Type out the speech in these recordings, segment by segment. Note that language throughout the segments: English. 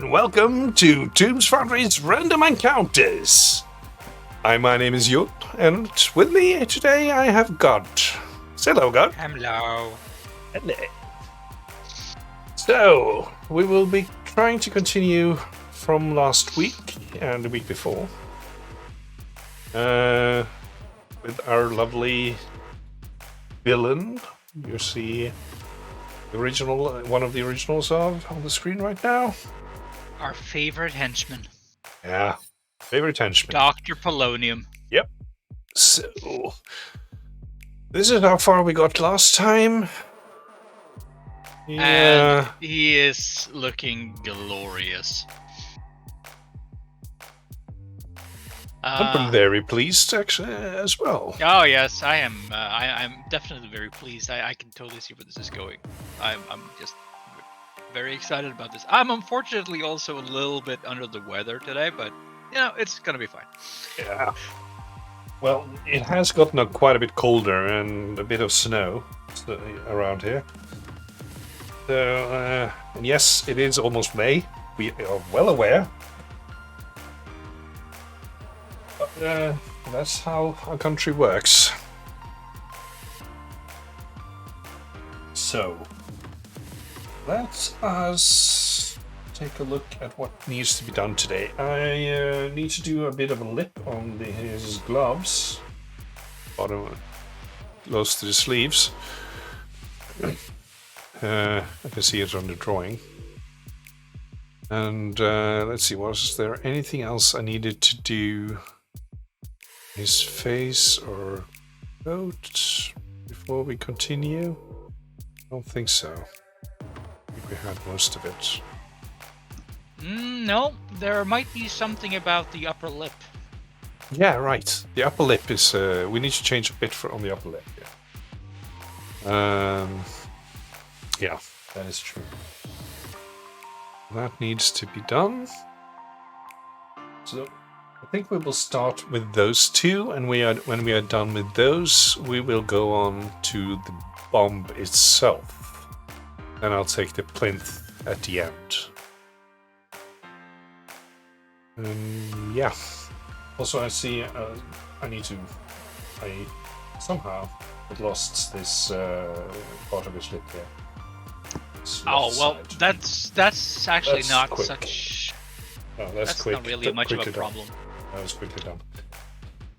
and welcome to Tombs Foundry's Random Encounters. My name is Jut, and with me today I have God. Say hello, God. Hello. Hello. So, we will be trying to continue from last week and the week before. With our lovely villain. You see the original, one of the originals on the screen right now. Our favorite henchman. Yeah, favorite henchman. Dr. Polonium. Yep. So, this is how far we got last time. Yeah. And he is looking glorious. I'm very pleased, actually, as well. Oh yes, I am. I'm definitely very pleased. I can totally see where this is going. I'm just very excited about this. I'm unfortunately also a little bit under the weather today, but you know it's gonna be fine. Yeah. Well, it has gotten quite a bit colder and a bit of snow around here. So, and yes, it is almost May. We are well aware. But that's how our country works. So, let us take a look at what needs to be done today. I need to do a bit of a lip on his gloves, bottom close to the sleeves. I can see it on the drawing. And let's see, was there anything else I needed to do? His face or coat before we continue? I don't think so. I think we had most of it. No, there might be something about the upper lip. Yeah, right. The upper lip is... we need to change a bit on the upper lip. Yeah, that is true. That needs to be done. So I think we will start with those two, and when we are done with those, we will go on to the bomb itself. And I'll take the plinth at the end. Yeah. Also, I see I somehow lost this part of his lip here. Oh well, side. that's actually That's not quick. such. Oh, that's quick. not really much of a problem. That was quickly done.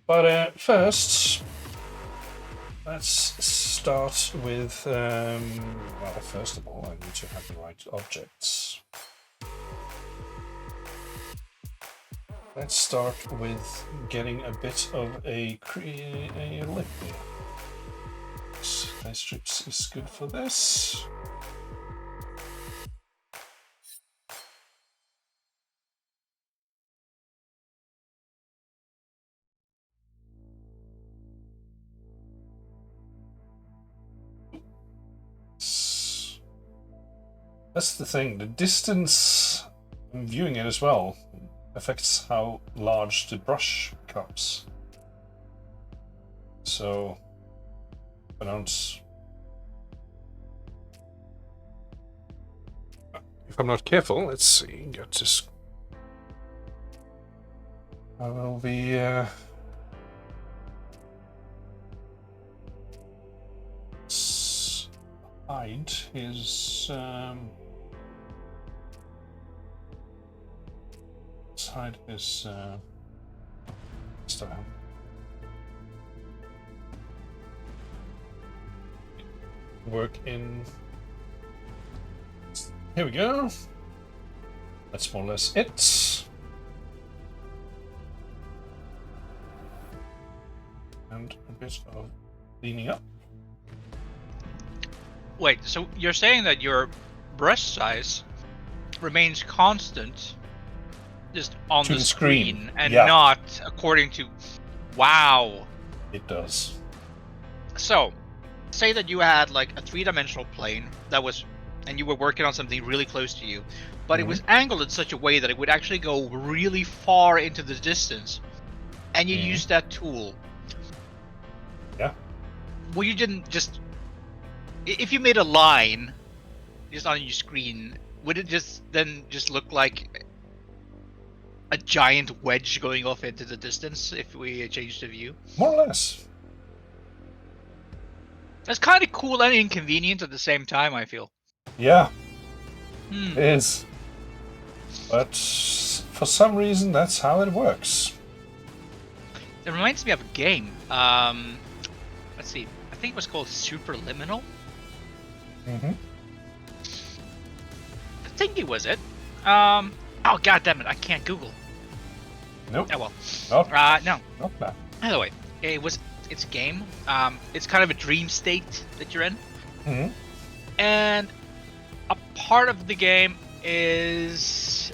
But first, let's start with. Well, first of all, I need to have the right objects. Let's start with getting a bit of a lip here. Clay strips is good for this. That's the thing, the distance I'm viewing it as well affects how large the brush becomes. So, if I'm not careful, let's see, get this. I will be hide his let's hide his style. Work in. Here we go. That's more or less it. And a bit of cleaning up. Wait, so you're saying that your brush size remains constant just on the screen and not according to... Wow. It does. So, say that you had like a three-dimensional plane that was, and you were working on something really close to you, but it was angled in such a way that it would actually go really far into the distance, and you used that tool. Yeah. Well, you didn't just... If you made a line just on your screen would it just look like a giant wedge going off into the distance if we change the view? More or less. That's kind of cool and inconvenient at the same time, I feel. Yeah, Hmm. it is. But for some reason, that's how it works. It reminds me of a game. Let's see. I think it was called Superliminal. Mm-hmm. I think it was it. Oh god damn it! I can't Google. Nope. Oh well. No. Not bad. Either way, it's a game. It's kind of a dream state that you're in, Mm-hmm. and a part of the game is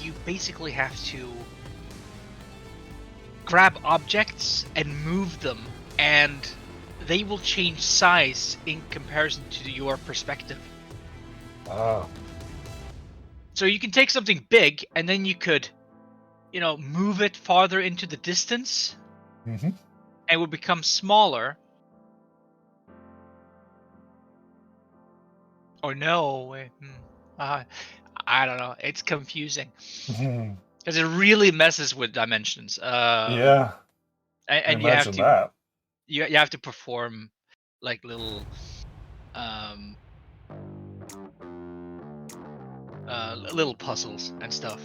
you basically have to grab objects and move them, and they will change size in comparison to your perspective. Ah. So you can take something big, and then you could, move it farther into the distance, Mm-hmm. and it would become smaller. Or no, I don't know. It's confusing Mm-hmm. because it really messes with dimensions. Yeah. And you have Imagine to that. you have to perform like little little puzzles and stuff.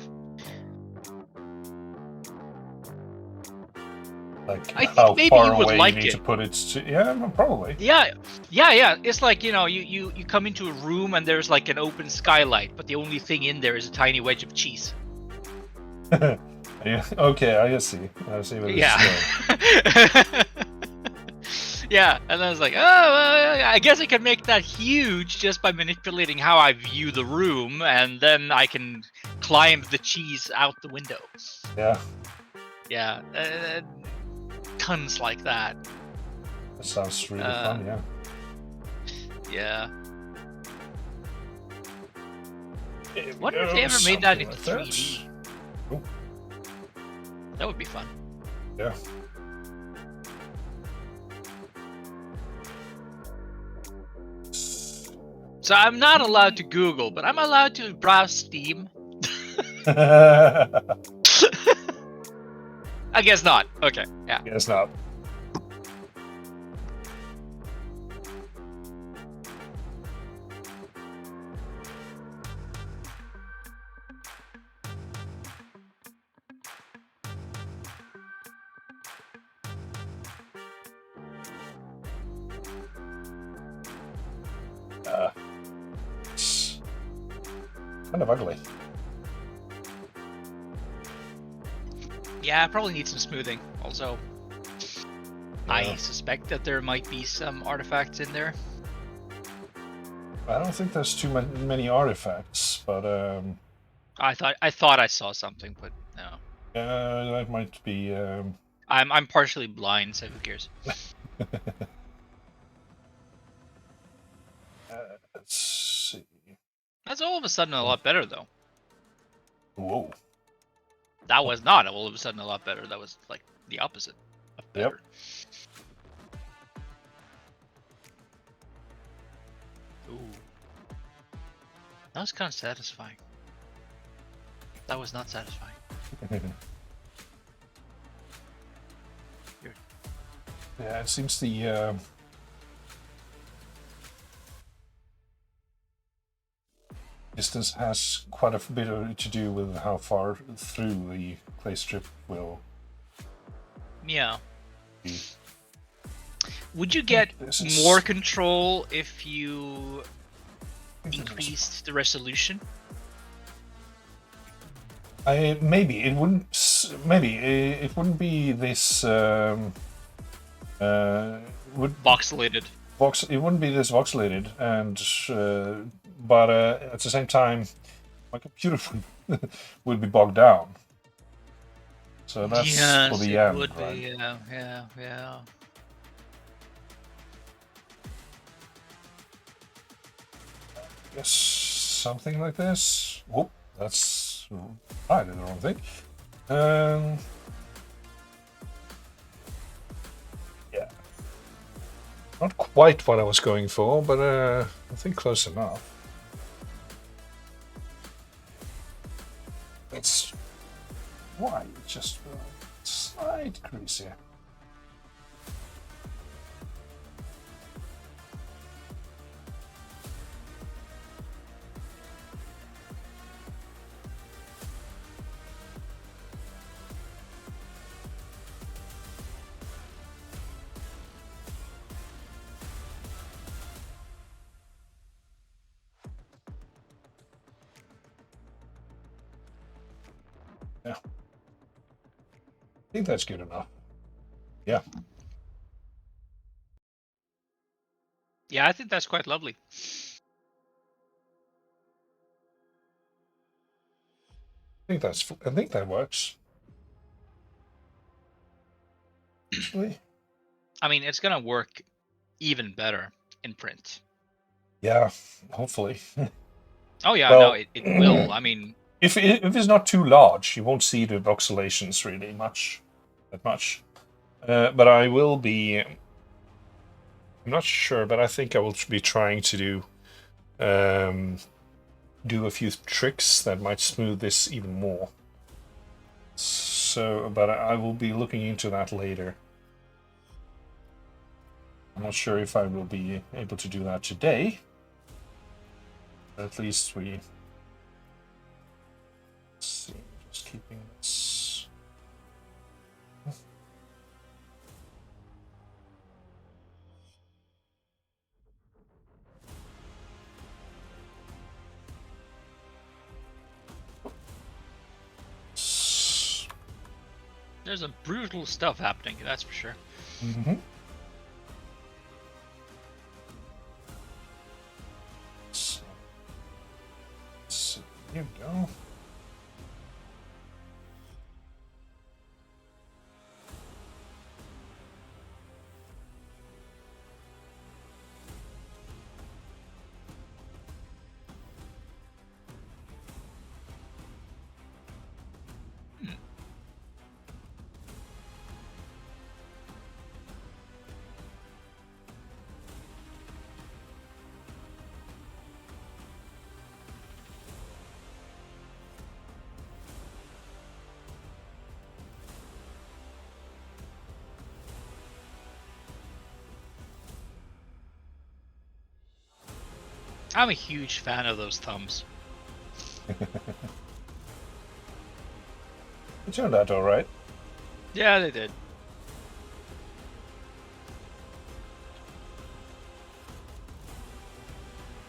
Like I think how maybe far you would away like you need it. to put it to. Yeah, probably. Yeah. It's like, you come into a room and there's like an open skylight, but the only thing in there is a tiny wedge of cheese. Yeah, okay, I see. I see what Yeah. it's going. Yeah, and I was like, oh, well, I guess I can make that huge just by manipulating how I view the room, and then I can climb the cheese out the window. Yeah, Yeah, tons like that. that sounds really fun, yeah. Yeah. Here we Wonder if go, they ever made that something into like 3D. Ooh, That would be fun. yeah. So I'm not allowed to Google, but I'm allowed to browse Steam. I guess not. Okay, yeah. Guess not. It's kind of ugly. Yeah, I probably need some smoothing. Also, I Yeah. suspect that there might be some artifacts in there. I don't think there's too many artifacts, but I thought I saw something, but no. that might be. I'm partially blind, so who cares? Let's see. That's all of a sudden a lot better, though. Whoa. That was not all of a sudden a lot better. That was like the opposite of better. Ooh. That was kind of satisfying. That was not satisfying. Yeah, it seems the distance has quite a bit to do with how far through the clay strip will Yeah. be. Would you get This is- more control if you increased the resolution? Maybe it wouldn't. Maybe it wouldn't be this. Would Voxelated. It wouldn't be this voxelated, and but at the same time, my computer would be bogged down. So that's Yes, for the it end, would right? be. Yeah. Guess something like this. Whoop, that's I did the wrong thing. Yeah, not quite what I was going for, but I think close enough. It's why just a slight crease here. Yeah. I think that's good enough. Yeah. Yeah, I think that's quite lovely. I think that works. Actually. I mean, it's gonna work even better in print. Yeah, hopefully. Oh yeah, no, Well, it will. I mean, if it's not too large, you won't see the voxelations really that much. But I will be. I'm not sure, but I think I will be trying to do a few tricks that might smooth this even more. So, but I will be looking into that later. I'm not sure if I will be able to do that today. But at least let's see, just keeping this. there's some brutal stuff happening, that's for sure. Mm-hmm. So here we go. I'm a huge fan of those thumbs. It turned out all right. Yeah, they did.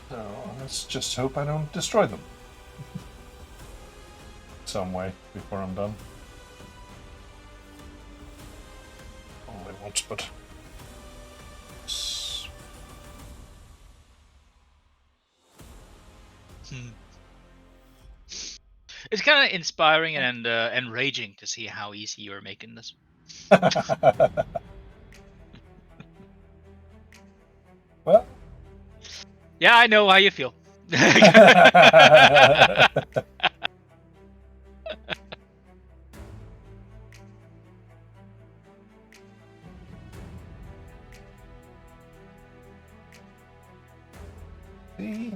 So let's just hope I don't destroy them some way before I'm done. Oh, I won't, but. It's kind of inspiring and enraging to see how easy you're making this. Well. Yeah, I know how you feel. See?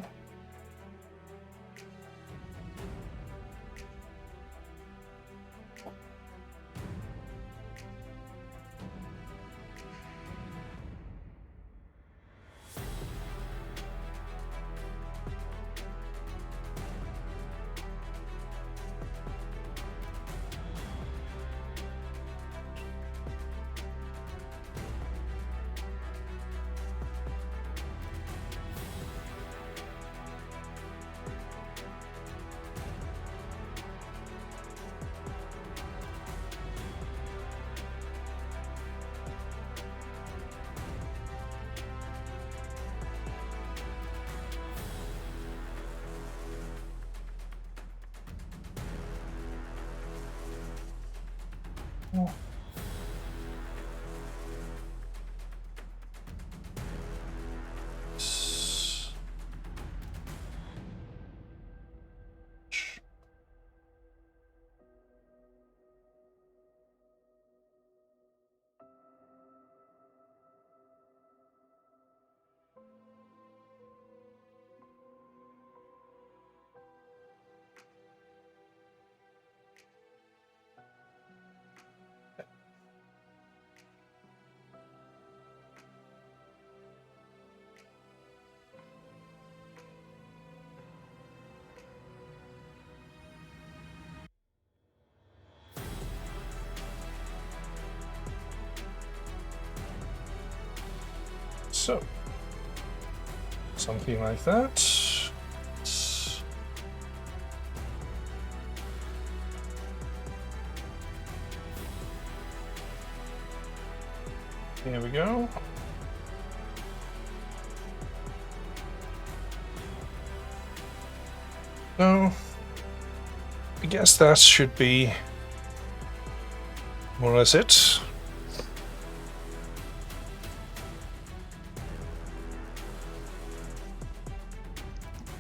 Oh. So, something like that. Here we go. So, I guess that should be more or less it.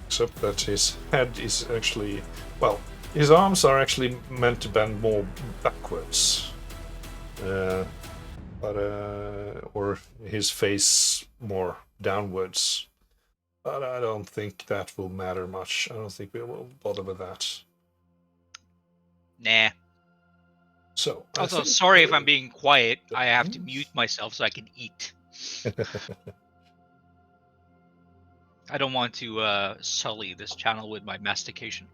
Except that his head is actually, well, his arms are actually meant to bend more backwards. Or his face more downwards. But I don't think that will matter much. I don't think we will bother with that. Nah. So. Also, sorry if I'm being quiet. I have to mute myself so I can eat. I don't want to sully this channel with my mastication.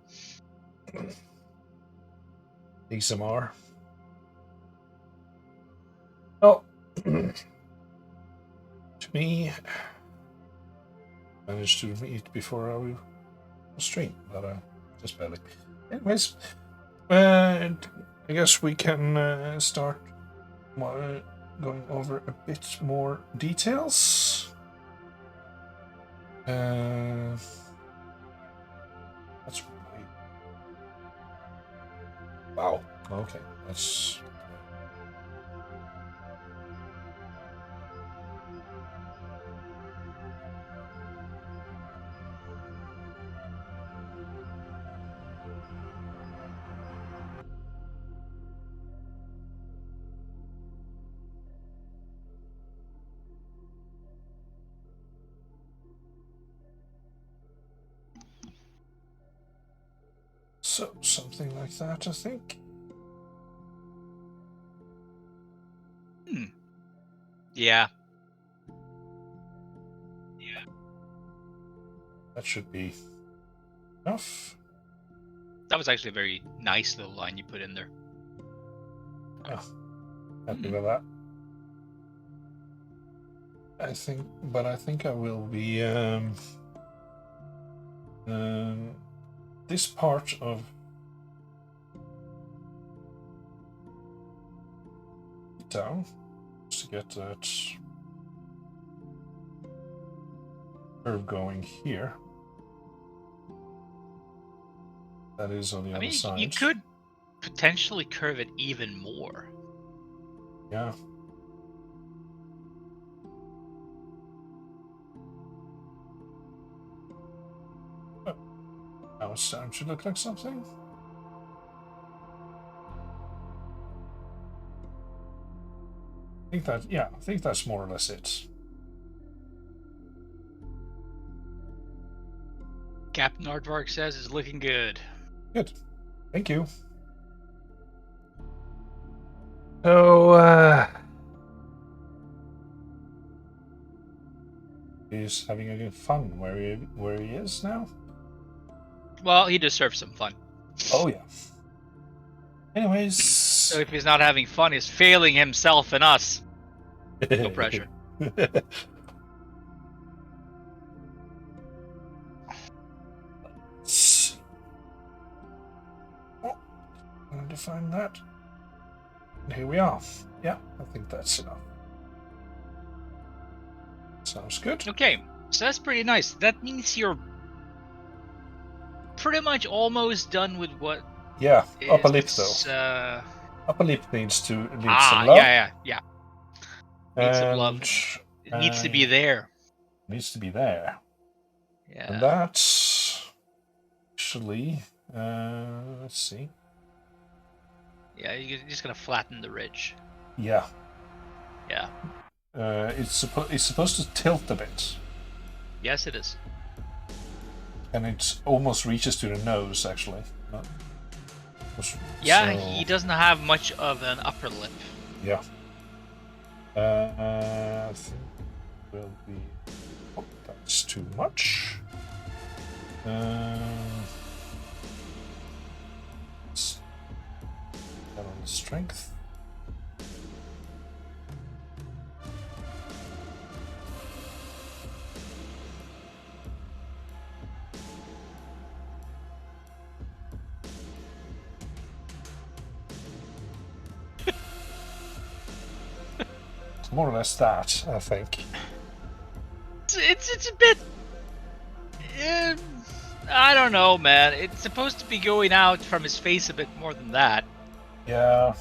ASMR. Well, to me, managed to eat before I stream, but just barely. Anyways, I guess we can start going over a bit more details. That's wow. Okay, that's. So, something like that, I think. Yeah. That should be enough. That was actually a very nice little line you put in there. Oh, happy with that. I think I will be this part of down to get that curve going here. That is on the other side. You could potentially curve it even more. Yeah. Oh, now it's starting to look like something. I think that's more or less it. Captain Aardvark says it's looking good. Good. Thank you. So, he's having a good fun where he is now. Well, he deserves some fun. Oh yeah. Anyways, so if he's not having fun, he's failing himself and us. No pressure. I'm to find that. And here we are. Yeah, I think that's enough. Sounds good. Okay, so that's pretty nice. That means you're pretty much almost done with what. Yeah, upper lip though. Upper lip needs some love. Yeah. Needs some love. It needs to be there. Needs to be there. Yeah. And that's actually, let's see. Yeah, you're just gonna flatten the ridge. Yeah. Yeah. It's supposed to tilt a bit. Yes, it is. And it almost reaches to the nose, actually. Yeah, so... he doesn't have much of an upper lip. Yeah. I think it will be. Oh, that's too much. Let's get on the strength. more or less that, I think. It's a bit. I don't know, man. It's supposed to be going out from his face a bit more than that. Yeah.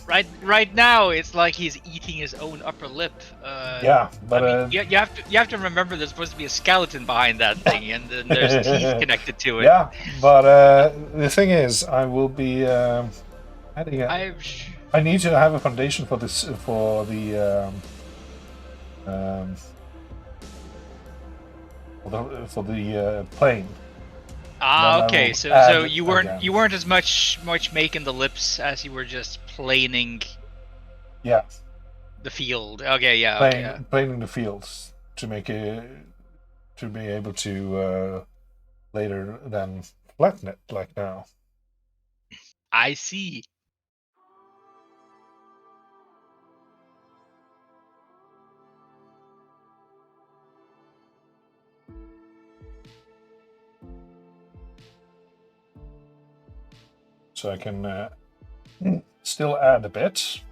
Right now, it's like he's eating his own upper lip. Yeah, but I mean, you have to remember there's supposed to be a skeleton behind that thing, and then there's teeth connected to it. Yeah, but the thing is, I will be adding. I need to have a foundation for this for the plane. Ah, okay. So you weren't as much making the lips as you were just planing. Yeah. The field. Okay, yeah. Planing the fields to make it to be able to later then flatten it like now. I see. So I can still add a bit,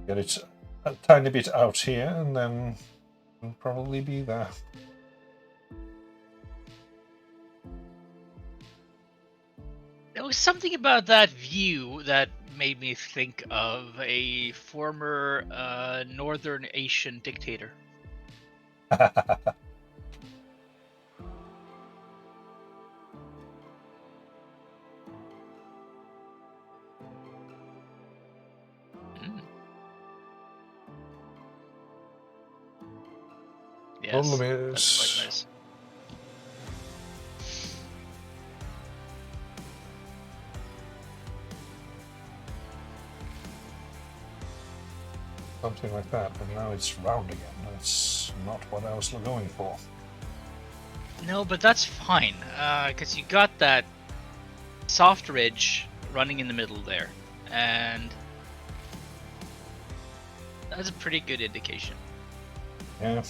get it a tiny bit out here, and then it'll probably be there. There was something about that view that made me think of a former Northern Asian dictator. Yes, Problem that's is, quite nice. something like that, and now it's round again. That's not what I was going for. No, but that's fine, because you got that soft ridge running in the middle there, and that's a pretty good indication. Yeah.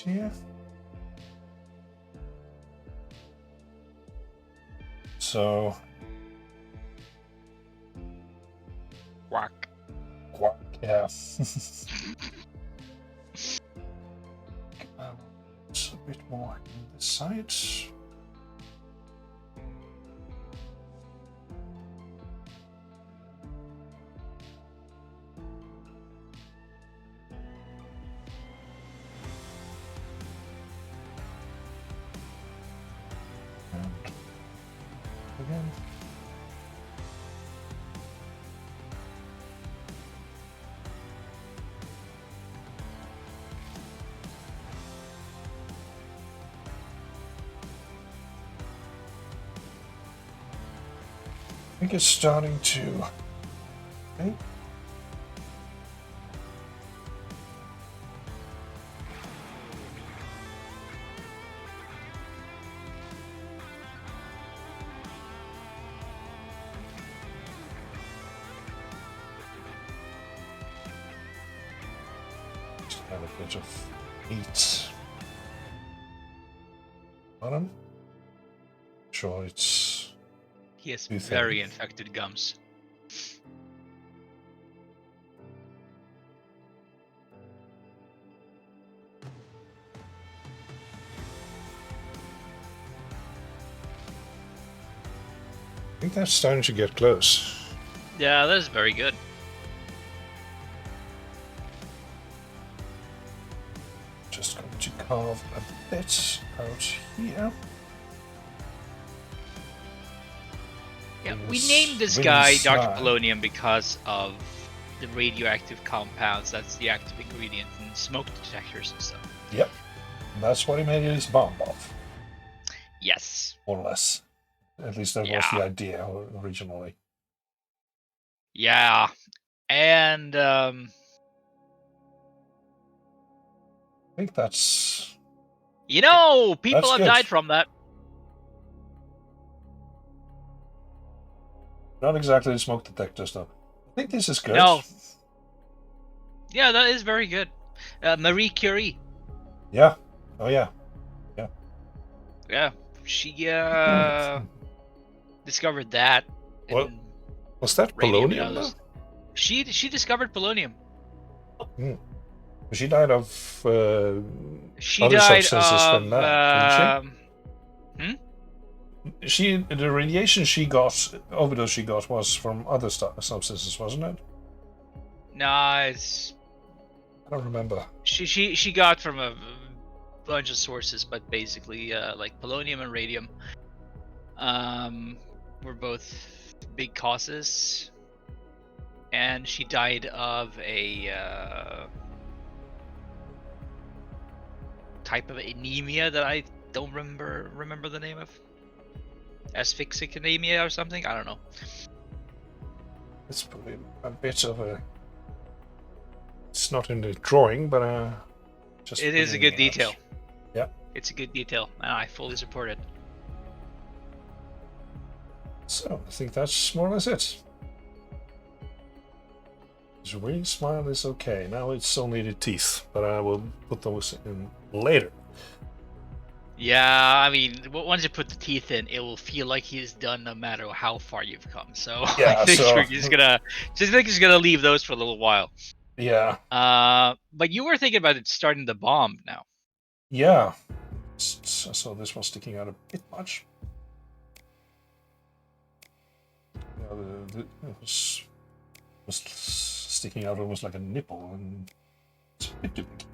Here. So Quack. quack, yeah. It's a bit more on this side. Again. I think it's starting to. Okay. Have a bit of heat. Bottom. Sure, it's. He has You very think? infected gums. I think that's starting to get close. Yeah, that is very good. Just going to carve a bit out here. Yeah, we named this Wings guy Dr. slide. Polonium because of the radioactive compounds. That's the active ingredient in smoke detectors and stuff. Yep. That's what he made his bomb of, Yes. more or less. At least that was Yeah. the idea originally. Yeah. And I think that's. you know, people That's have good. died from that. Not exactly the smoke detectors, though. I think this is good. No. Yeah, that is very good. Marie Curie. Yeah. Oh yeah. Yeah, she discovered that What in was that? radium and Polonium, though? others. She discovered polonium. Hmm. She died of She other died substances than of that, didn't she? hmm? The radiation she got, overdose she got, was from other substances, wasn't it? Nah, it's I don't remember. she got from a bunch of sources, but basically like polonium and radium were both big causes, and she died of a type of anemia that I don't remember the name of. Asphyxic anemia or something. I don't know. It's probably a bit of a. It's not in the drawing, but just It is a bringing good it out. detail. Yeah. It's a good detail, and I fully support it. So I think that's more or less it. His ring smile is okay. Now it's only the teeth, but I will put those in later. Yeah, I mean, once you put the teeth in, it will feel like he's done no matter how far you've come. So I Yeah. think So we're just gonna leave those for a little while. yeah. But you were thinking about it starting the bomb now. Yeah. So this was sticking out a bit much. Yeah, it was sticking out almost like a nipple, and it's a bit too big.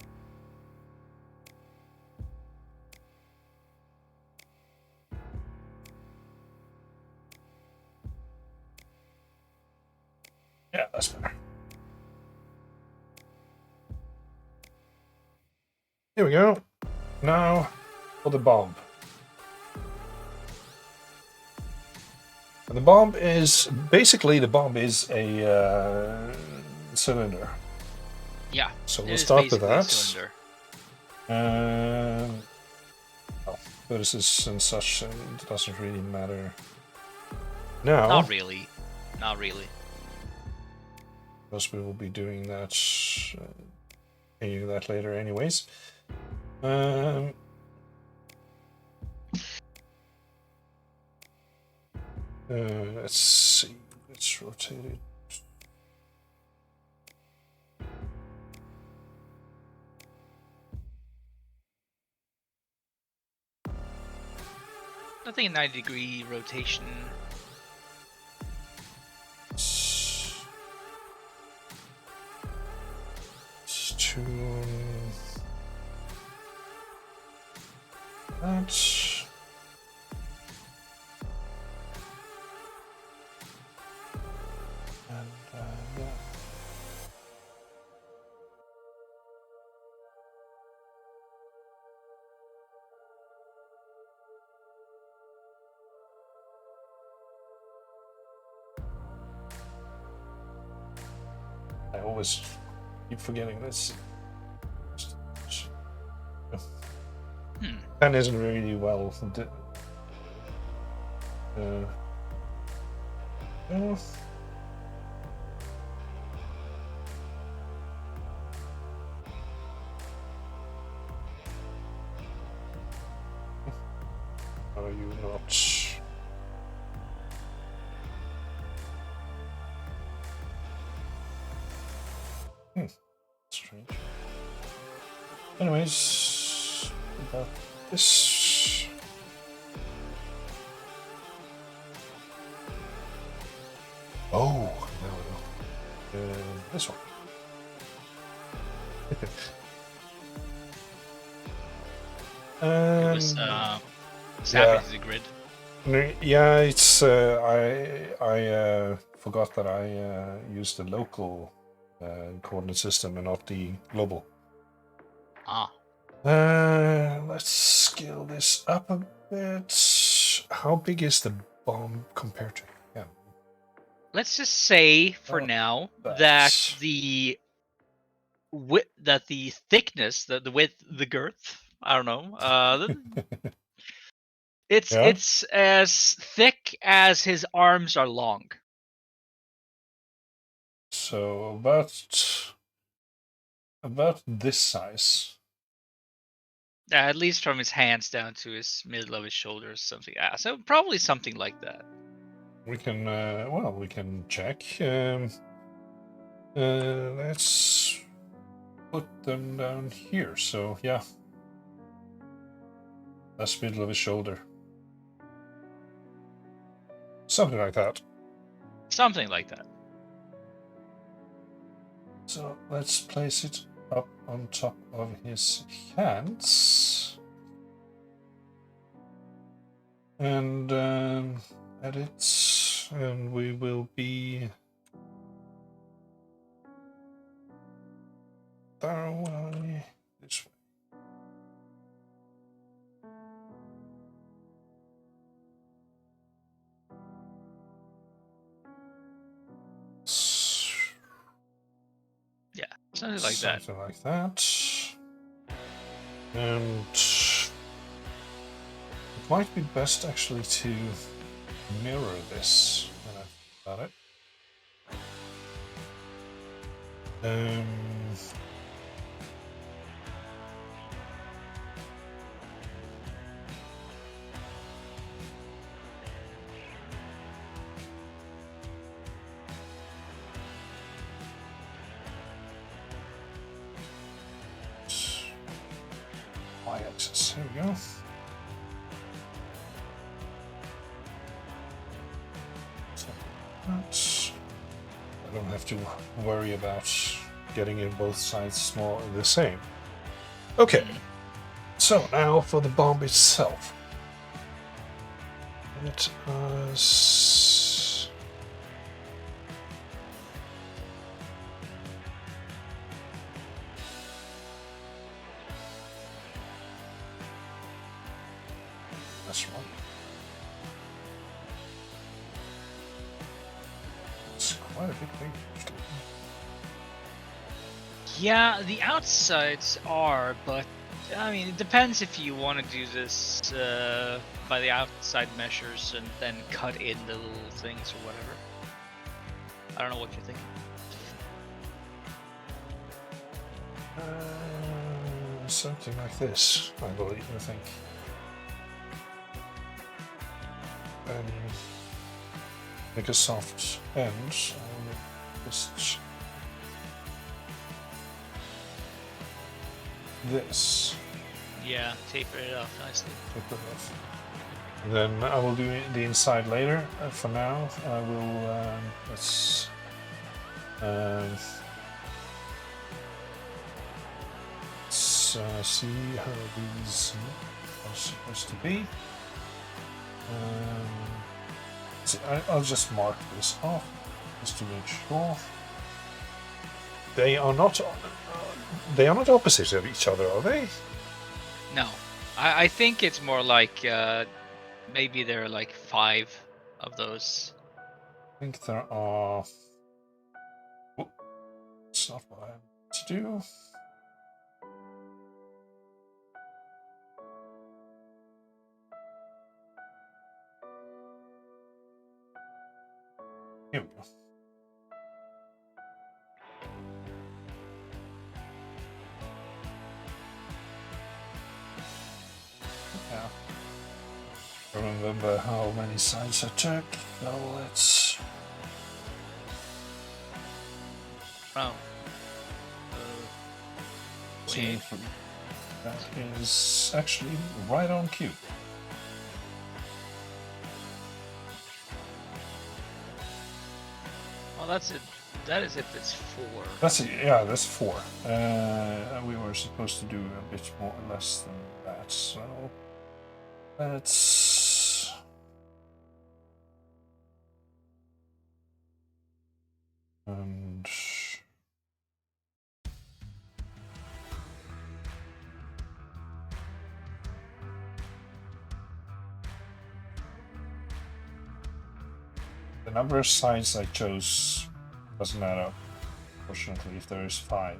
Yeah, that's better. Here we go. Now for the bomb. And the bomb is basically a cylinder. Yeah. So It we'll is start with basically a that. cylinder. Versus and such, and it doesn't really matter now. Not really. Not really. Because we will be doing that, painting that later, anyways. Let's see. Let's rotate it. I think a 90-degree rotation. Let's tune that. And yeah. I always keep forgetting this. 10 isn't really well. Are you not? Strange. Anyways, about this. Oh, no. This one. It was savage as a grid. Yeah, it's I forgot that I used the local coordinate system and not the global. Ah. Let's scale this up a bit. How big is the bomb compared to him? Let's just say for now that the thickness, the width, the girth, I don't know. It's as thick as his arms are long. So about this size. At least from his hands down to his middle of his shoulders, something. So probably something like that. We can, well, we can check. Let's put them down here. So yeah, that's middle of his shoulder. Something like that. Something like that. So let's place it up on top of his hands. And edit, and we will be thoroughly this way. Yeah, something like that. Something like that. And it might be best actually to mirror this when I think about it. Y-axis, here we go. I don't have to worry about getting in both sides more the same. Okay, so now for the bomb itself. Let us that's wrong. It's quite a big thing. Yeah, the outsides are, but I mean, it depends if you want to do this by the outside measures and then cut in the little things or whatever. I don't know what you think. Something like this, I think. And make a soft end. Just this. Yeah, taper it off nicely. Taper it off. And then I will do the inside later. For now, I will let's see how these are supposed to be. See, I'll just mark this off just to make sure they are not opposite of each other, are they? No, I think it's more like maybe there are like 5 of those. I think there are. Oh, that's not what I want to do. Here we go. Yeah. I don't remember how many sides I took. Now let's. Oh. See, that is actually right on cue. Well, that's it. That is if it's 4. That's it. Yeah, that's 4. We were supposed to do a bit more or less than that. So let's. And. The number of sides I chose doesn't matter, fortunately, if there is 5.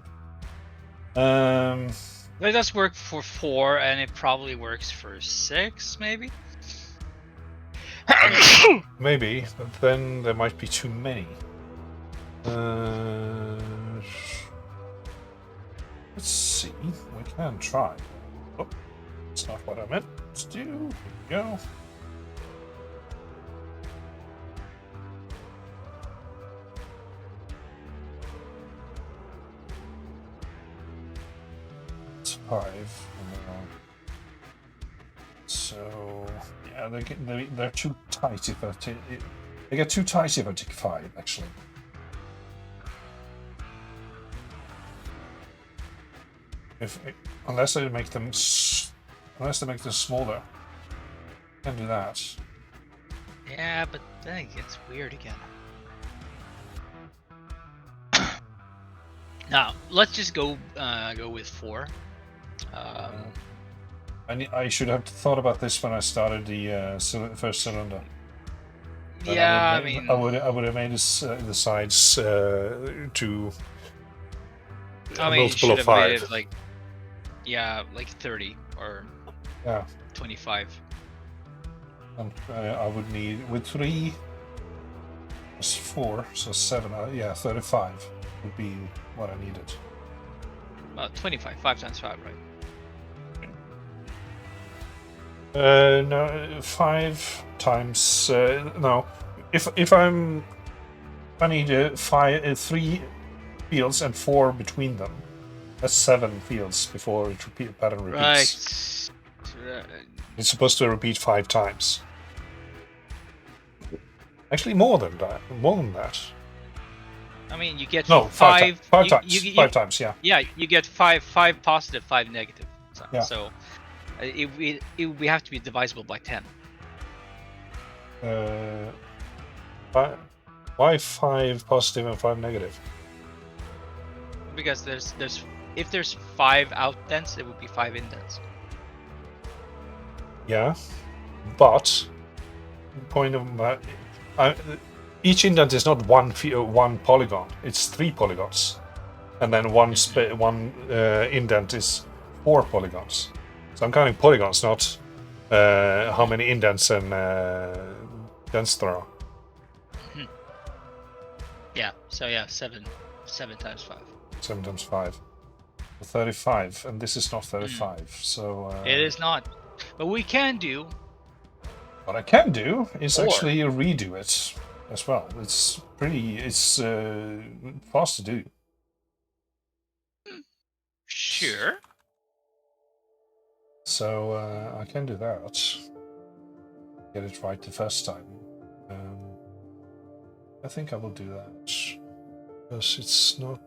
It does work for 4, and it probably works for 6, maybe? Maybe, but then there might be too many. Let's see, we can try. Oh, not what I meant to do. Here we go. It's 5. So yeah, they're too tight if I take. They get too tight if I take 5. Actually. Unless they make them smaller, I can do that. Yeah, but then it gets weird again. Now let's just go with 4. I should have thought about this when I started the first cylinder. But Yeah, I would have made this, the sides to a you multiple should of have made 5. it like 30 or 25. And I would need with 3 plus 4, so 7. 35 would be what I needed. 25, 5 times 5, right? No, 5 times no. If I need 3 fields and 4 between them, that's 7 fields before pattern repeats. Right. It's supposed to repeat 5 times. Actually, more than that. I mean, you get 5 times. 5 times, yeah. Yeah, you get 5 positive, 5 negative. So, yeah. So we have to be divisible by 10. Why 5 positive and 5 negative? Because if there's 5 outdents, it would be 5 indents. Yeah, but point of each indent is not one polygon; it's 3 polygons, and then one indent is 4 polygons. So I'm counting polygons, not how many indents and dents there are. Yeah. So yeah, 7 times 5. 7 times 5. 35, and this is not 35. So it is not. But we can do. What I can do is 4. actually redo it as well. It's fast to do. Sure. So I can do that. Get it right the first time. I think I will do that because it's not.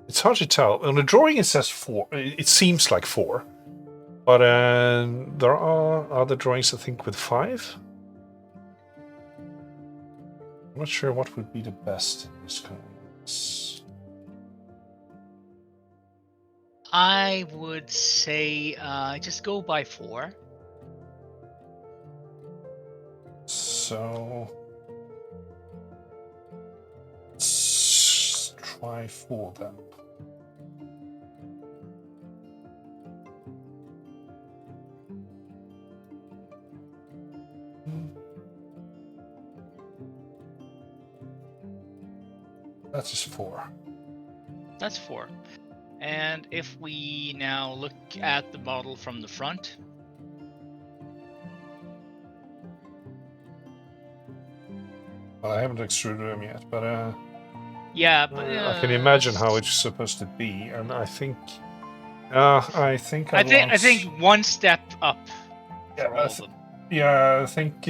It's hard to tell. On the drawing it says 4. It seems like 4. But there are other drawings, I think, with 5. I'm not sure what would be the best in this case. I would say just go by 4. So let's try 4 then. That is 4. That's 4. And if we now look at the model from the front. Well, I haven't extruded them yet, but yeah, but I can imagine how it's supposed to be, and I think I think one step up for all of them. Yeah, I think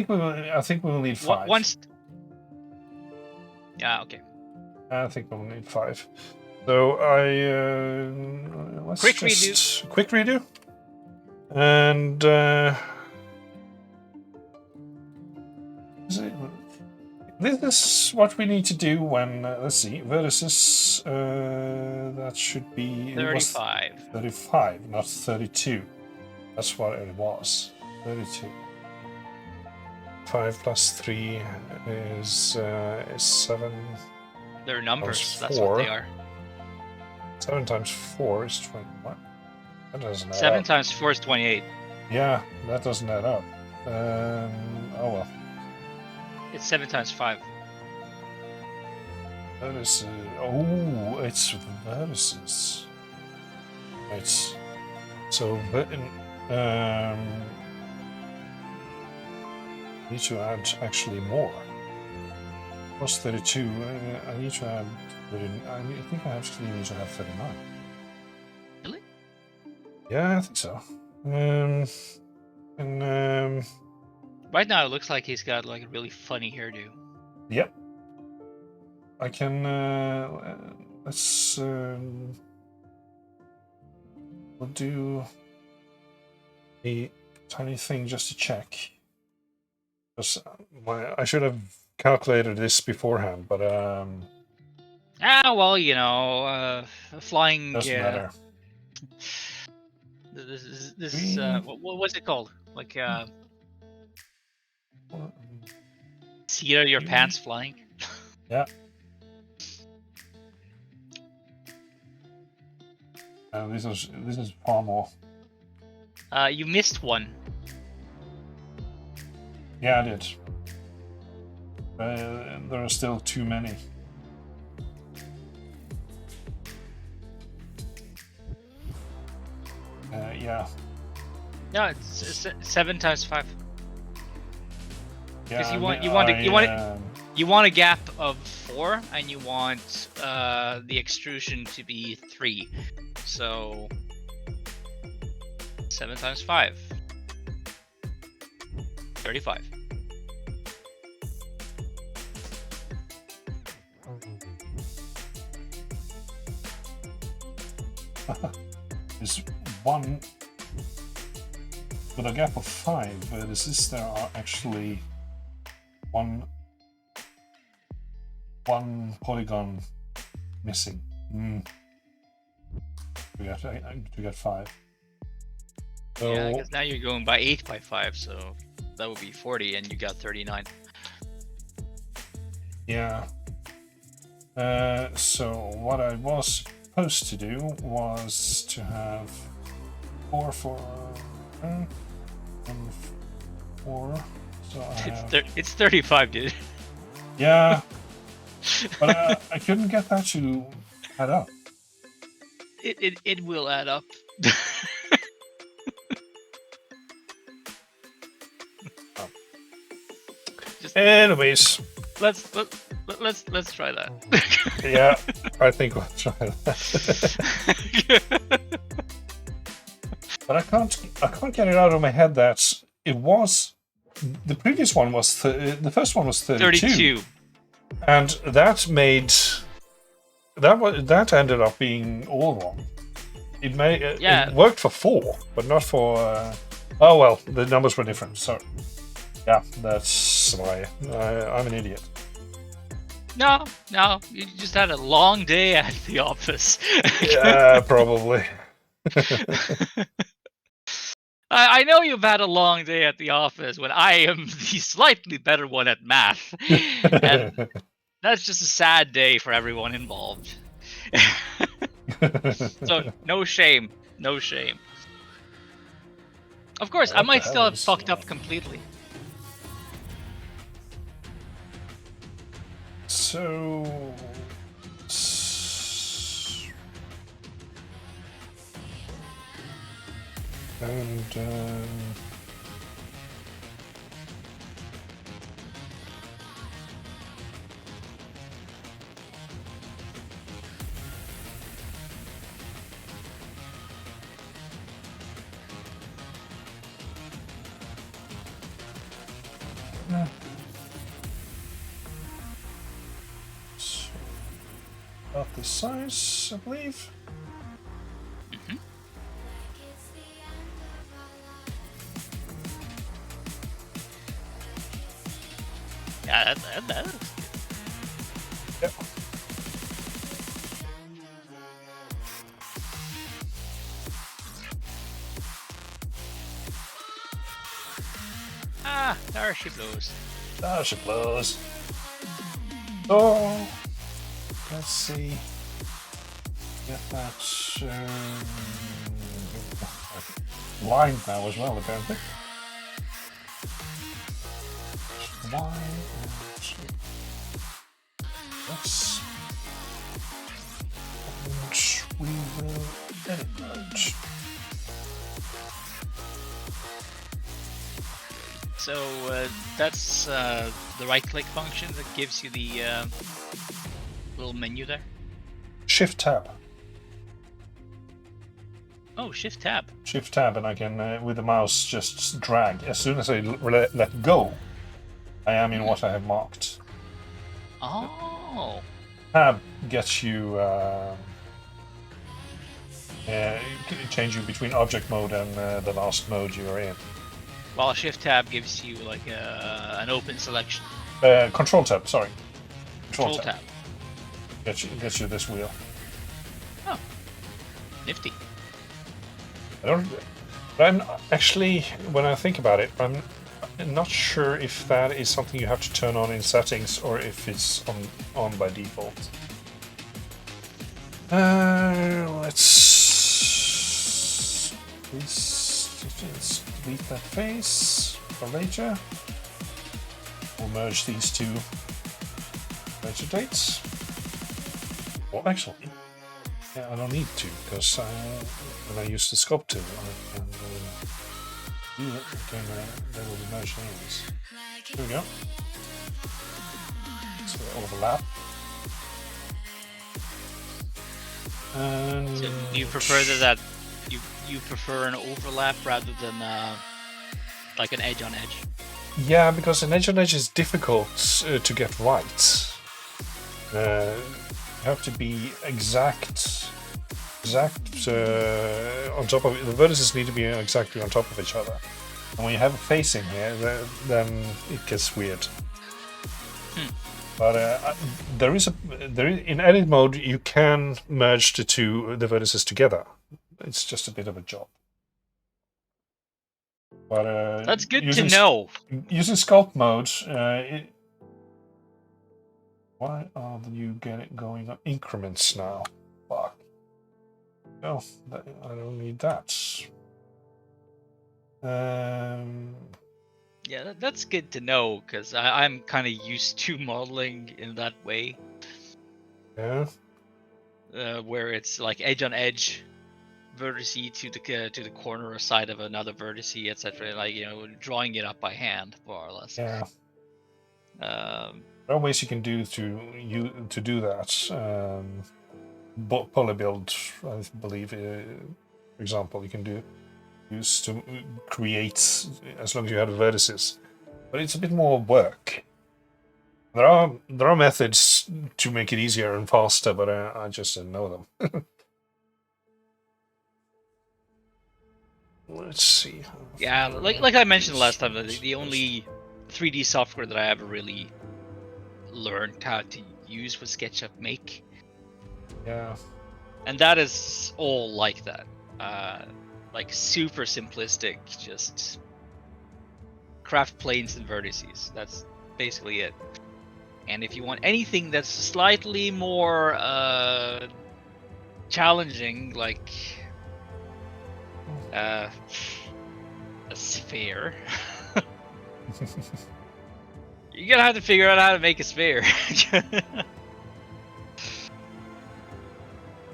we will need 5. Yeah, okay. I think we'll need 5. So let's quick redo. And this is what we need to do when let's see, vertices. That should be 35. 35, not 32. That's what it was. 32. 5 plus 3 is 7. They're numbers. That's what they are. 7 times 4 is 21. That doesn't add 7 up. times 4 is 28. Yeah, that doesn't add up. Oh well. It's 7 times 5. That is. It's vertices. Right. So, need to add actually more. Plus 32. I need to add. I think I actually need to have 39. Really? Yeah, I think so. Right now, it looks like he's got like a really funny hairdo. Yep. I can. Let's. We'll do a tiny thing just to check. I should have calculated this beforehand, but Well, you know, flying. doesn't matter. This what was it called? Like seat out of your pants flying. Yeah. This is far more. You missed one. Yeah, I did. There are still too many. Yeah. No, it's 7 times 5. Because Yeah, you want a gap of 4, and you want the extrusion to be 3. So 7 times 5. 35. There's one with a gap of 5, but there are actually one polygon missing. We got 5. So, Yeah, because now you're going by 8 by 5, so that would be 40, and you got 39. yeah. So what I was supposed to do was to have 4 for and 4. So I have... It's 35, dude. Yeah, but I couldn't get that to add up. It will add up. Anyways, let's try that. Yeah, I think we'll try that. But I can't get it out of my head that it was the previous one was the first one was 32. And that ended up being all wrong. It worked for 4, but not for. Oh well, the numbers were different. So yeah, that's why I'm an idiot. No, you just had a long day at the office. Yeah, probably. I know you've had a long day at the office when I am the slightly better one at math. And that's just a sad day for everyone involved. So, no shame. No shame. Of course, I might still have fucked up completely. So... And... So, about this size, I believe. Mm-hmm. Yeah, that is. Yep. Ah, there she blows. There she blows. So, let's see. Get that line now as well, apparently. Y and X. And we will edit mode. So that's the right-click function that gives you the little menu there. Shift tab. Oh, Shift tab. Shift tab, and I can with the mouse just drag. As soon as I let go, I am in what I have marked. Oh. Tab gets you change you between object mode and the last mode you are in. While Shift tab gives you like an open selection. Control tab, sorry. Control tab. Gets you this wheel. Oh, nifty. I'm actually, when I think about it, I'm not sure if that is something you have to turn on in settings or if it's on by default. Let's delete that face for later. We'll merge these two later dates. Well, actually, yeah, I don't need to, because when I use the sculpt tool, I can do it. They will be merged anyways. Here we go. So they overlap. And So do you prefer that you prefer an overlap rather than like an edge on edge? Yeah, because an edge on edge is difficult to get right. You have to be exact on top of it. The vertices need to be exactly on top of each other. And when you have a face in here, then it gets weird. But in edit mode you can merge the vertices together. It's just a bit of a job. But that's good to know. Using sculpt mode, why are you going on increments now? Fuck. No, I don't need that. Yeah, that's good to know, because I'm kind of used to modeling in that way. Yeah. Where it's like edge on edge, vertice to the corner or side of another vertice, etc. Like, you know, drawing it up by hand, more or less. Yeah. There are ways you can do to do that. Polybuild, I believe, for example, you can use to create as long as you have the vertices, but it's a bit more work. There are methods to make it easier and faster, but I just don't know them. Let's see. Yeah, like I mentioned last time, the only 3D software that I ever really learned how to use was SketchUp Make. Yeah. And that is all like that. Like super simplistic, just craft planes and vertices. That's basically it. And if you want anything that's slightly more challenging, like a sphere, you're gonna have to figure out how to make a sphere.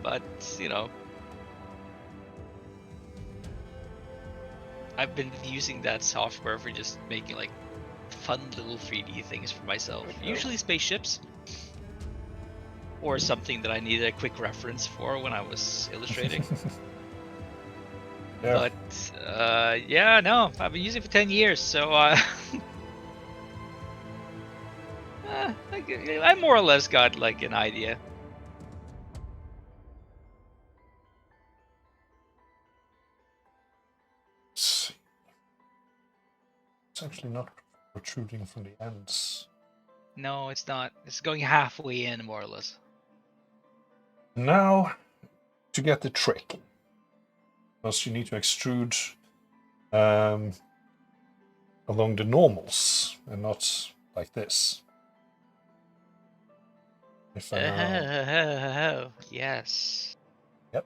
But, you know, I've been using that software for just making like fun little 3D things for myself. Usually spaceships. Or something that I needed a quick reference for when I was illustrating. Yeah. But, yeah, no, I've been using it for 10 years, so I more or less got like an idea. It's actually not protruding from the ends. No, it's not. It's going halfway in, more or less. Now, to get the trick, because you need to extrude along the normals and not like this. If I now... Yes. Yep.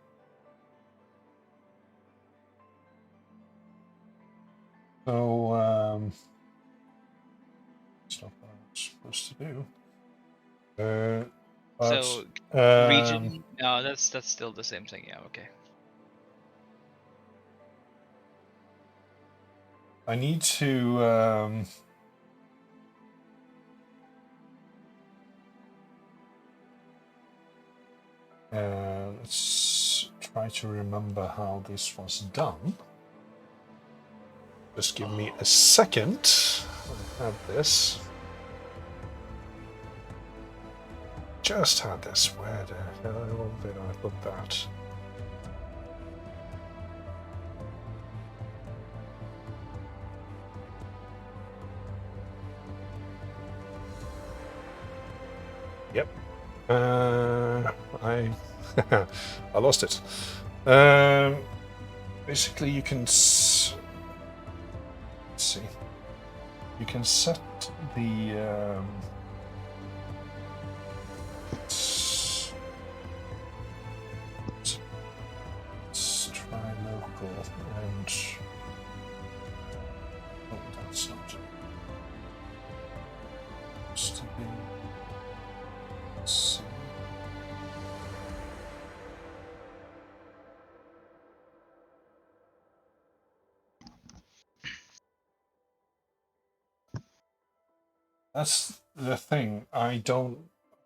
So that's not what I'm supposed to do. But, So region? No, that's still the same thing. Yeah. Okay. I need to let's try to remember how this was done. Just give me a second. I have this. Just had this. Where the hell did I put that? Yep. I I lost it. Basically, you can let's see. You can set the let's try local and oh, that's not. Just to be. Let's see. That's the thing. I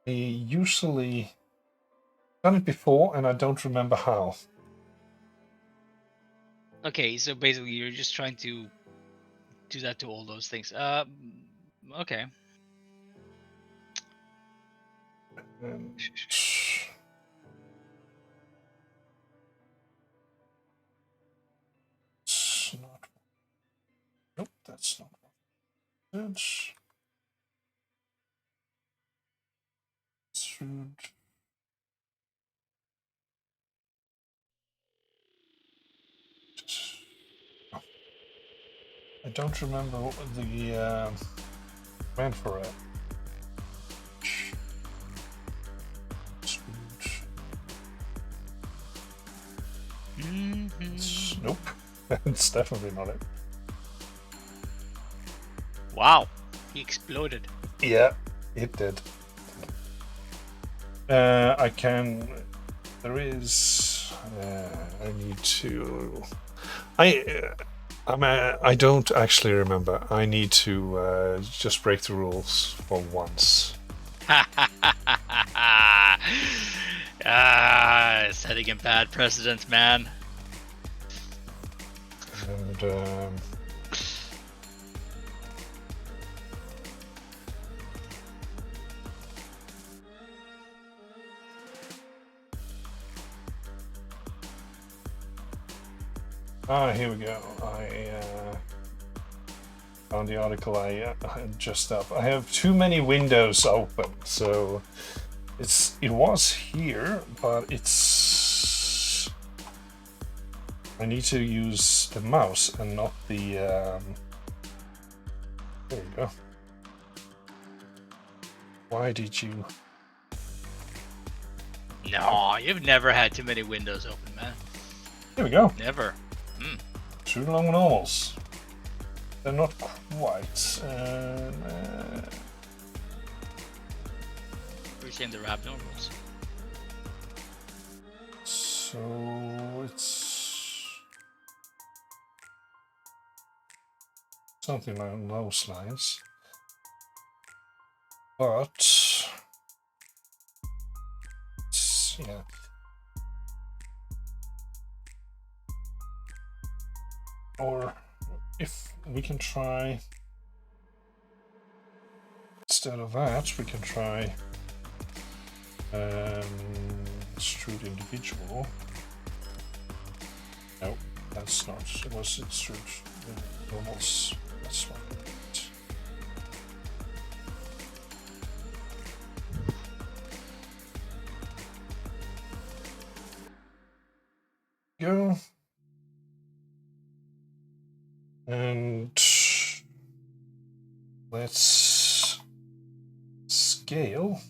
usually done it before, and I don't remember how. Okay, so basically you're just trying to do that to all those things. Okay. And it's not. Nope, that's not what it is. Should. I don't remember the command for it. Nope, it's definitely not it. Wow, he exploded. Yeah, it did. I can. There is. I need to. I don't actually remember. I need to just break the rules for once. Setting a bad precedent, man. And here we go. I found the article I just up. I have too many windows open, so it was here, but it's. I need to use the mouse and not the. There you go. Why did you? No, you've never had too many windows open, man. Here we go. Never. Too long normals. They're not quite. We're saying they're abnormals. So it's something along those lines. But yeah. Or if we can try instead of that, we can try extrude individual. No, that's not. It was extrude normals. That's one. Go. And let's scale.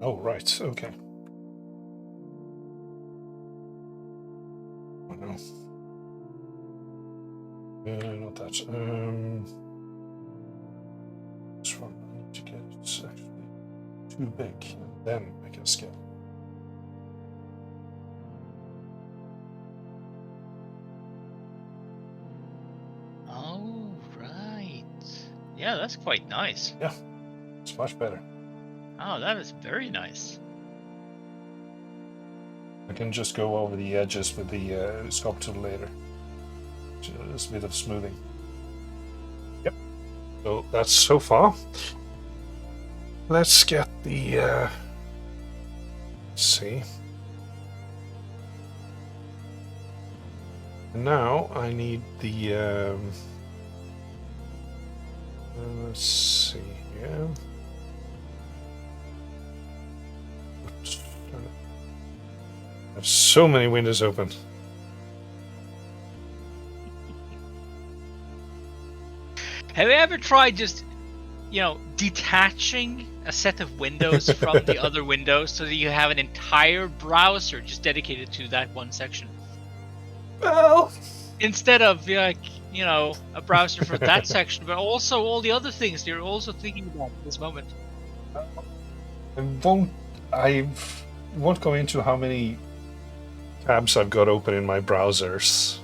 Oh, right, okay. too big, and then I can scale. Oh, right. Yeah, that's quite nice. Yeah, it's much better. Oh, that is very nice. I can just go over the edges with the sculpt tool later. Just a bit of smoothing. Yep. So that's so far. Let's get the. Let's see. Now I need the. Let's see here. Oops. I have so many windows open. Have you ever tried just, detaching a set of windows from the other windows so that you have an entire browser just dedicated to that one section? Well, instead of a browser for that section, but also all the other things you're also thinking about at this moment. I won't go into how many tabs I've got open in my browsers.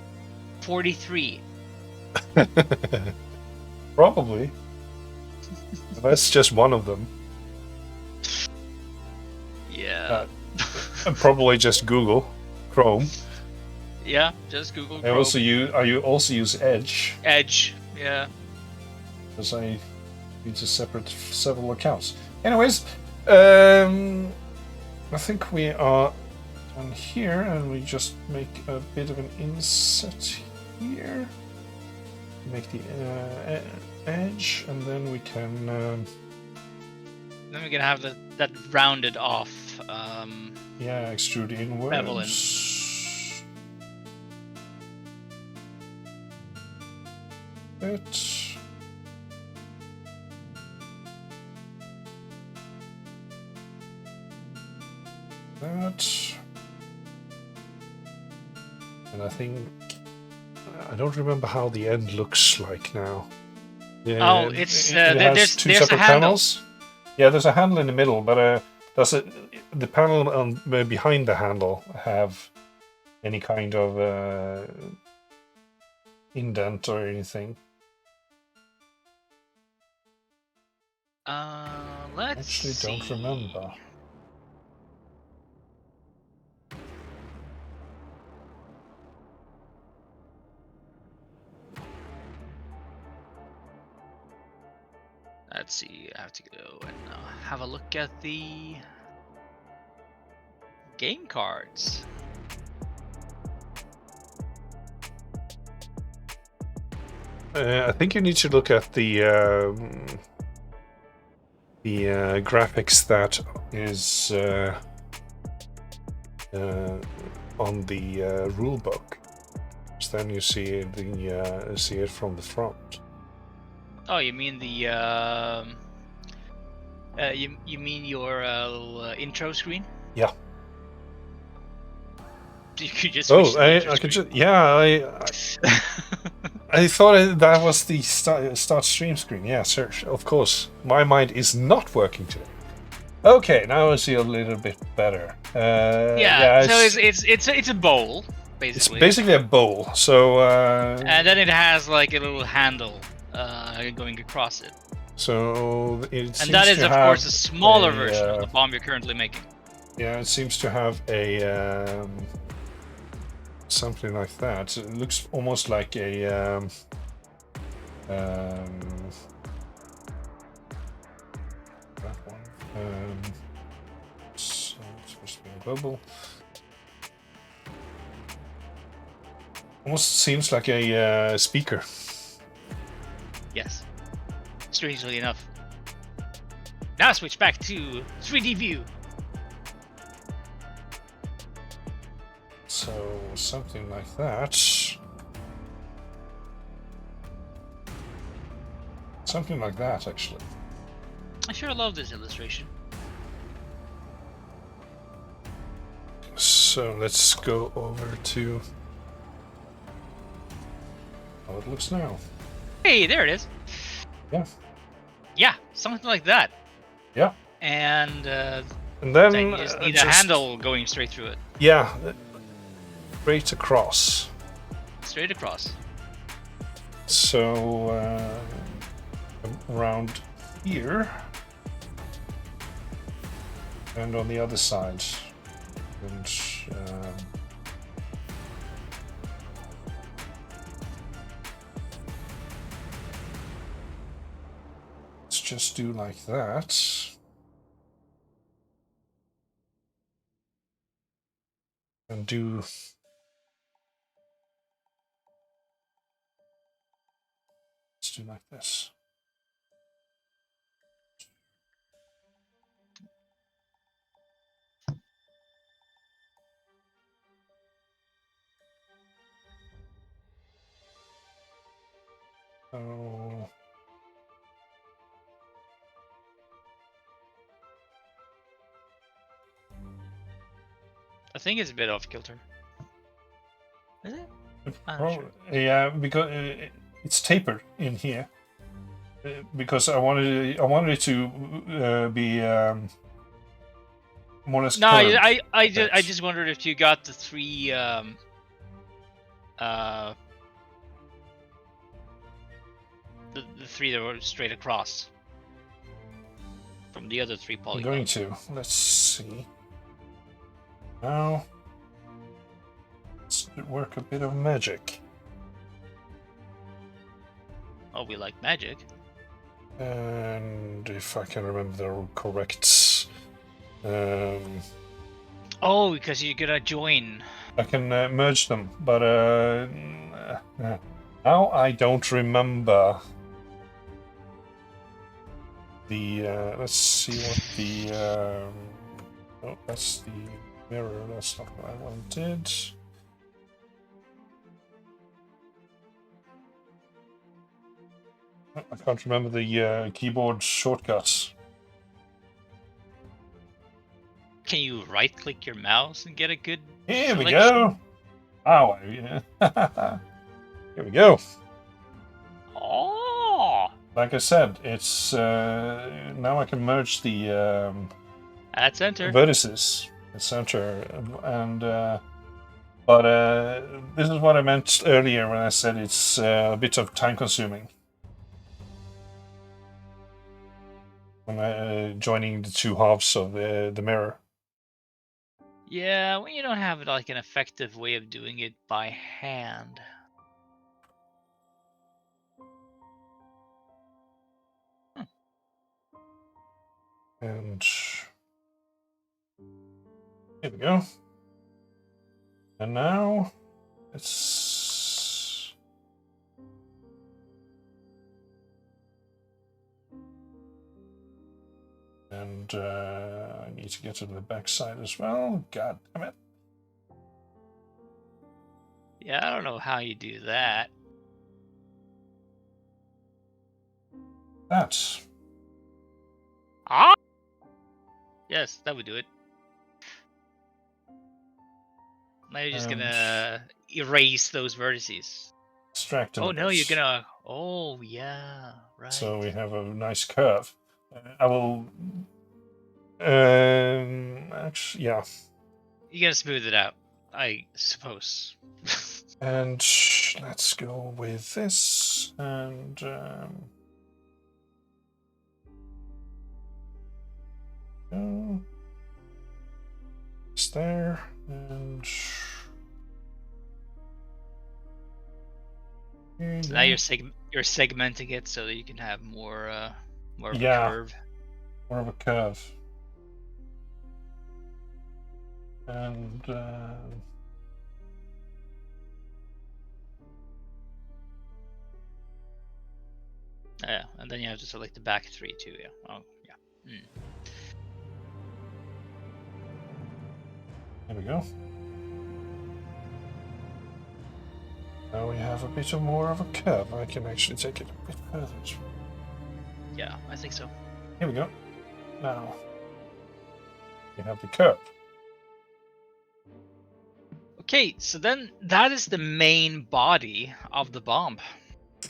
43. Probably. That's just one of them. Yeah. Probably just Google Chrome. Yeah, just Google Chrome. I also use Edge. Edge, yeah. Because I use several accounts. Anyways, I think we are done here, and we just make a bit of an inset here. Make the edge, and then we can. Then we can have that rounded off. Yeah, extrude inwards. Bevel in. It. That. And I think I don't remember how the end looks like now. Yeah, oh, it's there's two separate panels. Yeah, there's a handle in the middle, but does the panel behind the handle have any kind of indent or anything? Let's actually see. Don't remember. Let's see. I have to go and have a look at the game cards. I think you need to look at the graphics that is on the rule book. So then you see it from the front. Oh, you mean the you mean your intro screen? Yeah. You could just. I could just. Yeah, I thought that was the start stream screen. Yeah, sir. Of course, my mind is not working today. Okay, now I see a little bit better. Yeah. So it's a bowl basically. It's basically a bowl. So. And then it has like a little handle going across it. So it. And that is of course a smaller version of the bomb you're currently making. Yeah, it seems to have a. Something like that. It looks almost like a that one. So it's supposed to be a bubble. Almost seems like a speaker. Yes. Strangely enough. Now switch back to 3D view. So something like that. Something like that, actually. I sure love this illustration. So let's go over to how it looks now. Hey, there it is. Yeah. Yeah, something like that. Yeah. And And then you just need a handle going straight through it. Yeah, straight across. Straight across. So around here, and on the other side, and let's just do like that. And do let's do like this. So I think it's a bit off kilter. Is it? sure. Yeah, because it's tapered in here. Because I wanted it to be more or less. No, curved. I just wondered if you got the three the three that were straight across from the other three polygons. I'm going to. Let's see. Now let's work a bit of magic. Oh, we like magic. And if I can remember the correct. Oh, because you're gonna join. I can merge them, but now I don't remember the. Let's see what the. Oh, that's the mirror. That's not what I wanted. I can't remember the keyboard shortcuts. Can you right-click your mouse and get a good Here selection? we go. Oh, yeah. Here we go. Oh! Like I said, it's now I can merge the At center. vertices, the center, and but this is what I meant earlier when I said it's a bit of time-consuming when joining the two halves of the mirror. Yeah, when you don't have like an effective way of doing it by hand. And here we go. And now it's and I need to get to the back side as well. God damn it. Yeah, I don't know how you do that. That. Ah! Yes, that would do it. Now you're just gonna erase those vertices. Extract them. Oh no, you're gonna. Oh yeah, right. So we have a nice curve. I will. Actually, yeah. You're gonna smooth it out, I suppose. And let's go with this and. It's there and. So now you're segmenting it so that you can have more of a curve. More of a curve. And yeah, and then you have to select the back three too. Yeah. Oh yeah. There we go. Now we have a bit more of a curve. I can actually take it a bit further. Yeah, I think so. Here we go. Now we have the curve. Okay, so then that is the main body of the bomb.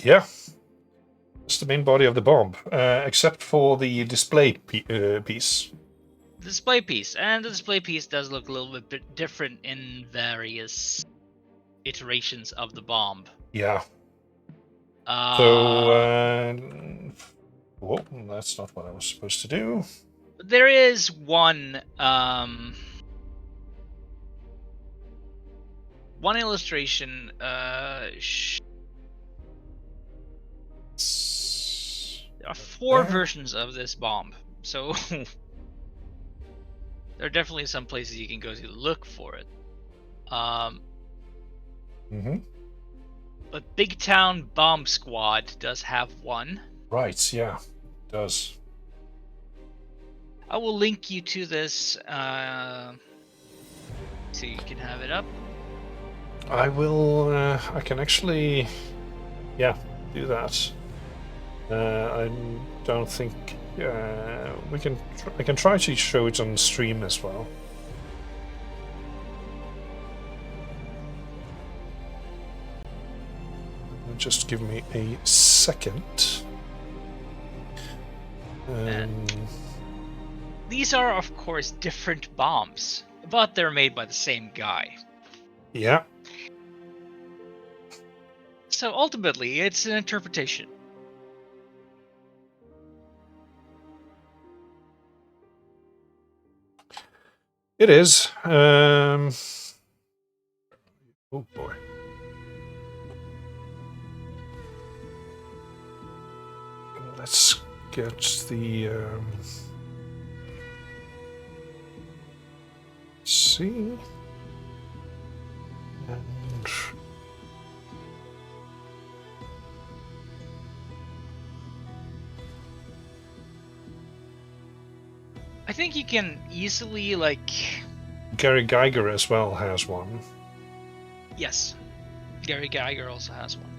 Yeah. It's the main body of the bomb, except for the display piece. The display piece, and the display piece does look a little bit different in various iterations of the bomb. Yeah. Uh, So, whoa, that's not what I was supposed to do. there is one illustration. There are 4 versions of this bomb, so there are definitely some places you can go to look for it. But Big Town Bomb Squad does have one. Right, yeah, it does. I will link you to this so you can have it up. I will. I can actually, yeah, do that. I don't think we can. I can try to show it on stream as well. Just give me a second. These are, of course, different bombs, but they're made by the same guy. Yeah. So ultimately, it's an interpretation. It is. Oh boy. Let's get the. See. And I think you can easily, like... Gary Geiger as well has one. Yes. Gary Geiger also has one.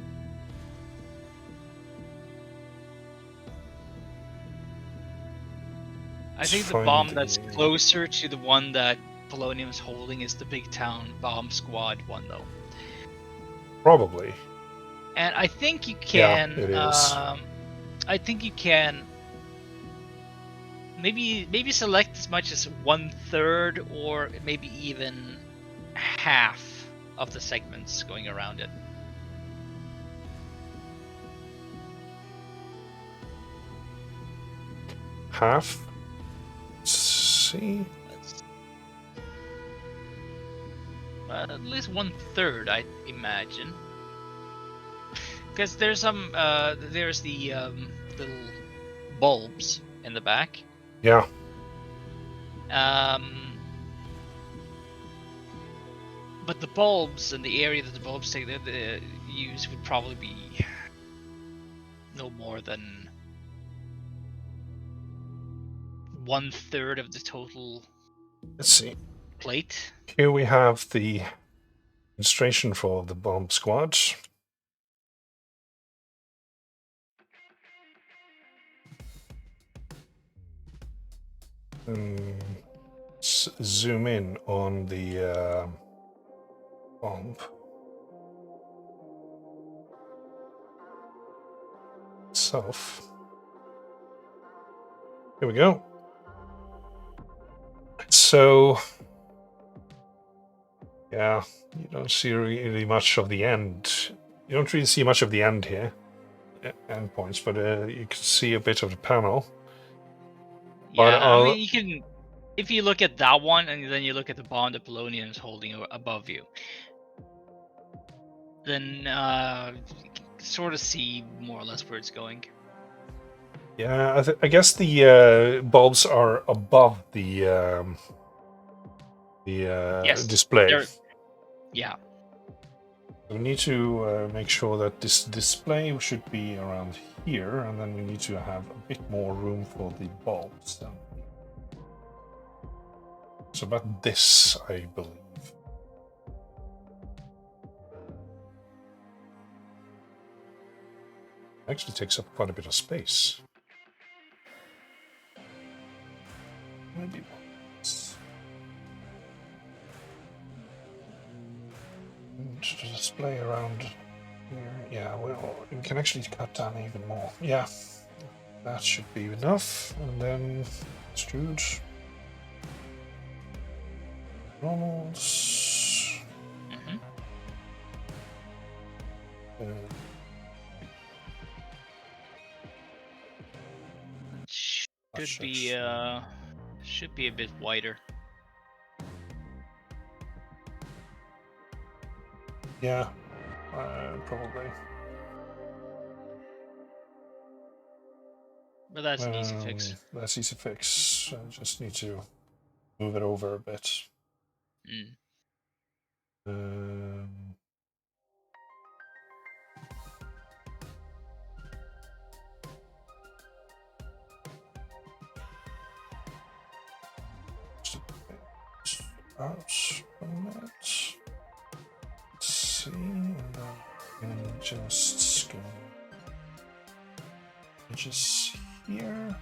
I think the bomb that's closer to the one that Polonium is holding is the Big Town Bomb Squad one, though. Probably. And I think you can... Yeah, it is. I think you can... Maybe select as much as 1/3 or maybe even half of the segments going around it. Half? Let's see. At least 1/3, I imagine. Because there's some there's the little bulbs in the back. Yeah. But the bulbs and the area that the bulbs take the use would probably be no more than 1/3 of the total. Let's see. Plate. Here we have the illustration for the bomb squad. Let's zoom in on the bomb itself. Here we go. So, yeah, you don't see really much of the end. You don't really see much of the end here, endpoints, but you can see a bit of the panel. Yeah, I mean, you can, if you look at that one and then you look at the bomb that Polonium is holding above you, then you can sort of see more or less where it's going. Yeah, I guess the bulbs are above the yes, display. Yeah. We need to make sure that this display should be around here, and then we need to have a bit more room for the bulbs. Then. So about this, I believe. Actually takes up quite a bit of space. Maybe once. And to display around here. Yeah, well, we can actually cut down even more. Yeah, that should be enough. And then extrude. Ronalds. Mm-hmm. Should be a bit wider. Yeah, probably. But that's an easy fix. That's easy fix. I just need to move it over a bit. Mm. Out from that. Let's see, and then just go just here.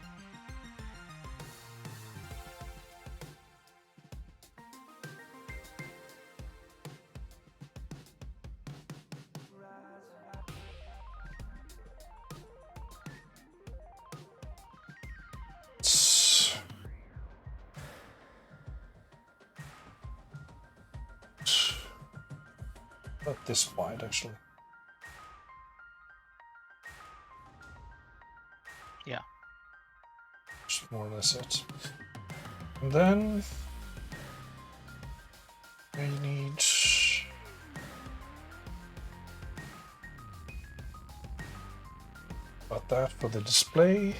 Not this wide, actually. Yeah. Just more or less it. And then I need about that for the display.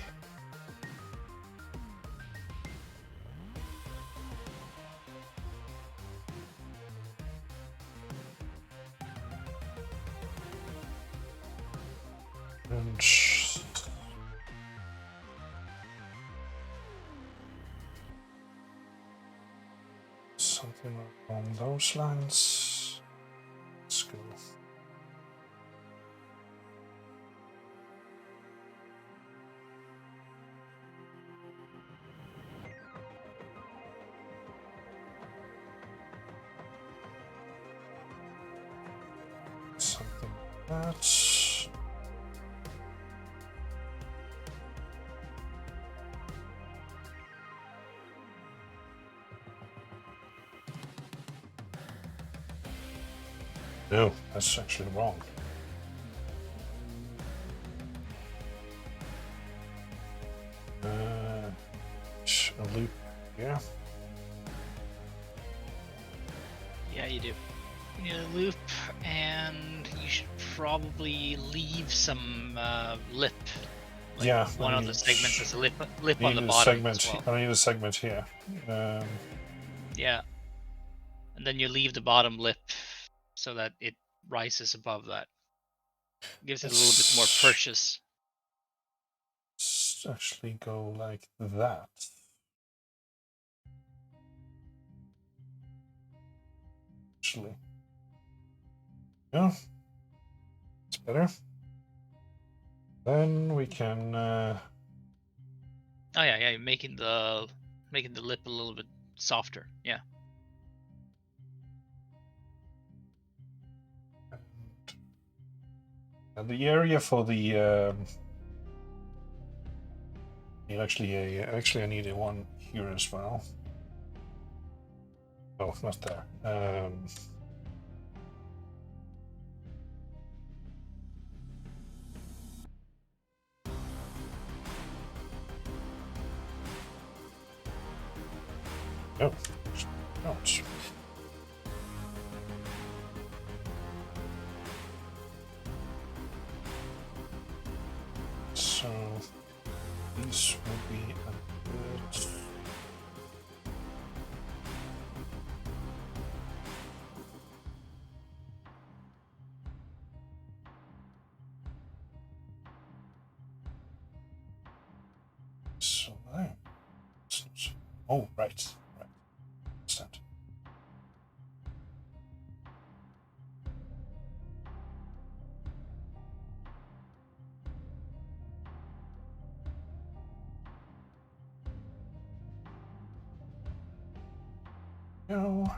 And something along those lines. Let's go. Something like that. No, that's actually wrong. A loop, yeah. Yeah, you do. You need a loop, and you should probably leave some lip. Like Yeah, one of the segments is a lip on the bottom as well. I need a segment here. Yeah, and then you leave the bottom lip so that it rises above that. Gives it a little bit more purchase. Let's actually go like that. Actually, yeah, it's better. Then we can. Oh yeah, making the lip a little bit softer. Yeah. And the area for the actually I need one here as well. Oh, not there. No, ouch. So this will be a bit. So there. Oh, right. Understand. No.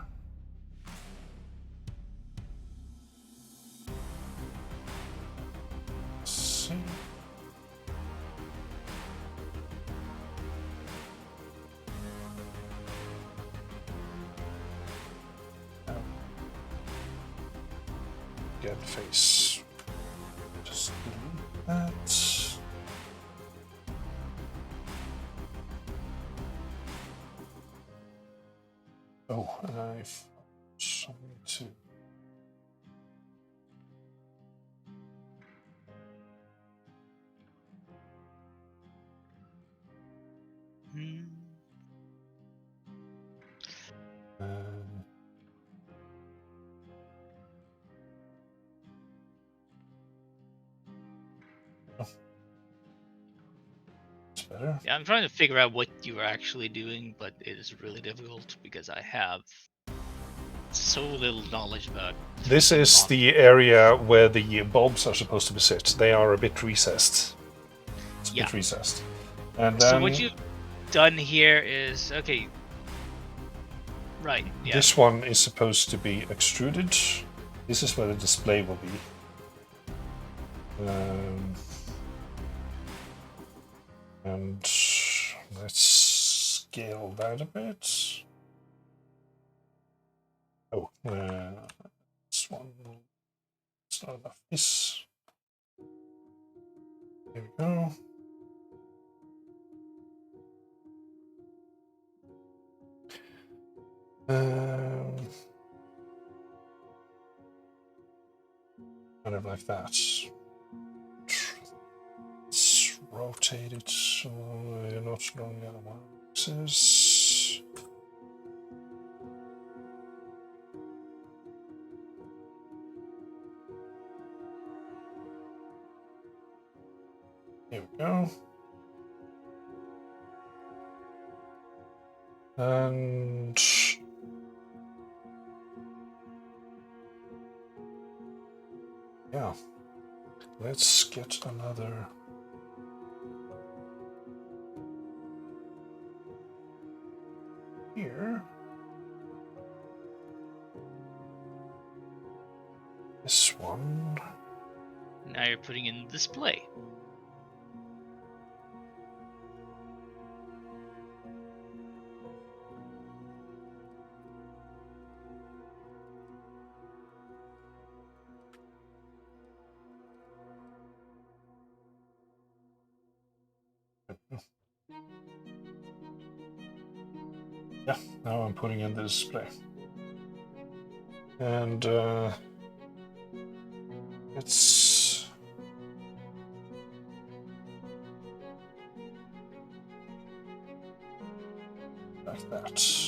dead face. Just delete that. Oh, I've something too. It's better. Yeah, I'm trying to figure out what you're actually doing, but it is really difficult because I have so little knowledge about. This is the area where the bulbs are supposed to be set. They are a bit recessed. It's a bit recessed. And then, so what you've done here is okay. Right. Yeah. This one is supposed to be extruded. This is where the display will be. And let's scale that a bit. Oh, this one. It's not enough. This. There we go. Kind of like that. Let's rotate it so you're not going out of one axis. Here we go. And yeah, let's get another. Here. This one. Now you're putting in the display. Yeah, now I'm putting in the display. And it's like that.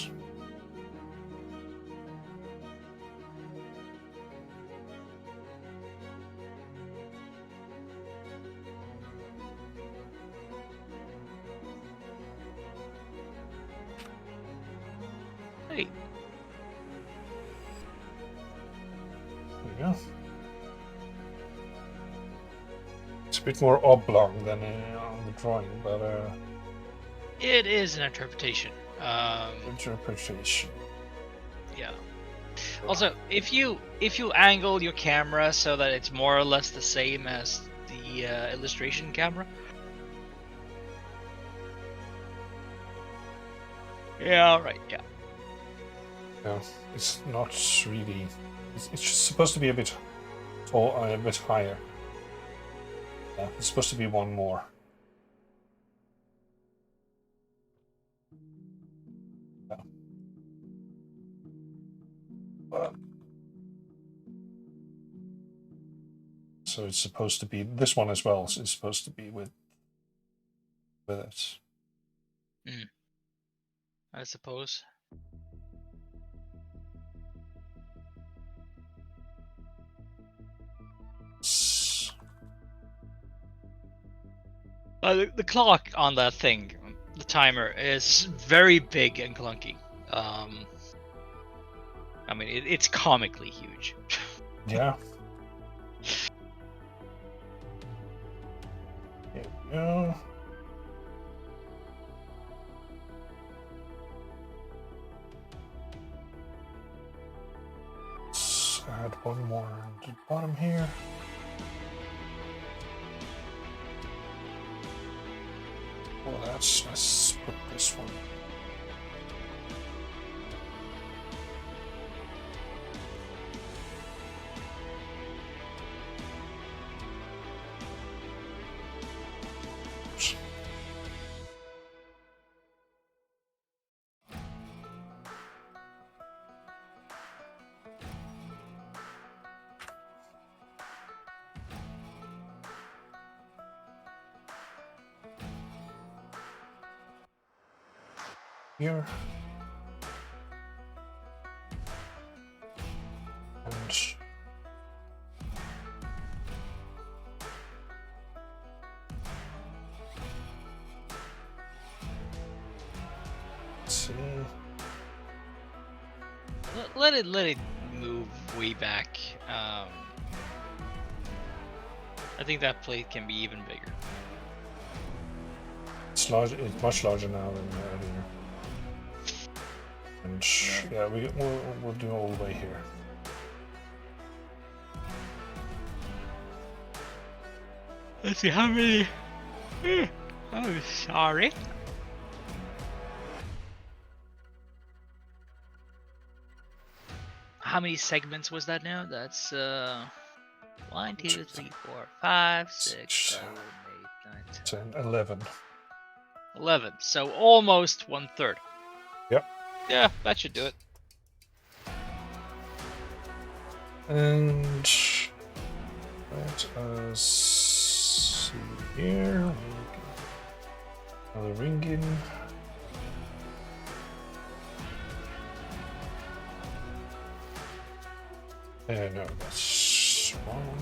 Hey. There we go. It's a bit more oblong than on the drawing, but It is an interpretation. interpretation. Yeah. Also, if you angle your camera so that it's more or less the same as the illustration camera. Yeah. Right. Yeah. Yeah, it's not really. It's supposed to be a bit tall, a bit higher. Yeah, it's supposed to be one more. Yeah. But so it's supposed to be this one as well. So it's supposed to be with it. I suppose. The clock on that thing, the timer, is very big and clunky. I mean, it's comically huge. Yeah. Here we go. Let's add one more on the bottom here. Oh, let's put this one. here. And let's see. Let it move way back. I think that plate can be even bigger. It's large. It's much larger now than earlier. And yeah, we'll do all the way here. Let's see how many. Oh, sorry. How many segments was that now? That's 1, 2, 3, 4, 5, 6, 7, 8, 9, 10, 11. 11. So almost 1/3. Yep. Yeah, that should do it. And let us see here. Another ring in. No, that's wrong.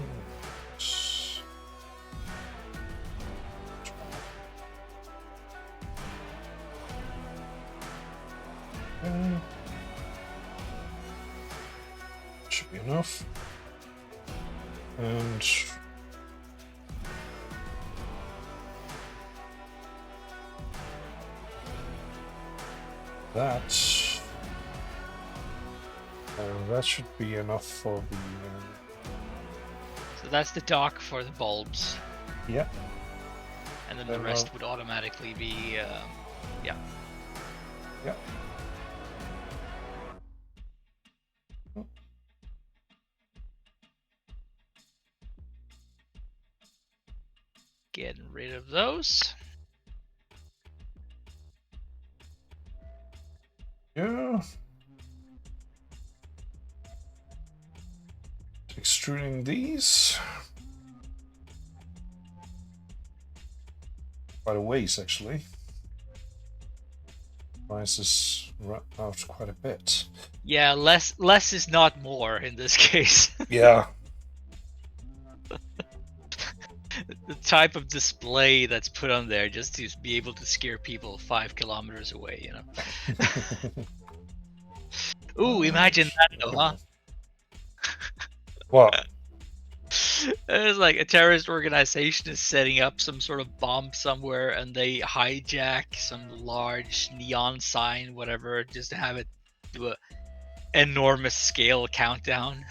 Should be enough. And that should be enough for the. So that's the dock for the bulbs. Yeah. And then the rest would automatically be, yeah. Yeah. Getting rid of those. Yeah. Extruding these. Quite a ways, actually. Rises out quite a bit. Yeah, less is not more in this case. Yeah. The type of display that's put on there just to be able to scare people 5 kilometers away, you know. Ooh, imagine that though, huh? What? It's like a terrorist organization is setting up some sort of bomb somewhere and they hijack some large neon sign, whatever, just to have it do a enormous scale countdown.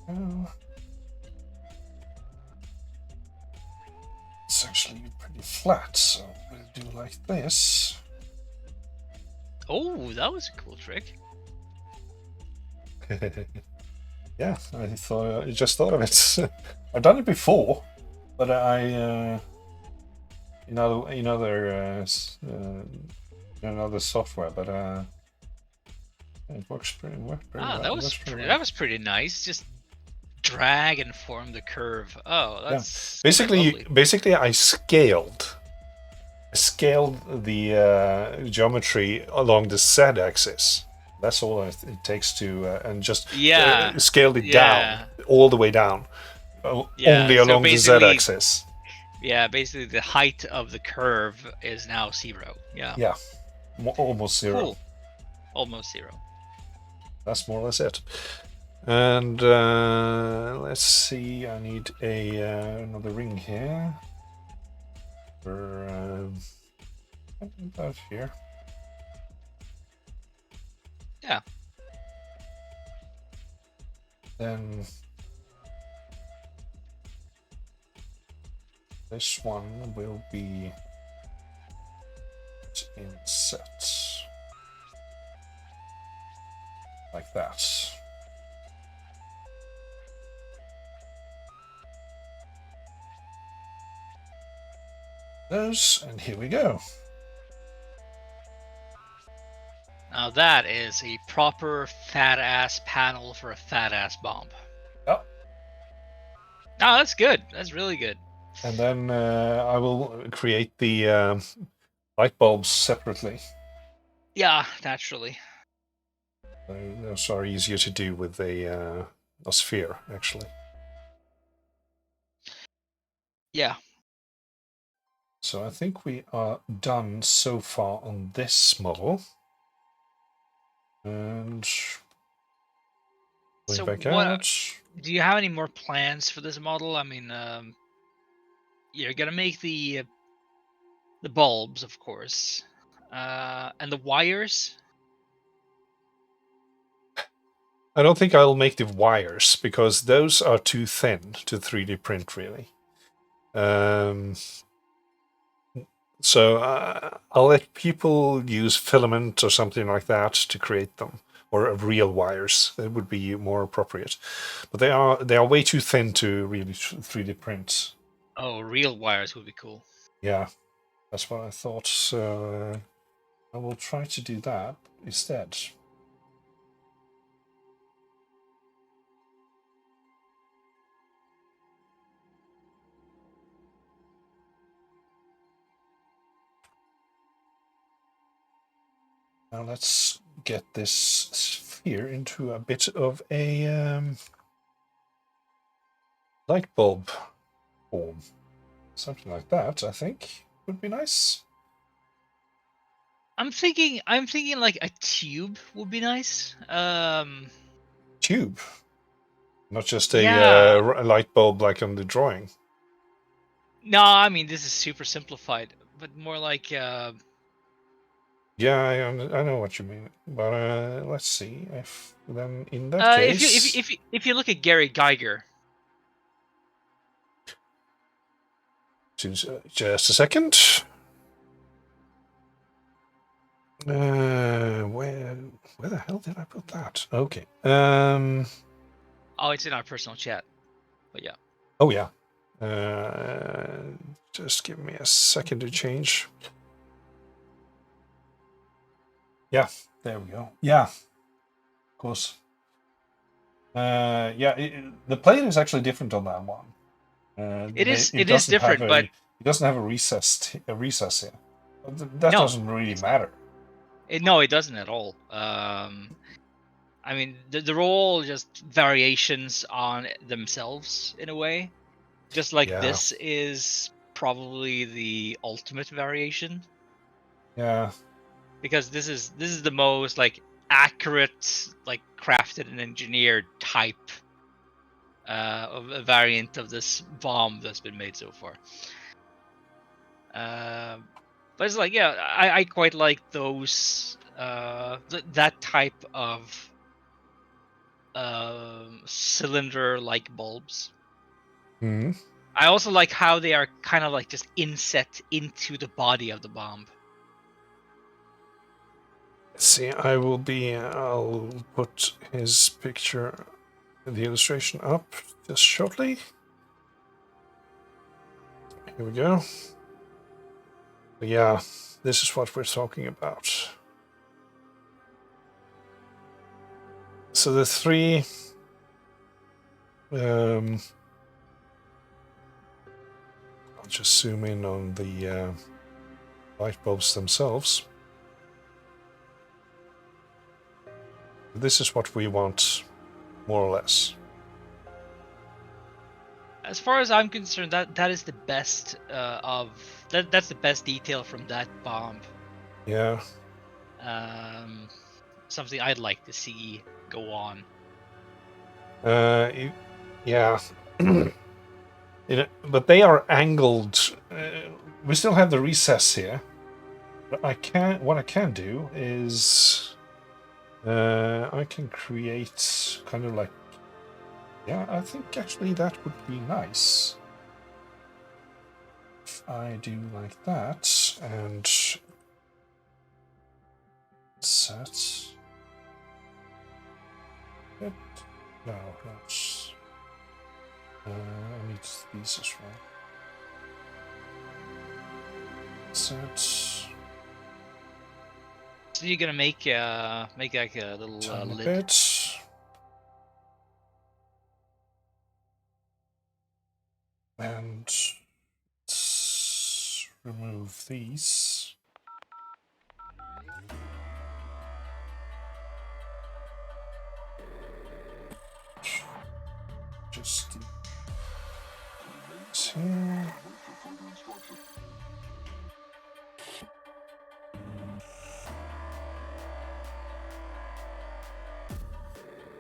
Oh. It's actually pretty flat, so we'll do like this. Oh, that was a cool trick. Yeah, I just thought of it. I've done it before, but in another software, but it works pretty well. That was pretty nice. Just drag and form the curve. Oh, that's basically I scaled the geometry along the Z axis. That's all it takes to and just scaled it down all the way down, only along the Z axis. Yeah, basically the height of the curve is now 0. Yeah. Yeah, almost 0. Cool. Almost 0. That's more or less it. And let's see. I need another ring here. For about here. Yeah. Then this one will be inset like that. Those, and here we go. Now that is a proper fat ass panel for a fat ass bomb. Yep. Oh, that's good. That's really good. And then I will create the light bulbs separately. Yeah, naturally. Those are easier to do with a sphere, actually. Yeah. So I think we are done so far on this model. And going So back what out. do you have any more plans for this model? I mean, you're gonna make the bulbs, of course, and the wires. I don't think I'll make the wires because those are too thin to 3D print, really. So I'll let people use filament or something like that to create them, or real wires. That would be more appropriate. But they are way too thin to really 3D print. Oh, real wires would be cool. Yeah, that's what I thought. So I will try to do that instead. Now let's get this sphere into a bit of a light bulb form. Something like that, I think, would be nice. I'm thinking like a tube would be nice. Tube, not just Yeah. a light bulb like on the drawing. No, I mean this is super simplified, but more like Yeah, I know what you mean. But let's see if then in that case. if you look at Gary Geiger. Just a second. Where the hell did I put that? Okay. Oh, it's in our personal chat. But yeah. Oh yeah. Just give me a second to change. Yeah, there we go. Yeah, of course. Yeah, the plate is actually different on that one. It It is doesn't have different, a but it doesn't have a recess here. That no, doesn't really it's not. matter. No, it doesn't at all. I mean, they're all just variations on themselves in a way. Just like Yeah, this is probably the ultimate variation yeah, because this is the most like accurate, like crafted and engineered type of a variant of this bomb that's been made so far. But it's like, yeah, I quite like those that type of cylinder-like bulbs. hmm. I also like how they are kind of like just inset into the body of the bomb. Let's see. I'll put his picture, the illustration up just shortly. Here we go. But yeah, this is what we're talking about. So the three. I'll just zoom in on the light bulbs themselves. This is what we want, more or less. As far as I'm concerned, that is the best that's the best detail from that bomb. Yeah. Something I'd like to see go on. Yeah. But they are angled. We still have the recess here. But what I can do is I can create kind of like, yeah, I think actually that would be nice. If I do like that and set it. No, that's I need these as well. Set. So you're gonna make like a little Tiny lid. bit. And let's remove these. Just here.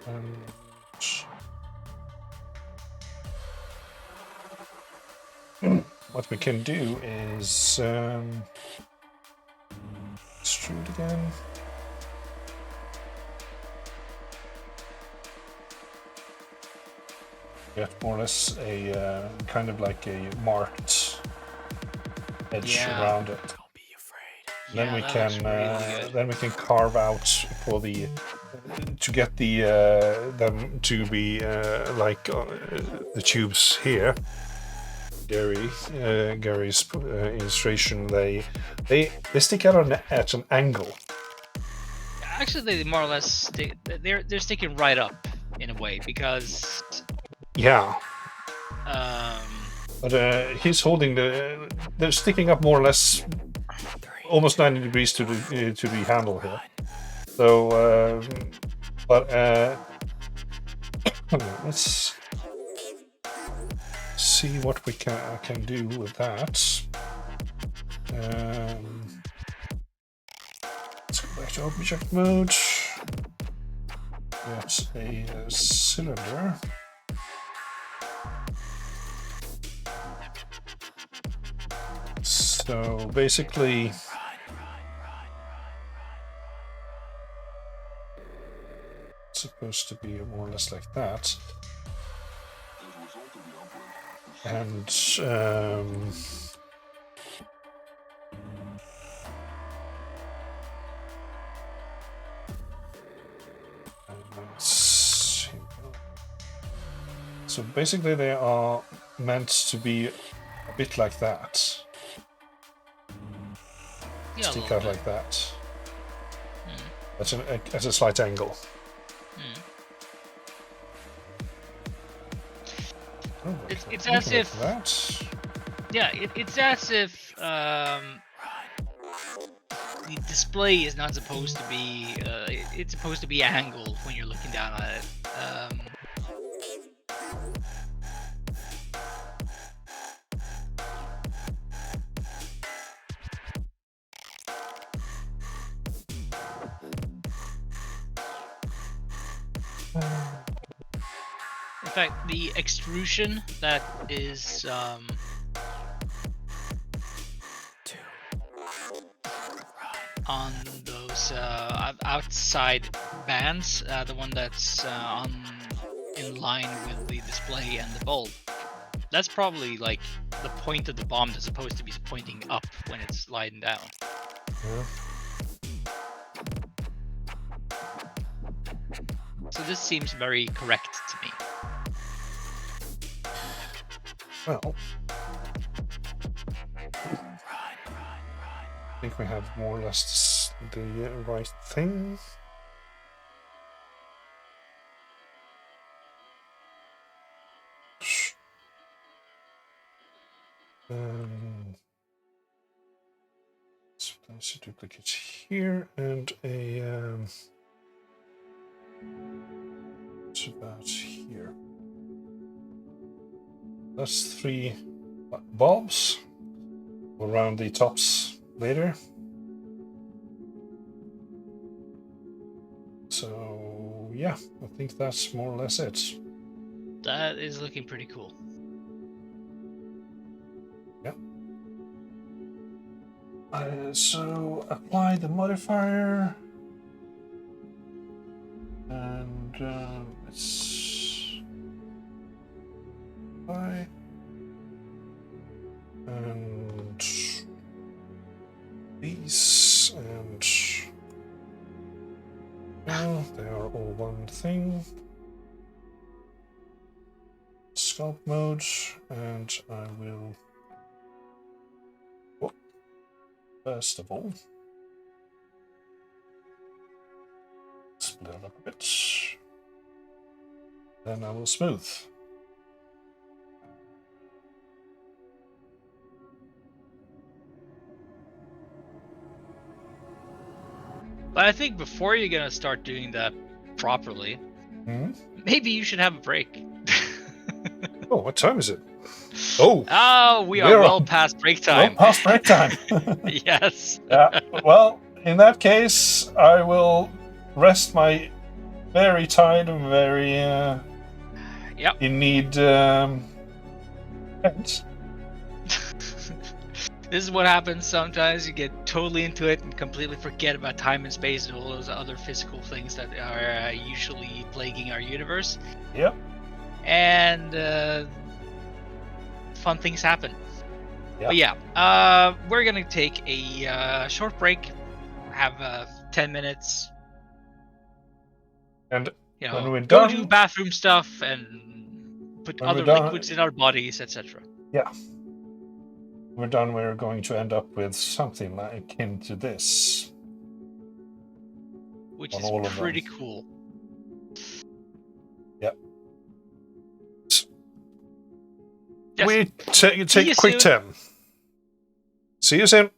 And what we can do is extrude again. Get more or less a kind of like a marked edge around it. Don't be afraid. Then we can then we can carve out for the to get the them to be like the tubes here. Gary's illustration. They stick out at an angle. Actually, they more or less they're sticking right up in a way because Yeah. But he's holding they're sticking up more or less almost 90 degrees to the handle here. So, but let's see what we can do with that. Let's go back to object mode. Get a cylinder. So basically, it's supposed to be more or less like that. And so basically they are meant to be a bit like that. yeah, Stick out like that. At a slight angle. Oh, It's as if that. yeah, it's as if the display is not supposed to be it's supposed to be angled when you're looking down at it. In fact, the extrusion that is on those outside bands, the one that's in line with the display and the bulb, that's probably like the point of the bomb that's supposed to be pointing up when it's sliding down. Yeah. So this seems very correct to me. Well, I think we have more or less the right thing. So place a duplicate here and a it's about here. That's 3 bulbs. We'll round the tops later. So yeah, I think that's more or less it. That is looking pretty cool. Yeah. So apply the modifier, and let's apply, and these, and well, they are all one thing. Sculpt mode, and I will. First of all, split it up a bit. Then I will smooth. But I think before you're gonna start doing that properly, Hmm? maybe you should have a break. Oh, what time is it? Oh, Oh, we are we're well on- past break well time. past break time. Yes. Yeah. Well, in that case, I will rest my very tired and very Yep. in need hands. This is what happens sometimes. You get totally into it and completely forget about time and space and all those other physical things that are usually plaguing our universe. Yep. And fun things happen. Yeah. But yeah, we're gonna take a short break, have 10 minutes, And you when know, we're go done, do bathroom stuff and put When we're other done- liquids in our bodies, etc. yeah, we're done. We're going to end up with something like akin to this. Which On is all of pretty them. cool. Yep. Yes. We take you a quick soon. 10. See you soon.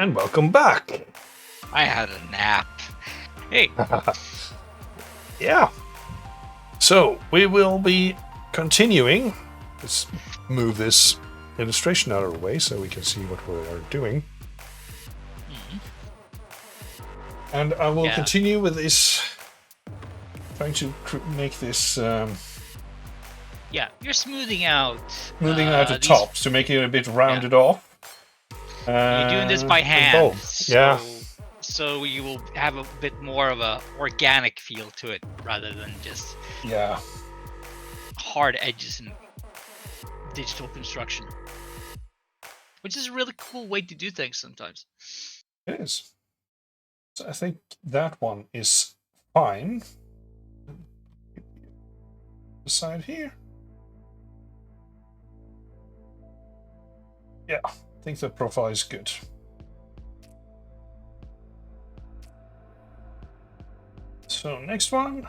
And welcome back. I had a nap. Hey. Yeah. So we will be continuing. Let's move this illustration out of the way so we can see what we are doing. And I will continue with this, trying to make this... yeah, you're smoothing out... the tops to make it a bit rounded off. You're doing this by hand, so you will have a bit more of a organic feel to it, rather than just hard edges and digital construction. Which is a really cool way to do things sometimes. It is. So I think that one is fine. Beside here. Yeah, I think the profile is good. So next one.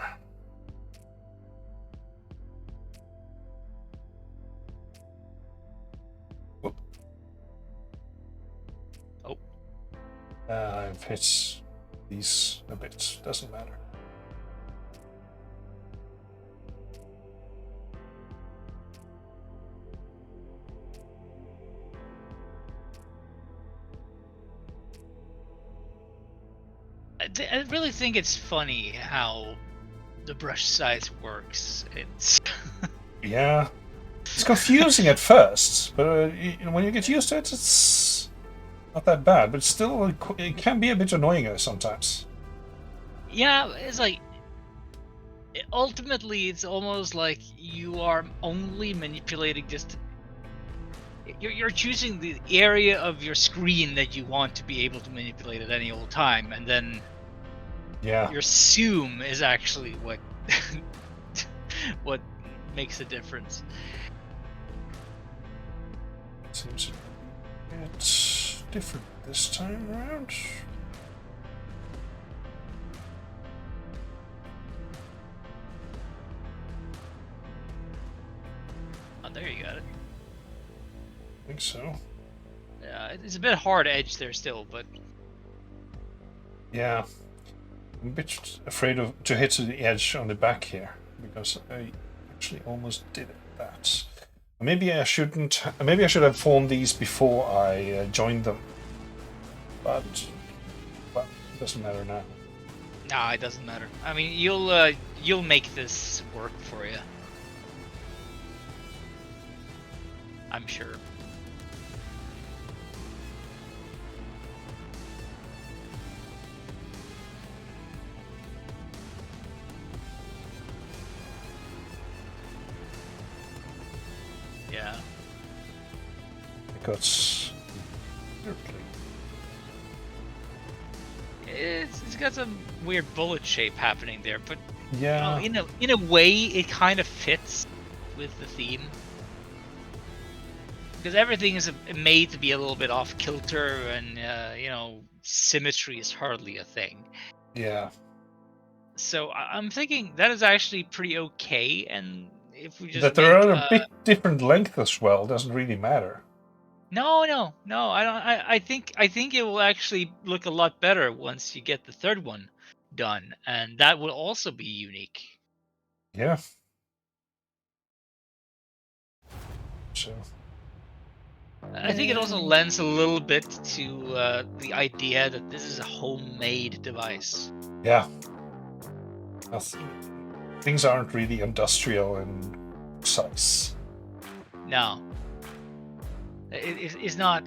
Whoop. Oh. I've hit these a bit. Doesn't matter. I really think it's funny how the brush size works. It's yeah, it's confusing at first, but when you get used to it, it's not that bad. But still, it can be a bit annoying sometimes. Yeah, it's like ultimately, it's almost like you are only manipulating just. You're choosing the area of your screen that you want to be able to manipulate at any old time, and then your zoom is actually what what makes a difference. Seems it's different this time around. Oh, there you got it. I think so. Yeah, it's a bit hard edge there still, but yeah, I'm a bit afraid to hit the edge on the back here because I actually almost did that. Maybe I shouldn't. Maybe I should have formed these before I joined them. But well, it doesn't matter now. nah, it doesn't matter. I mean, you'll make this work for you. I'm sure. Yeah. Because it's got some weird bullet shape happening there, but yeah, you know, in a way, it kind of fits with the theme because everything is made to be a little bit off kilter, and you know, symmetry is hardly a thing. Yeah. So I'm thinking that is actually pretty okay, and if we just that there are a bit different length as well doesn't really matter. No, I don't. I think it will actually look a lot better once you get the third one done, and that will also be unique. Yeah. So. I think it also lends a little bit to the idea that this is a homemade device. Yeah. Things aren't really industrial and precise. No. It's not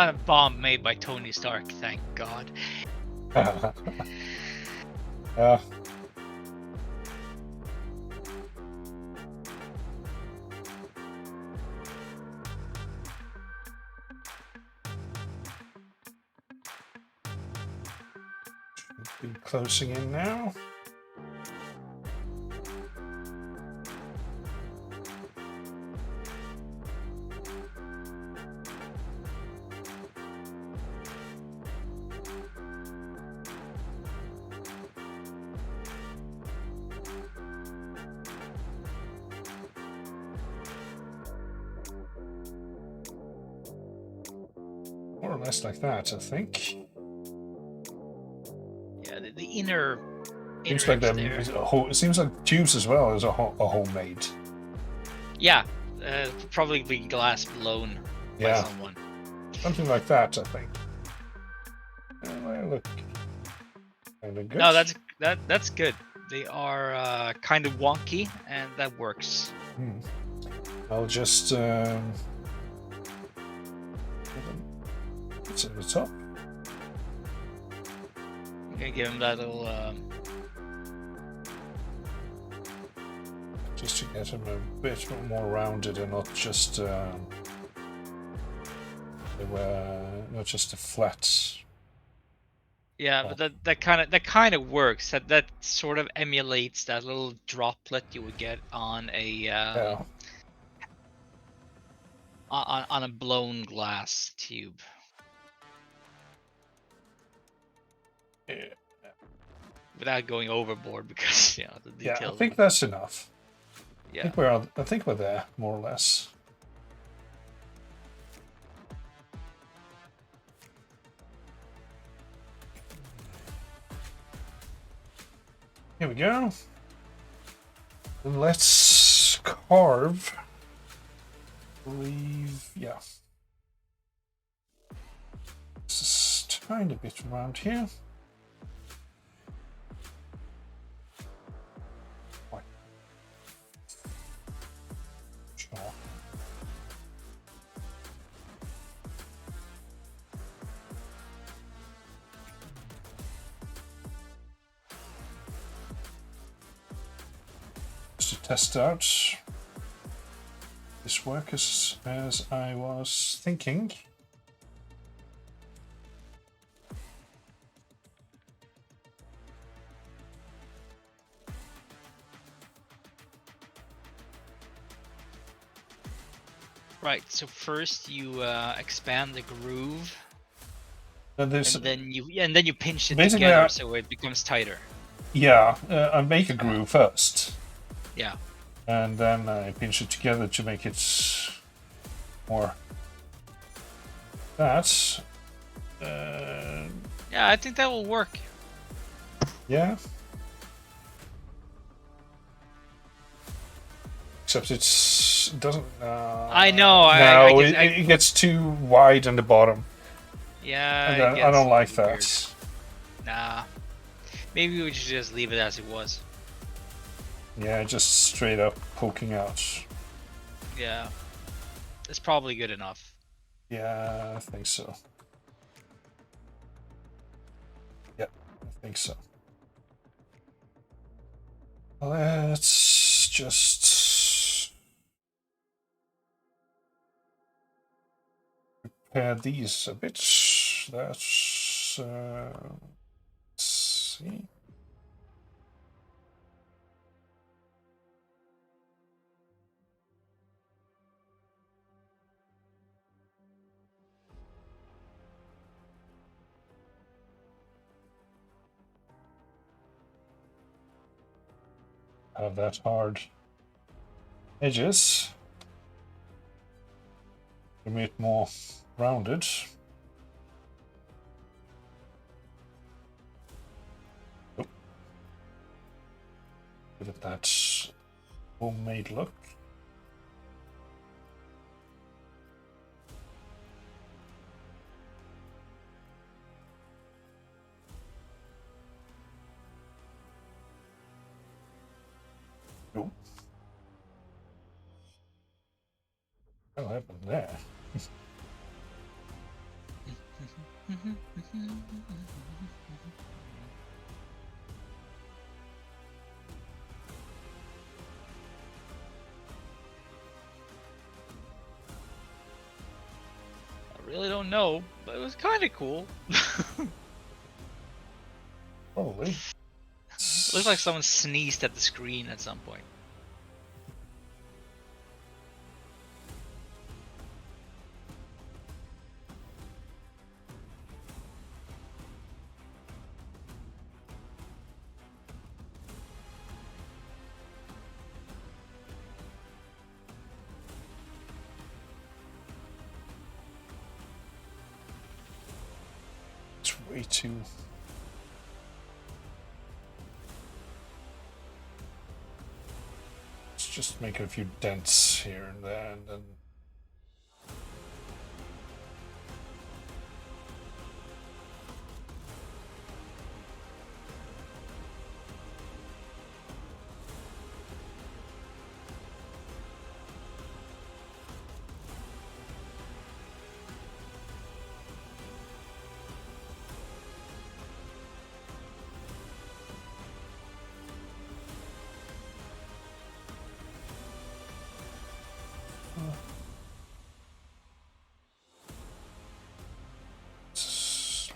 a bomb made by Tony Stark, thank God. Yeah. Should be closing in now. more or less like that, I think. Yeah, the inner Seems like edge them. there. It seems like tubes as well is a homemade. Yeah, probably being glass blown by Yeah, someone. something like that, I think. Well, look, kind of good. No, that's good. They are kind of wonky, and that works. I'll just it's at the top. I'm gonna give him that little. Just to get them a bit more rounded and not just they were not just a flat. Yeah, but that kind of works. That sort of emulates that little droplet you would get on a Yeah. on a blown glass tube. Yeah. Without going overboard, because the details. Yeah, I think that's enough. Yeah. I think we're there more or less. Here we go. And let's carve. I believe, yeah. Just a tiny bit around here. Sure. Just to test out this work as I was thinking. Right. So first you expand the groove, And and then you pinch it basically, together so it becomes tighter. yeah, I make a groove first. Yeah. And then I pinch it together to make it more. That. Yeah, I think that will work. Yeah. Except it doesn't. I know. No, it gets too wide on the bottom. Yeah. I don't like that. Weird. Nah. Maybe we should just leave it as it was. Yeah, just straight up poking out. Yeah. It's probably good enough. Yeah, I think so. Yep, I think so. Let's just prepare these a bit. That's let's see. Have that hard edges to make it more rounded. Oh. Give it that homemade look. Oh. What happened there? I really don't know, but it was kind of cool. Probably. Looks like someone sneezed at the screen at some point. way too. Let's just make a few dents here and there, and then.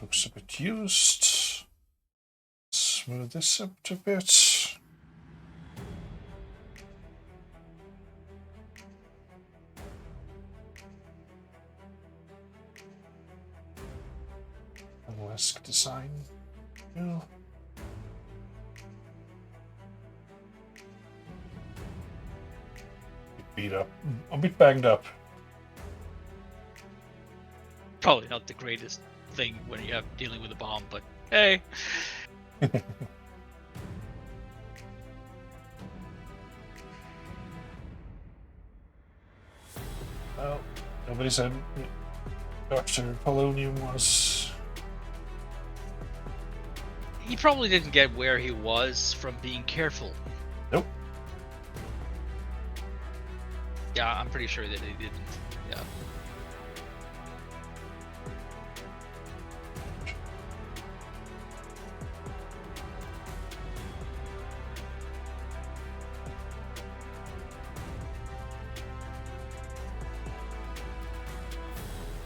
Looks a bit used. Smooth this up a bit. Burlesque design. Yeah. Beat up. A bit banged up. Probably not the greatest thing when you're dealing with a bomb, but hey. Well, nobody said Dr. Polonium was. He probably didn't get where he was from being careful. Nope. Yeah, I'm pretty sure that he didn't. Yeah.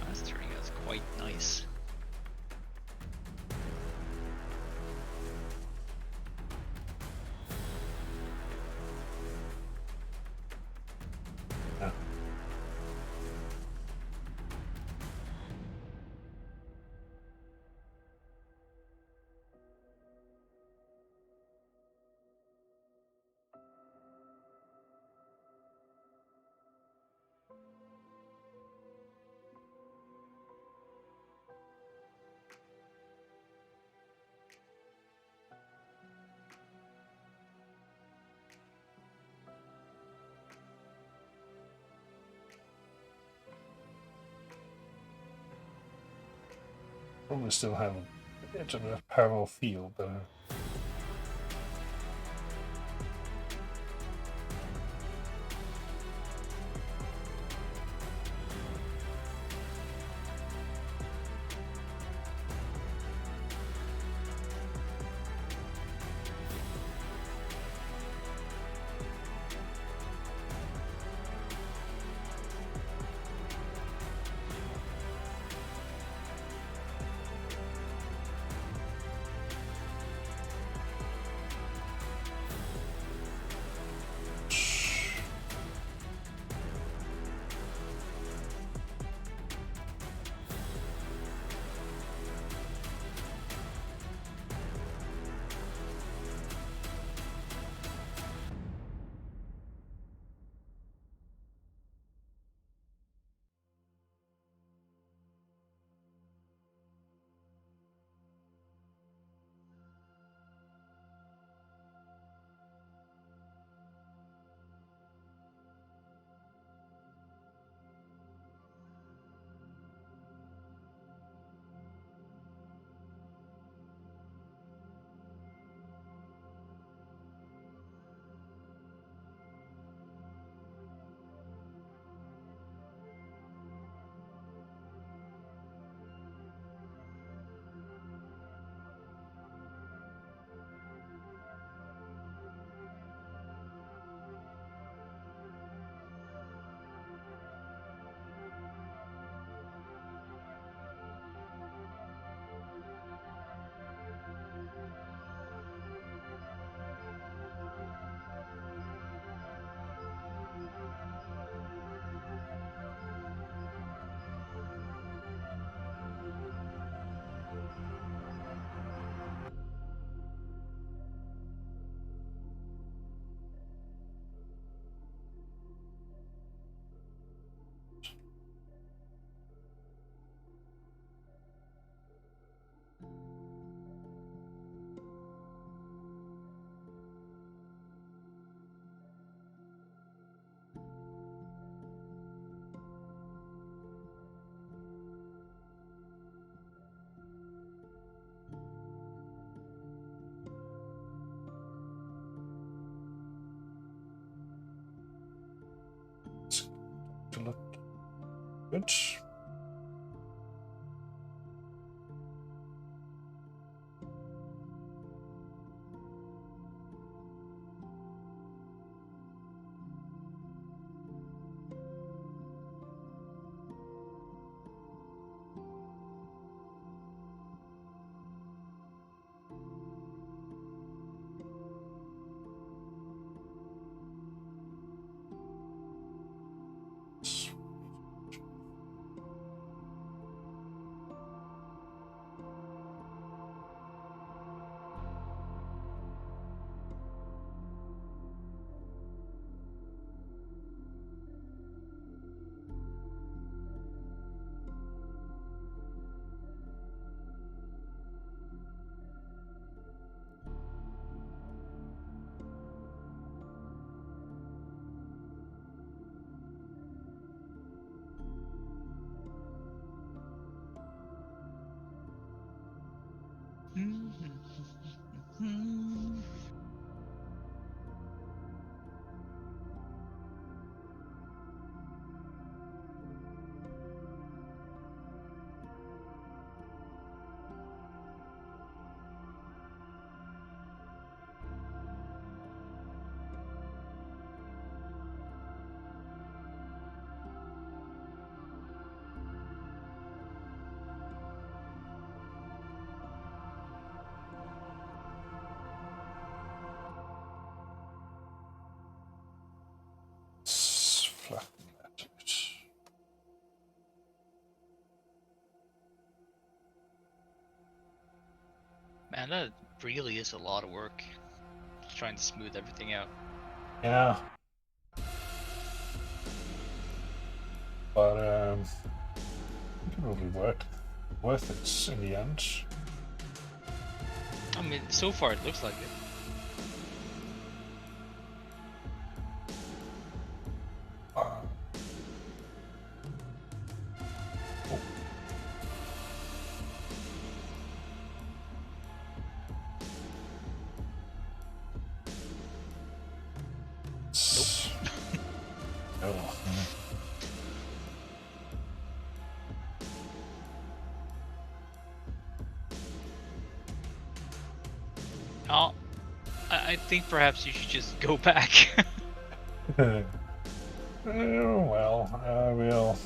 That's turning out quite nice. Yeah. Probably still have a bit of a parallel feel, but. to look good. Flatten that a bit. Man, that really is a lot of work. Just trying to smooth everything out. Yeah. But it will be worth it in the end. I mean, so far it looks like it. Oh, I think perhaps you should just go back. Oh, well, I will.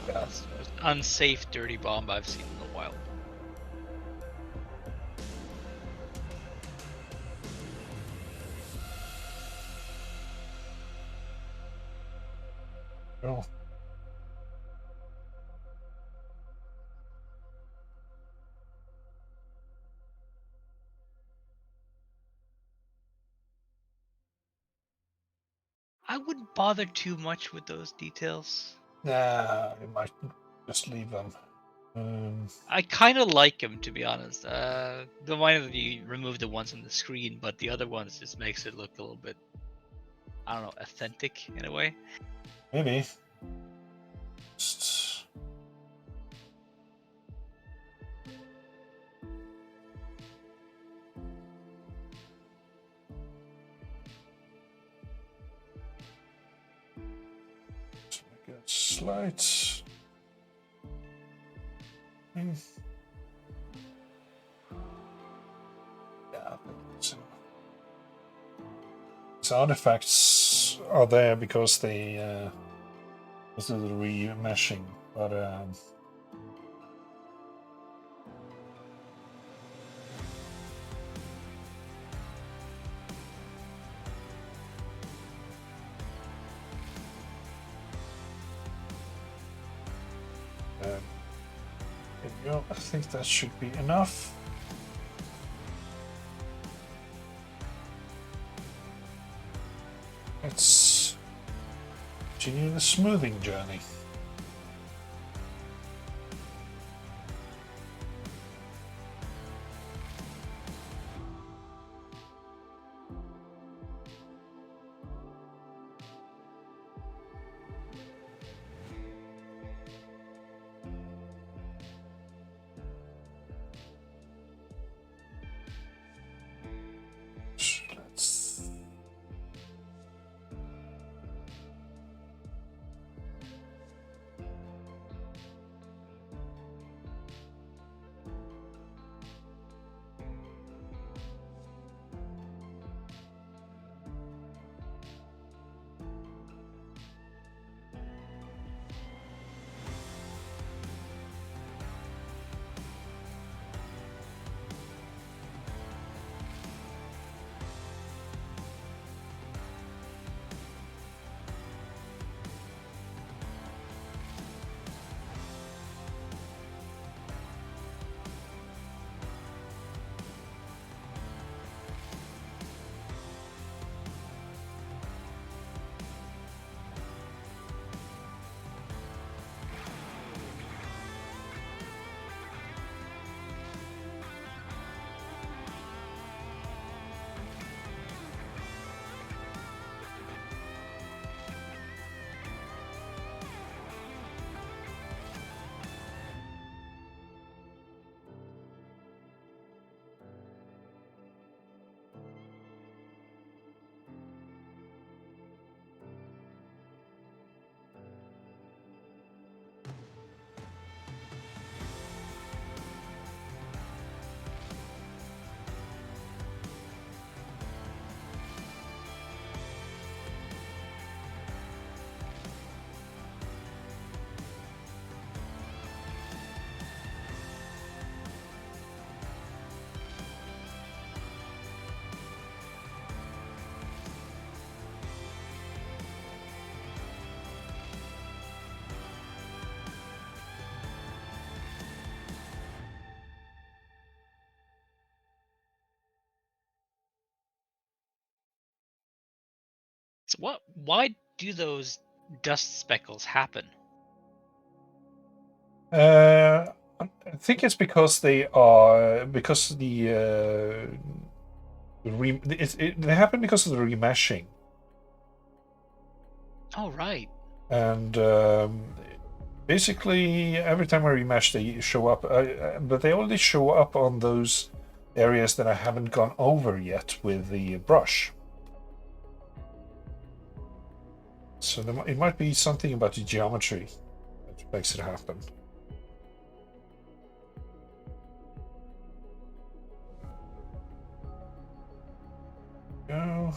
That's the most unsafe dirty bomb I've seen in a while. Oh. I wouldn't bother too much with those details. Yeah, I might just leave them. I kind of like them, to be honest. The one that you remove the ones on the screen, but the other ones just makes it look a little bit, I don't know, authentic in a way. Maybe. Just... make it slight. Yeah, I think so. So artifacts are there because they this is the remeshing, but there you go. I think that should be enough. Let's continue the smoothing journey. Why do those dust speckles happen? I think it's because they are they happen because of the remeshing. Oh, right. And basically, every time I remesh, they show up. But they only show up on those areas that I haven't gone over yet with the brush. So it might be something about the geometry that makes it happen. Go.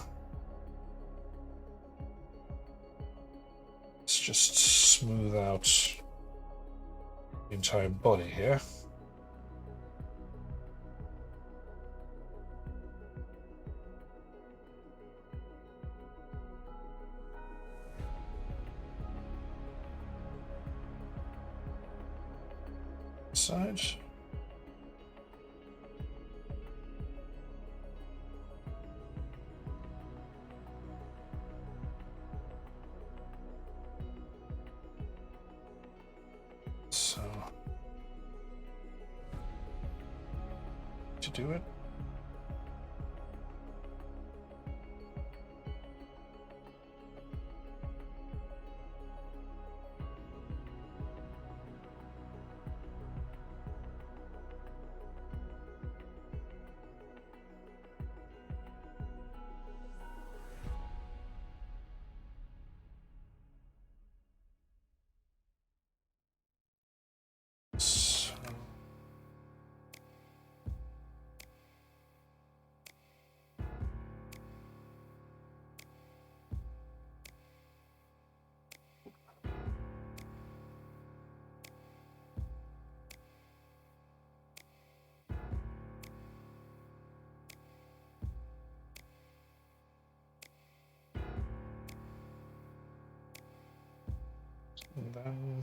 Let's just smooth out the entire body here. Side. So to do it. So, and then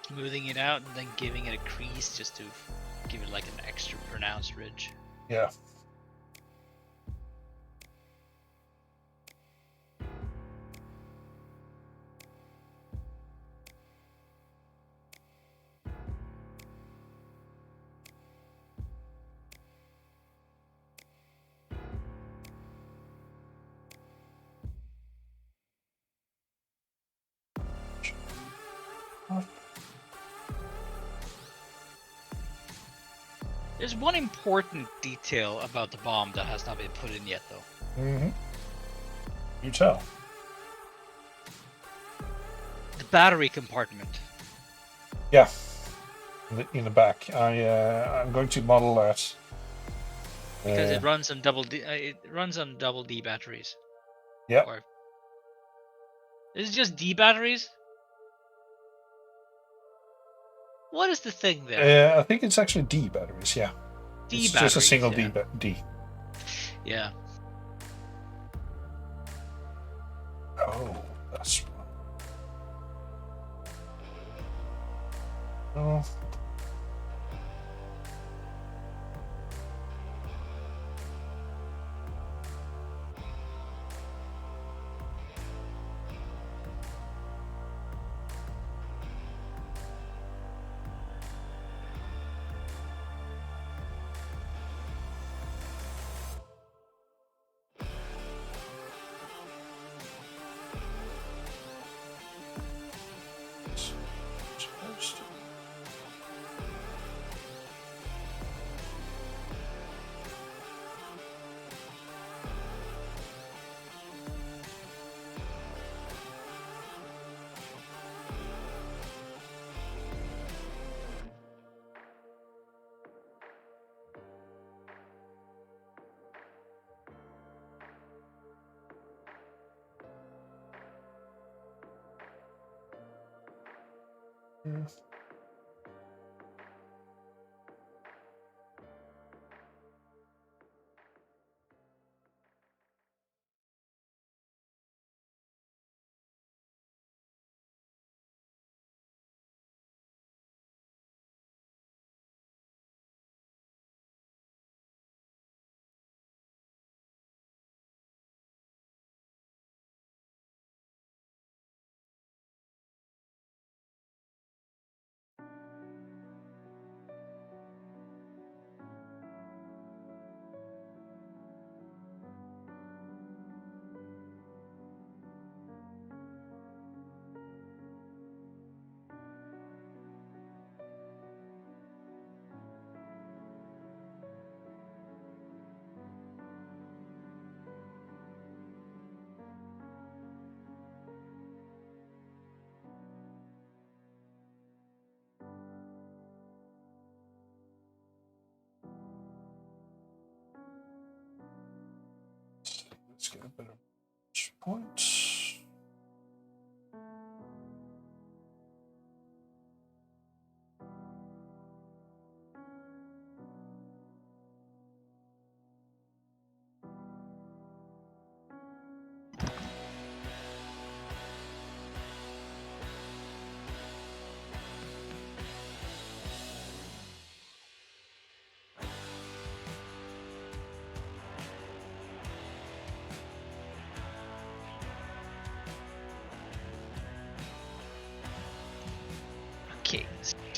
Smoothing it out and then giving it a crease just to give it like an extra pronounced ridge. yeah. There's one important detail about the bomb that has not been put in yet, though. Mm-hmm. You tell. The battery compartment. Yeah. In the back. I'm going to model that. Because it runs on double D. It runs on double D batteries. Yeah. Or is it just D batteries? What is the thing there? I think it's actually D batteries. Yeah. D it's batteries. just a single yeah. D. Yeah. Oh, that's. Oh. Supposed to.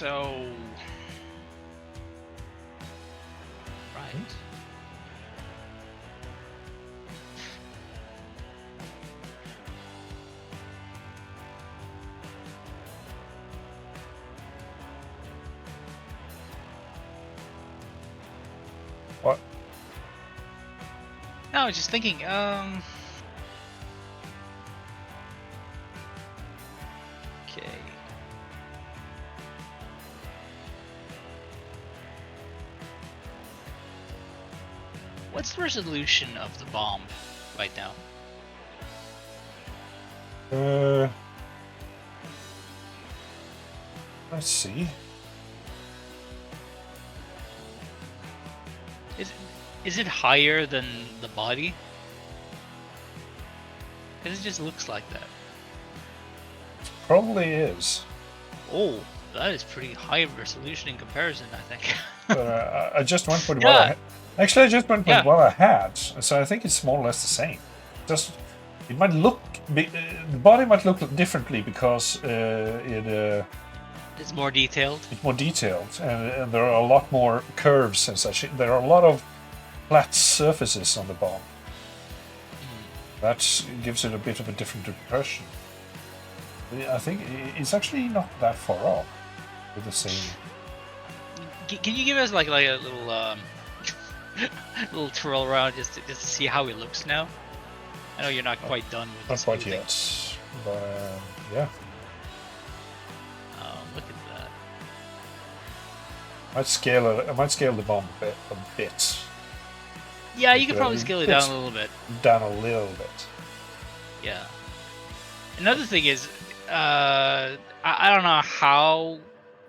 So. Right. What? No, I was just thinking, okay. What's the resolution of the bomb right now? Let's see. Is it higher than the body? Because it just looks like that. Probably is. Oh, that is pretty high resolution in comparison, I think. But I just went with what Yeah. I actually I just went with Yeah. what I had, so I think it's more or less the same. Just it might look the body might look differently because It's more detailed. it's more detailed and there are a lot more curves and such. There are a lot of flat surfaces on the bomb. That gives it a bit of a different impression. I think it's actually not that far off with the same. Can you give us like a little little twirl around just to see how it looks now? I know you're not quite done with Not the quite smoothing. yet, but yeah. Look at that. I might scale the bomb a bit. Yeah, you could probably It's- scale it down a little bit. Down a little bit. Yeah. Another thing is, I don't know how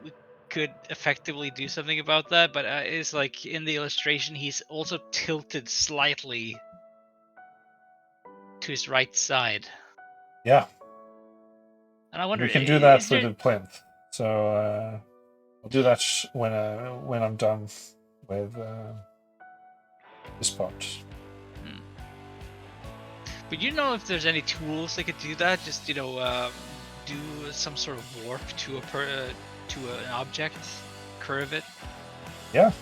we could effectively do something about that, but it's like in the illustration, he's also tilted slightly to his right side. Yeah, And I wonder, we can do that is with there... the plinth. So I'll do that when I'm done with this part. But you know if there's any tools that could do that? Just do some sort of warp to an object, curve it. Yeah.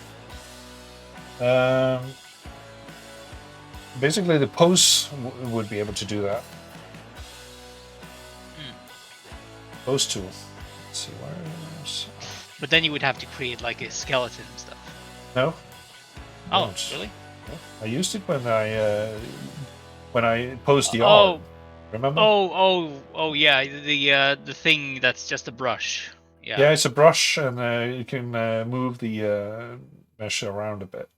Basically, the pose would be able to do that. Pose tool. Let's see where's. But then you would have to create like a skeleton and stuff. No. Oh, Don't. really? No. I used it when I posed the arm. Remember? Oh, yeah. The thing that's just a brush. Yeah. Yeah, it's a brush, and you can move the mesh around a bit.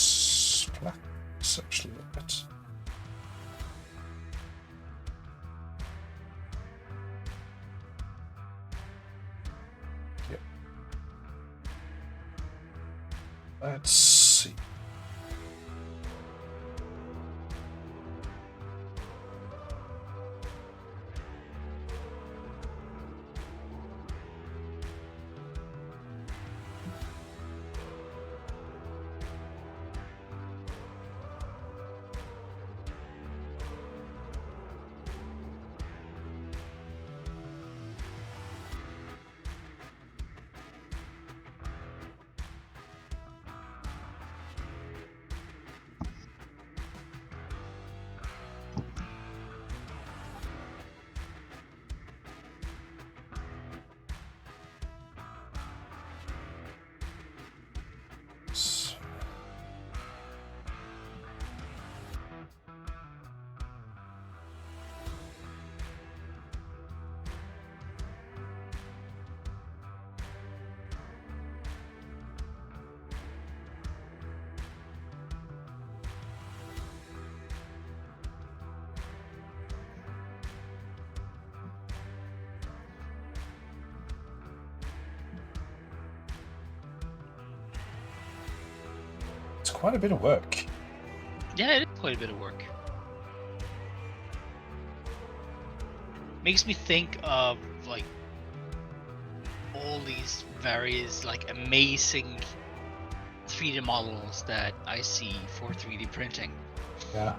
Splax, actually, a bit. Yep. Let's see. It's quite a bit of work. Yeah, it is quite a bit of work. Makes me think of like all these various like amazing 3D models that I see for 3D printing. Yeah.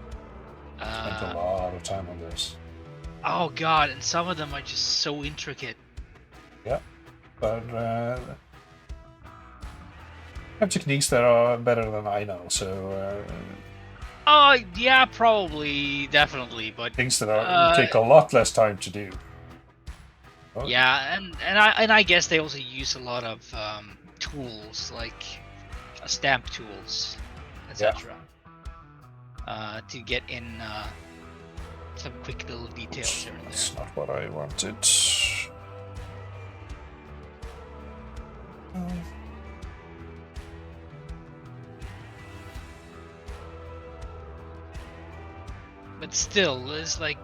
Spent a lot of time on this. Oh god, and some of them are just so intricate. Yeah, but have techniques that are better than I know. So Yeah, probably, definitely, but things that are take a lot less time to do. Oh. Yeah, and I guess they also use a lot of tools like stamp tools, etc. To get in some quick little details here and there. That's not what I wanted. But still, it's like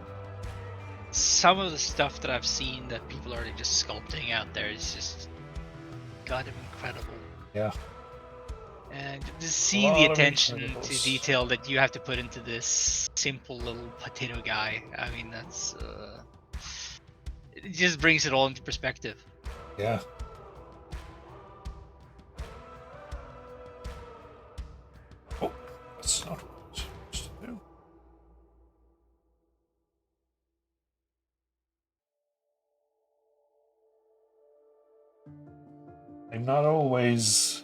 some of the stuff that I've seen that people are just sculpting out there is just goddamn incredible. Yeah. And to see the attention to detail that you have to put into this simple little potato guy, I mean, that's it just brings it all into perspective. Yeah. Oh, that's not what I was supposed to do. I'm not always.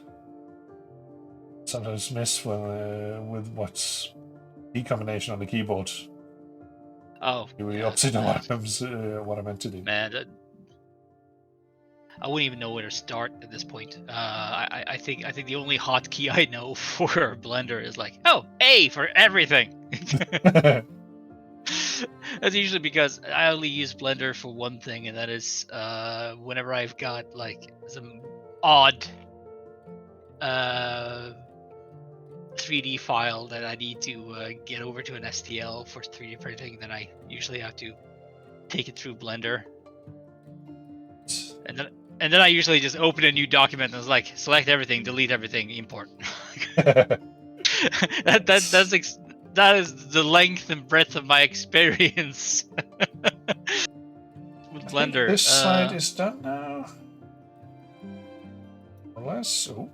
Sometimes miss when with what's key combination on the keyboard. Oh, Do the opposite of what I meant to do. Man, I wouldn't even know where to start at this point. I think the only hotkey I know for Blender is like, oh, A for everything. That's usually because I only use Blender for one thing, and that is whenever I've got like some odd 3D file that I need to get over to an STL for 3D printing, then I usually have to take it through Blender. And then I usually just open a new document and it's like, select everything, delete everything, import. That is the length and breadth of my experience with Blender. This side is done now. Unless, oh.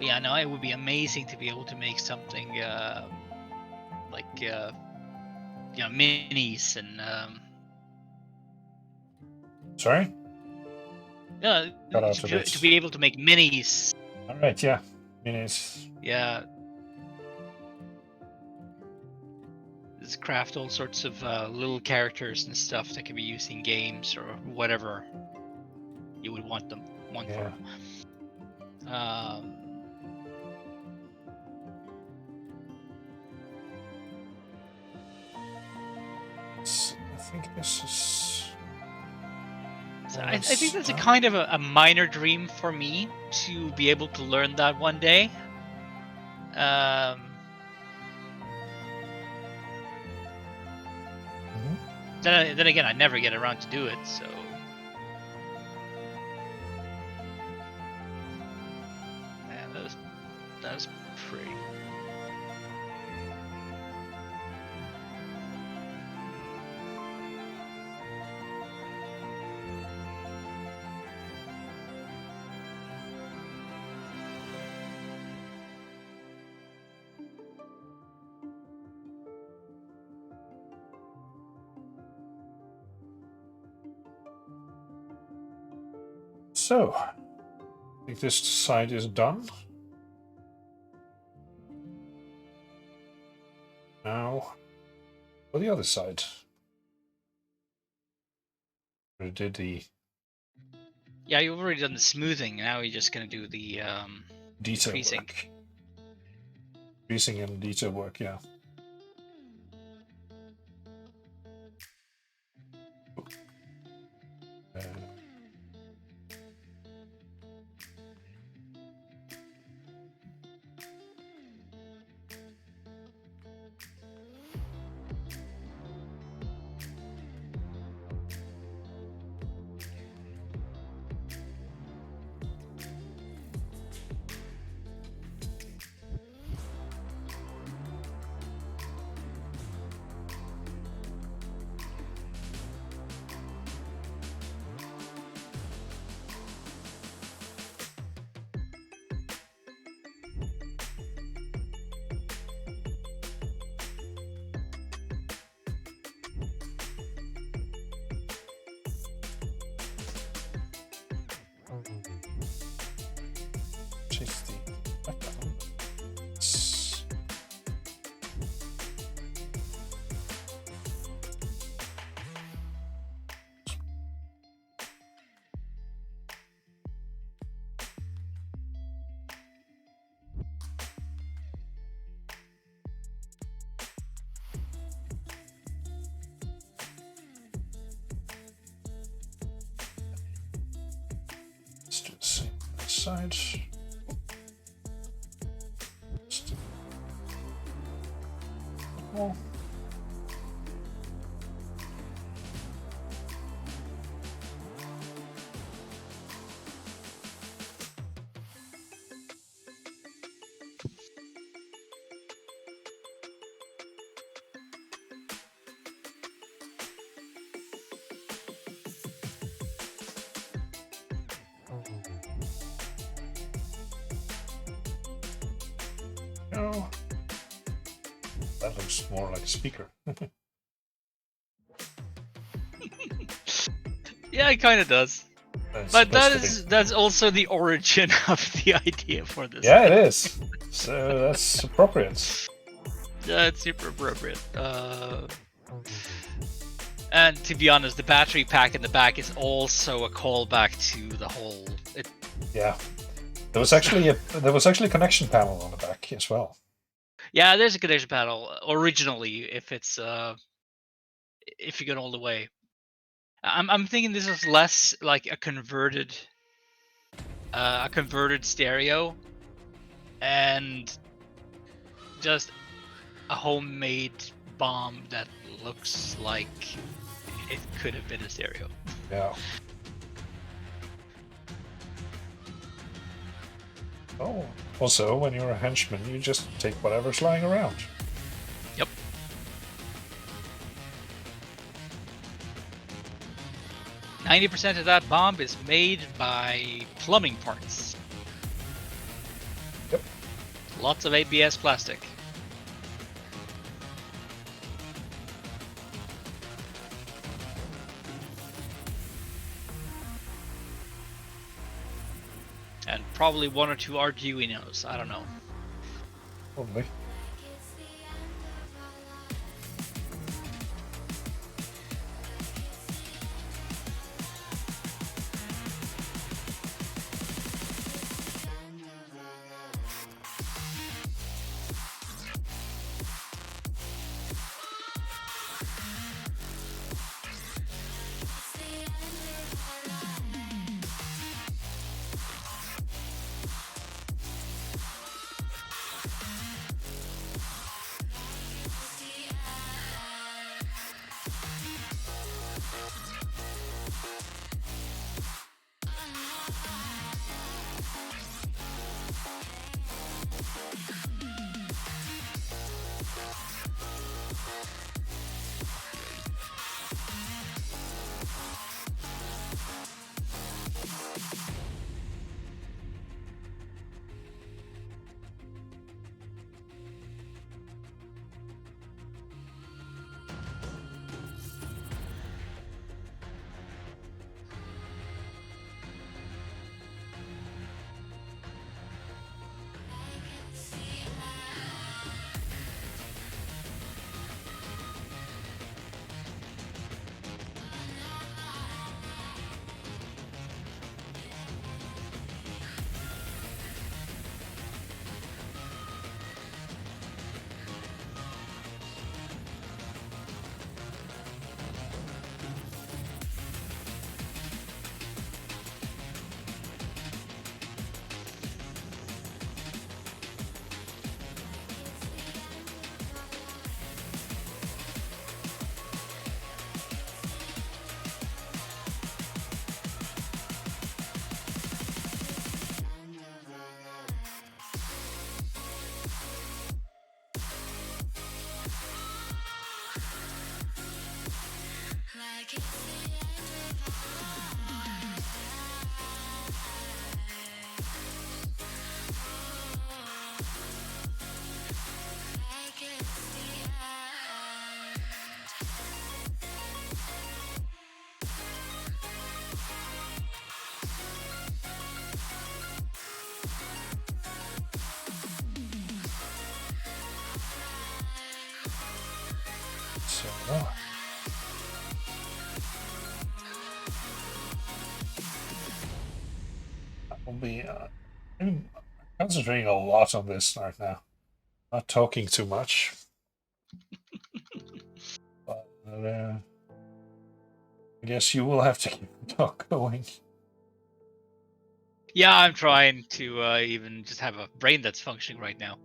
Yeah, no, it would be amazing to be able to make something like minis and Sorry? to be able to make minis. All right, yeah, minis. Yeah. Just craft all sorts of little characters and stuff that can be used in games or whatever you would want for. I think this is. I think that's a kind of a minor dream for me to be able to learn that one day. Then again, I never get around to do it, so. Man, that was pretty. So, I think this side is done. Now, for the other side. We did the. Yeah, you've already done the smoothing. Now you're just gonna do the detail creasing. work. Creasing and detail work, yeah. side. Just more. No. That looks more like a speaker. Yeah, it kind of does. But that's also the origin of the idea for this. Yeah, it is. So that's appropriate. Yeah, it's super appropriate. And to be honest, the battery pack in the back is also a callback to the whole. Yeah, there was actually a connection panel on the back as well. Yeah, there's a connection panel originally. If it's if you get all the way, I'm thinking this is less like a converted stereo, and just a homemade bomb that looks like it could have been a stereo. Yeah. Oh, also, when you're a henchman, you just take whatever's lying around. Yep. %90 of that bomb is made by plumbing parts. Yep. Lots of ABS plastic. And probably 1 or 2 Arduinos, I don't know. Probably. So, that will be. I'm concentrating a lot on this right now. Not talking too much. But I guess you will have to keep the talk going. Yeah, I'm trying to even just have a brain that's functioning right now.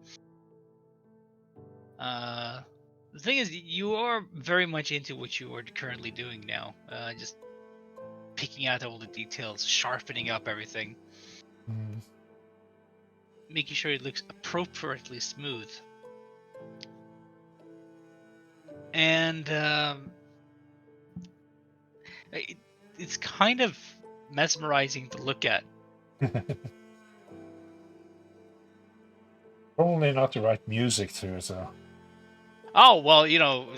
The thing is, you are very much into what you are currently doing now. Just picking out all the details, sharpening up everything, making sure it looks appropriately smooth. And it's kind of mesmerizing to look at. Probably not the right music to it, though. Oh, well,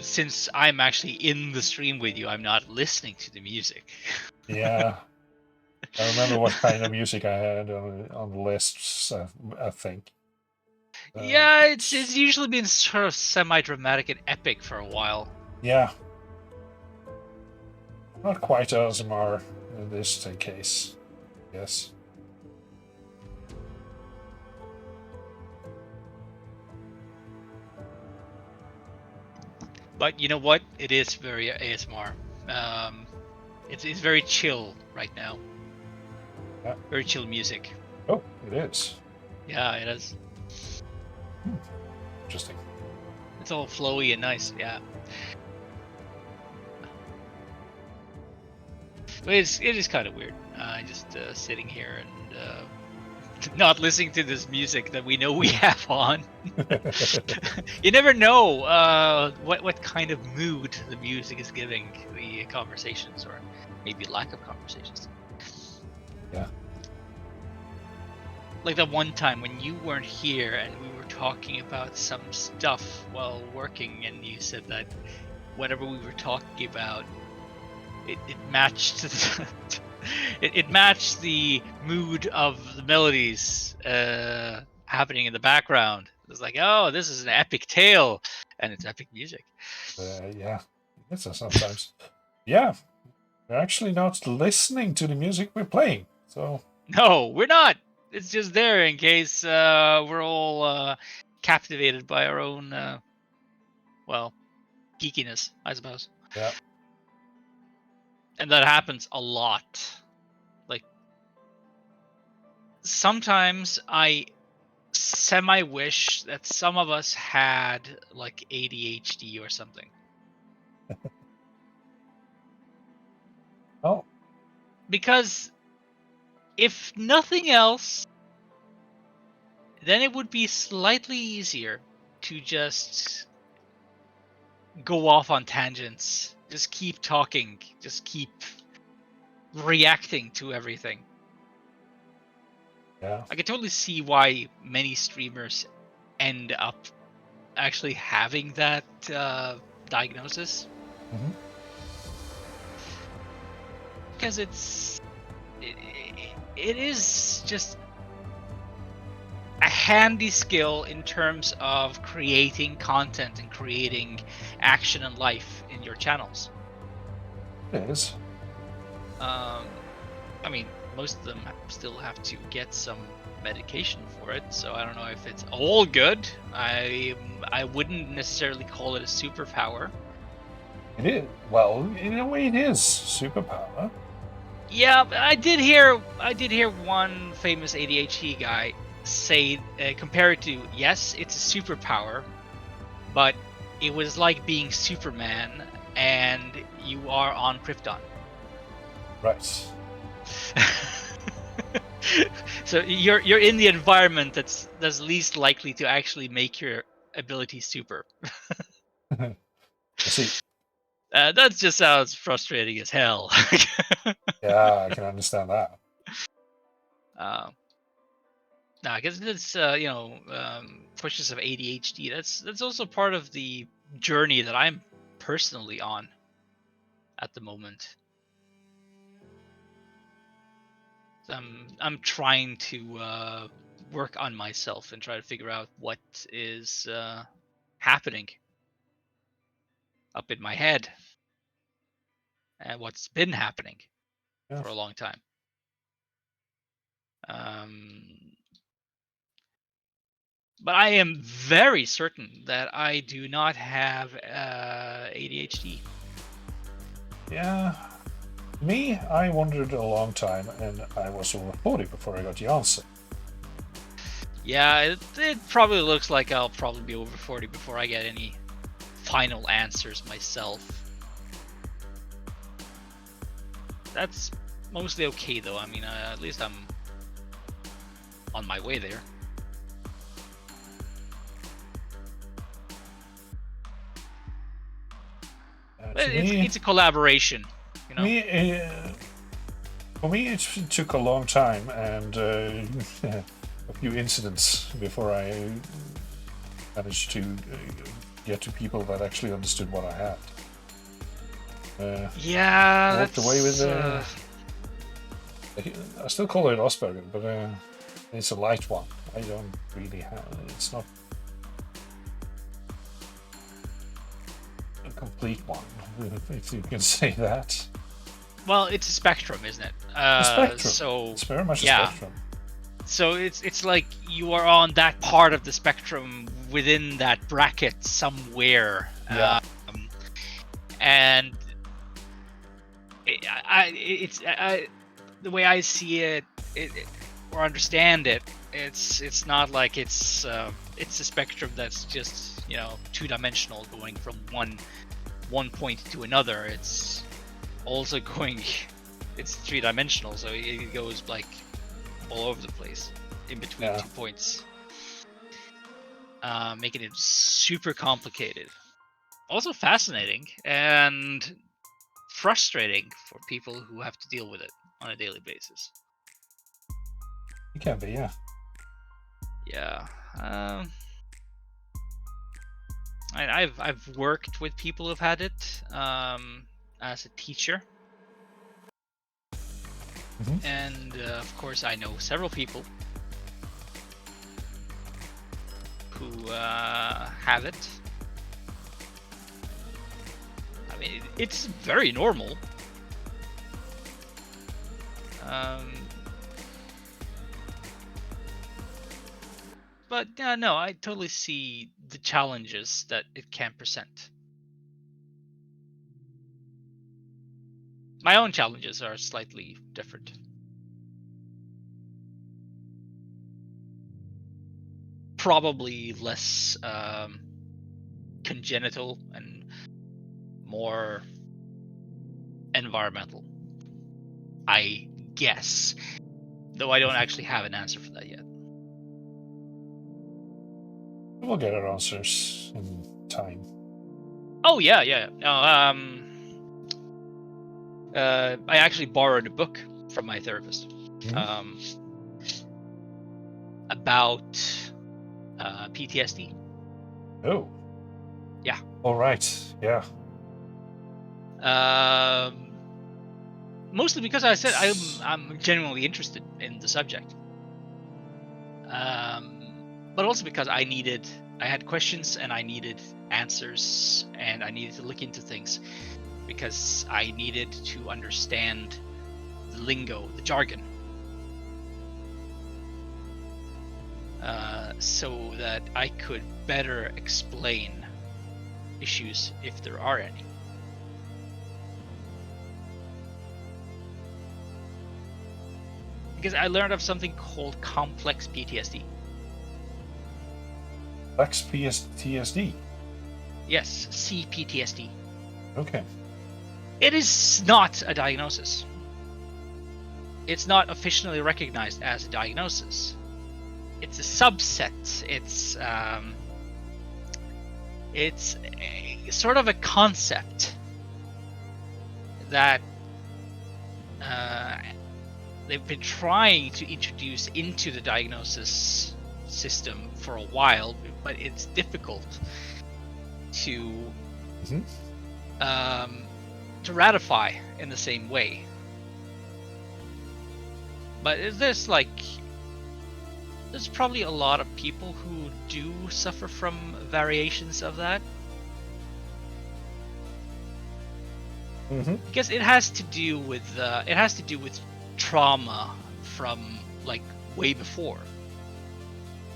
since I'm actually in the stream with you, I'm not listening to the music. Yeah. I remember what kind of music I had on the lists, I think. Yeah, it's usually been sort of semi-dramatic and epic for a while. Yeah. Not quite ASMR in this case, yes. But you know what? It is very ASMR. It's very chill right now. Yeah. Very chill music. Oh, it is. Yeah, it is. Interesting. It's all flowy and nice. Yeah. But it is kind of weird. Just sitting here and not listening to this music that we know we have on. You never know what kind of mood the music is giving the conversations, or maybe lack of conversations. Yeah. Like that one time when you weren't here and we were talking about some stuff while working, and you said that whatever we were talking about, it matched it matched the mood of the melodies happening in the background. It was like, oh, this is an epic tale, and it's epic music. Yeah, it's sometimes. Yeah, we're actually not listening to the music we're playing, so. No, we're not. It's just there in case we're all captivated by our own, well, geekiness, I suppose. Yeah. And that happens a lot. Like, sometimes I semi-wish that some of us had, like, ADHD or something. Oh. Because if nothing else, then it would be slightly easier to just go off on tangents, just keep talking, just keep reacting to everything. Yeah. I can totally see why many streamers end up actually having that diagnosis. Mm-hmm. Because it is just a handy skill in terms of creating content and creating action and life in your channels. It is. I mean, most of them still have to get some medication for it, so I don't know if it's all good. I wouldn't necessarily call it a superpower. It is. Well, in a way, it is superpower. Yeah, but I did hear one famous ADHD guy say, compare it to, yes, it's a superpower, but it was like being Superman and you are on Krypton. Right. So you're in the environment that's least likely to actually make your ability super. I see. That just sounds frustrating as hell. Yeah, I can understand that. No, I guess it's pushes of ADHD. That's also part of the journey that I'm personally on at the moment. So I'm trying to work on myself and try to figure out what is happening up in my head and what's been happening for a long time. But I am very certain that I do not have ADHD. Yeah. Me, I wondered a long time, and I was over 40 before I got the answer. Yeah, it probably looks like I'll probably be over 40 before I get any final answers myself. That's mostly okay though. I mean, at least I'm on my way there. But it's a collaboration, you know. For me, it took a long time and a few incidents before I managed to get to people that actually understood what I had. Yeah, walked away with I still call it Asperger, but it's a light one. I don't really have. It's not a complete one, if you can say that. Well, it's a spectrum, isn't it? A spectrum. So it's very much a spectrum. So it's like you are on that part of the spectrum within that bracket somewhere. Yeah. And the way I see it, or understand it, it's not like it's a spectrum that's just, you know, two-dimensional, going from one point to another. It's also going, it's three-dimensional, so it goes like all over the place in between 2 points, making it super complicated. Also fascinating and frustrating for people who have to deal with it on a daily basis. It can be, yeah. Yeah. I've worked with people who've had it as a teacher. Mm-hmm. And of course, I know several people who have it. I mean, it's very normal. But no, I totally see the challenges that it can present. My own challenges are slightly different. Probably less congenital and more environmental, I guess. Though I don't actually have an answer for that yet. We'll get our answers in time. Oh yeah. No, I actually borrowed a book from my therapist about PTSD. Oh. Yeah. All right. Yeah. Mostly because I said I'm genuinely interested in the subject. But also because I had questions and I needed answers and I needed to look into things because I needed to understand the lingo, the jargon, so that I could better explain issues if there are any. Because I learned of something called complex PTSD. Complex PTSD? Yes, CPTSD. Okay. It is not a diagnosis. It's not officially recognized as a diagnosis. It's a subset. It's sort of a concept that they've been trying to introduce into the diagnosis system for a while, but it's difficult to ratify in the same way. But there's probably a lot of people who do suffer from variations of that. Because it has to do with trauma from like way before,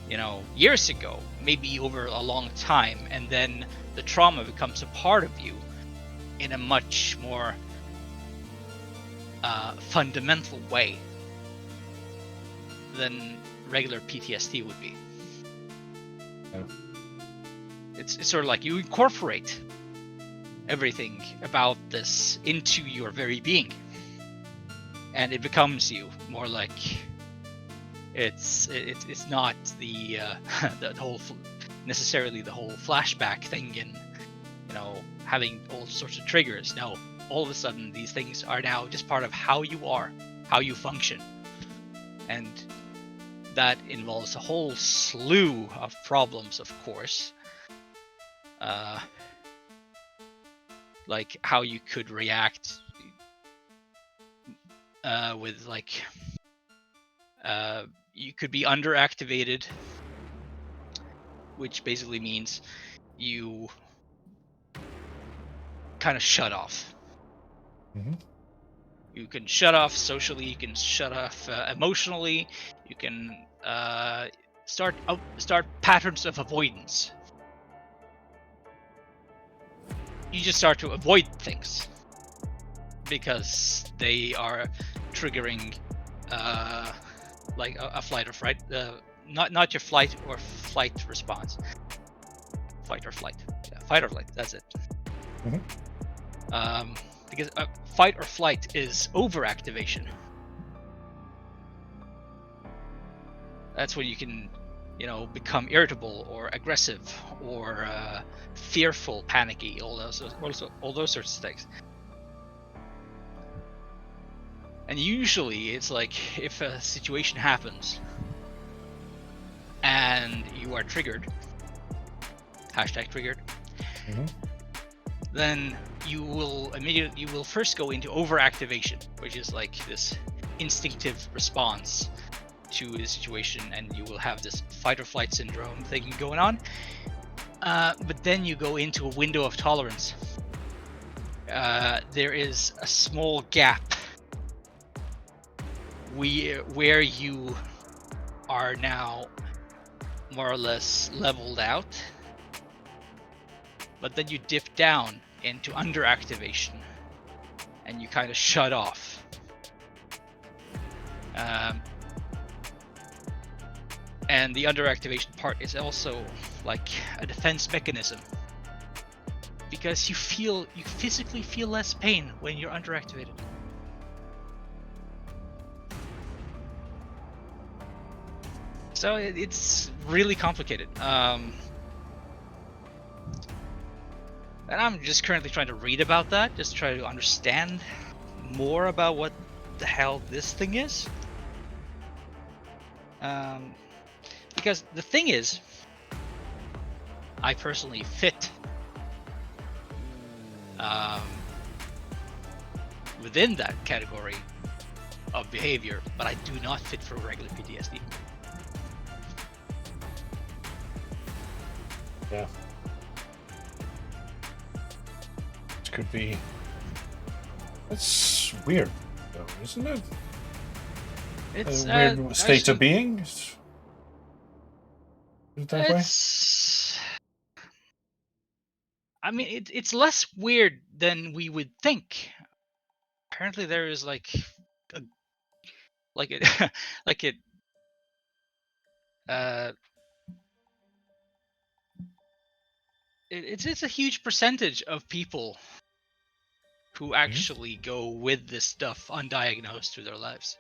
you know, years ago, maybe over a long time, and then the trauma becomes a part of you in a much more fundamental way than regular PTSD would be. Yeah. It's sort of like you incorporate everything about this into your very being, and it becomes you more like it's not the the whole necessarily the whole flashback thing and having all sorts of triggers. No, all of a sudden these things are now just part of how you are, how you function, and that involves a whole slew of problems, of course. Like how you could react with like you could be underactivated, which basically means you kind of shut off. Mm-hmm. You can shut off socially, you can shut off emotionally, you can start patterns of avoidance. You just start to avoid things because they are triggering like a flight or fright, not your flight or flight response. Fight or flight. Yeah, fight or flight, that's it. Mm-hmm. Because fight or flight is overactivation. That's when you can, become irritable or aggressive or fearful, panicky, all those sorts of things. And usually it's like if a situation happens and you are triggered, #triggered, Mm-hmm. then you will first go into overactivation, which is like this instinctive response to the situation, and you will have this fight or flight syndrome thing going on. But then you go into a window of tolerance. There is a small gap where you are now more or less leveled out, but then you dip down into underactivation and you kind of shut off. And the underactivation part is also like a defense mechanism, because you physically feel less pain when you're underactivated. So it's really complicated. And I'm just currently trying to read about that, just try to understand more about what the hell this thing is. Because the thing is, I personally fit within that category of behavior, but I do not fit for regular PTSD. Yeah. It could be. It's weird, though, isn't it? It's a weird state of being. Is it that way? I mean, it's less weird than we would think. Apparently, there is it's a huge percentage of people who actually go with this stuff undiagnosed through their lives.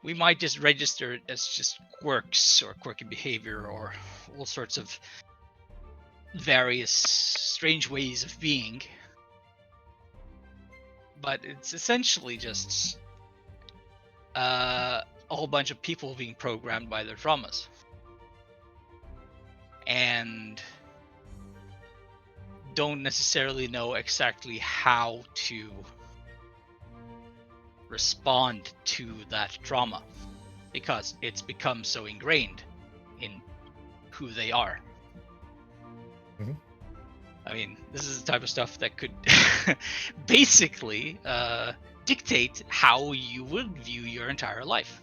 We might just register it as just quirks or quirky behavior or all sorts of various strange ways of being, but it's essentially just a whole bunch of people being programmed by their traumas and don't necessarily know exactly how to respond to that trauma because it's become so ingrained in who they are. Mm-hmm. I mean, this is the type of stuff that could basically dictate how you would view your entire life.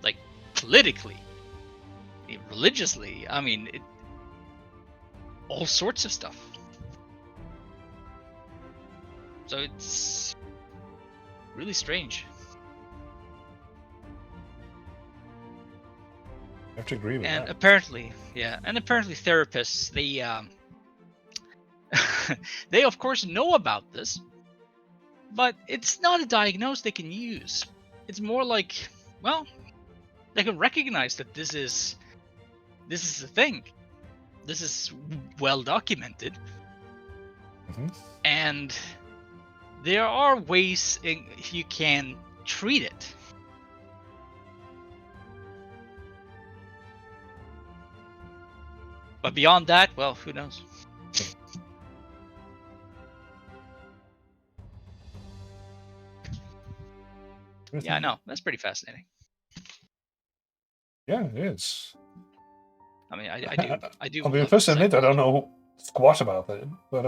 Like, politically, religiously, I mean, all sorts of stuff. So it's really strange. I have to agree with And that. apparently, therapists, they they of course know about this, but it's not a diagnosis they can use. It's more like, well, they can recognize that this is a thing. This is well documented, and there are ways you can treat it. But beyond that, well, who knows? Yeah, no, that's pretty fascinating. Yeah, it is. I mean, I do. I'll be the love first to admit I don't psychology. know squat about it, but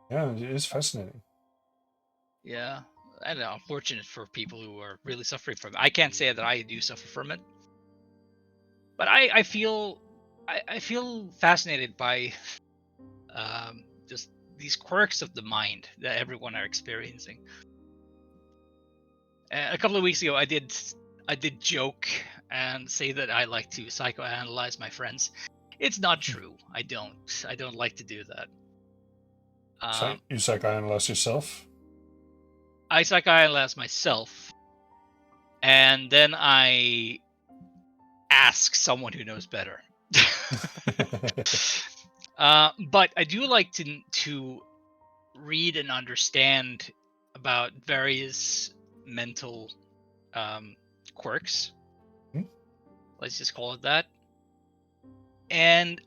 yeah, it is fascinating. Yeah, I don't know. Unfortunate for people who are really suffering from it. I can't say that I do suffer from it, but I feel fascinated by just these quirks of the mind that everyone are experiencing. A couple of weeks ago, I did joke and say that I like to psychoanalyze my friends. It's not true. I don't like to do that. You psychoanalyze yourself? I psychoanalyze myself, and then I ask someone who knows better. But I do like to read and understand about various mental quirks. Let's just call it that. And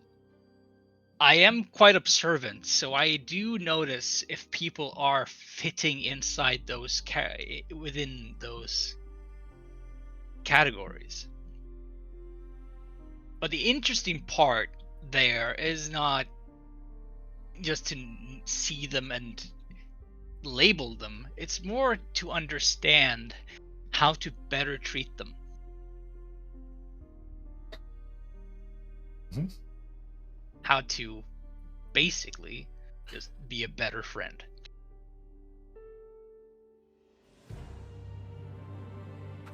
I am quite observant, so I do notice if people are fitting inside those within those categories. But the interesting part there is not just to see them and label them. It's more to understand how to better treat them. How to basically just be a better friend.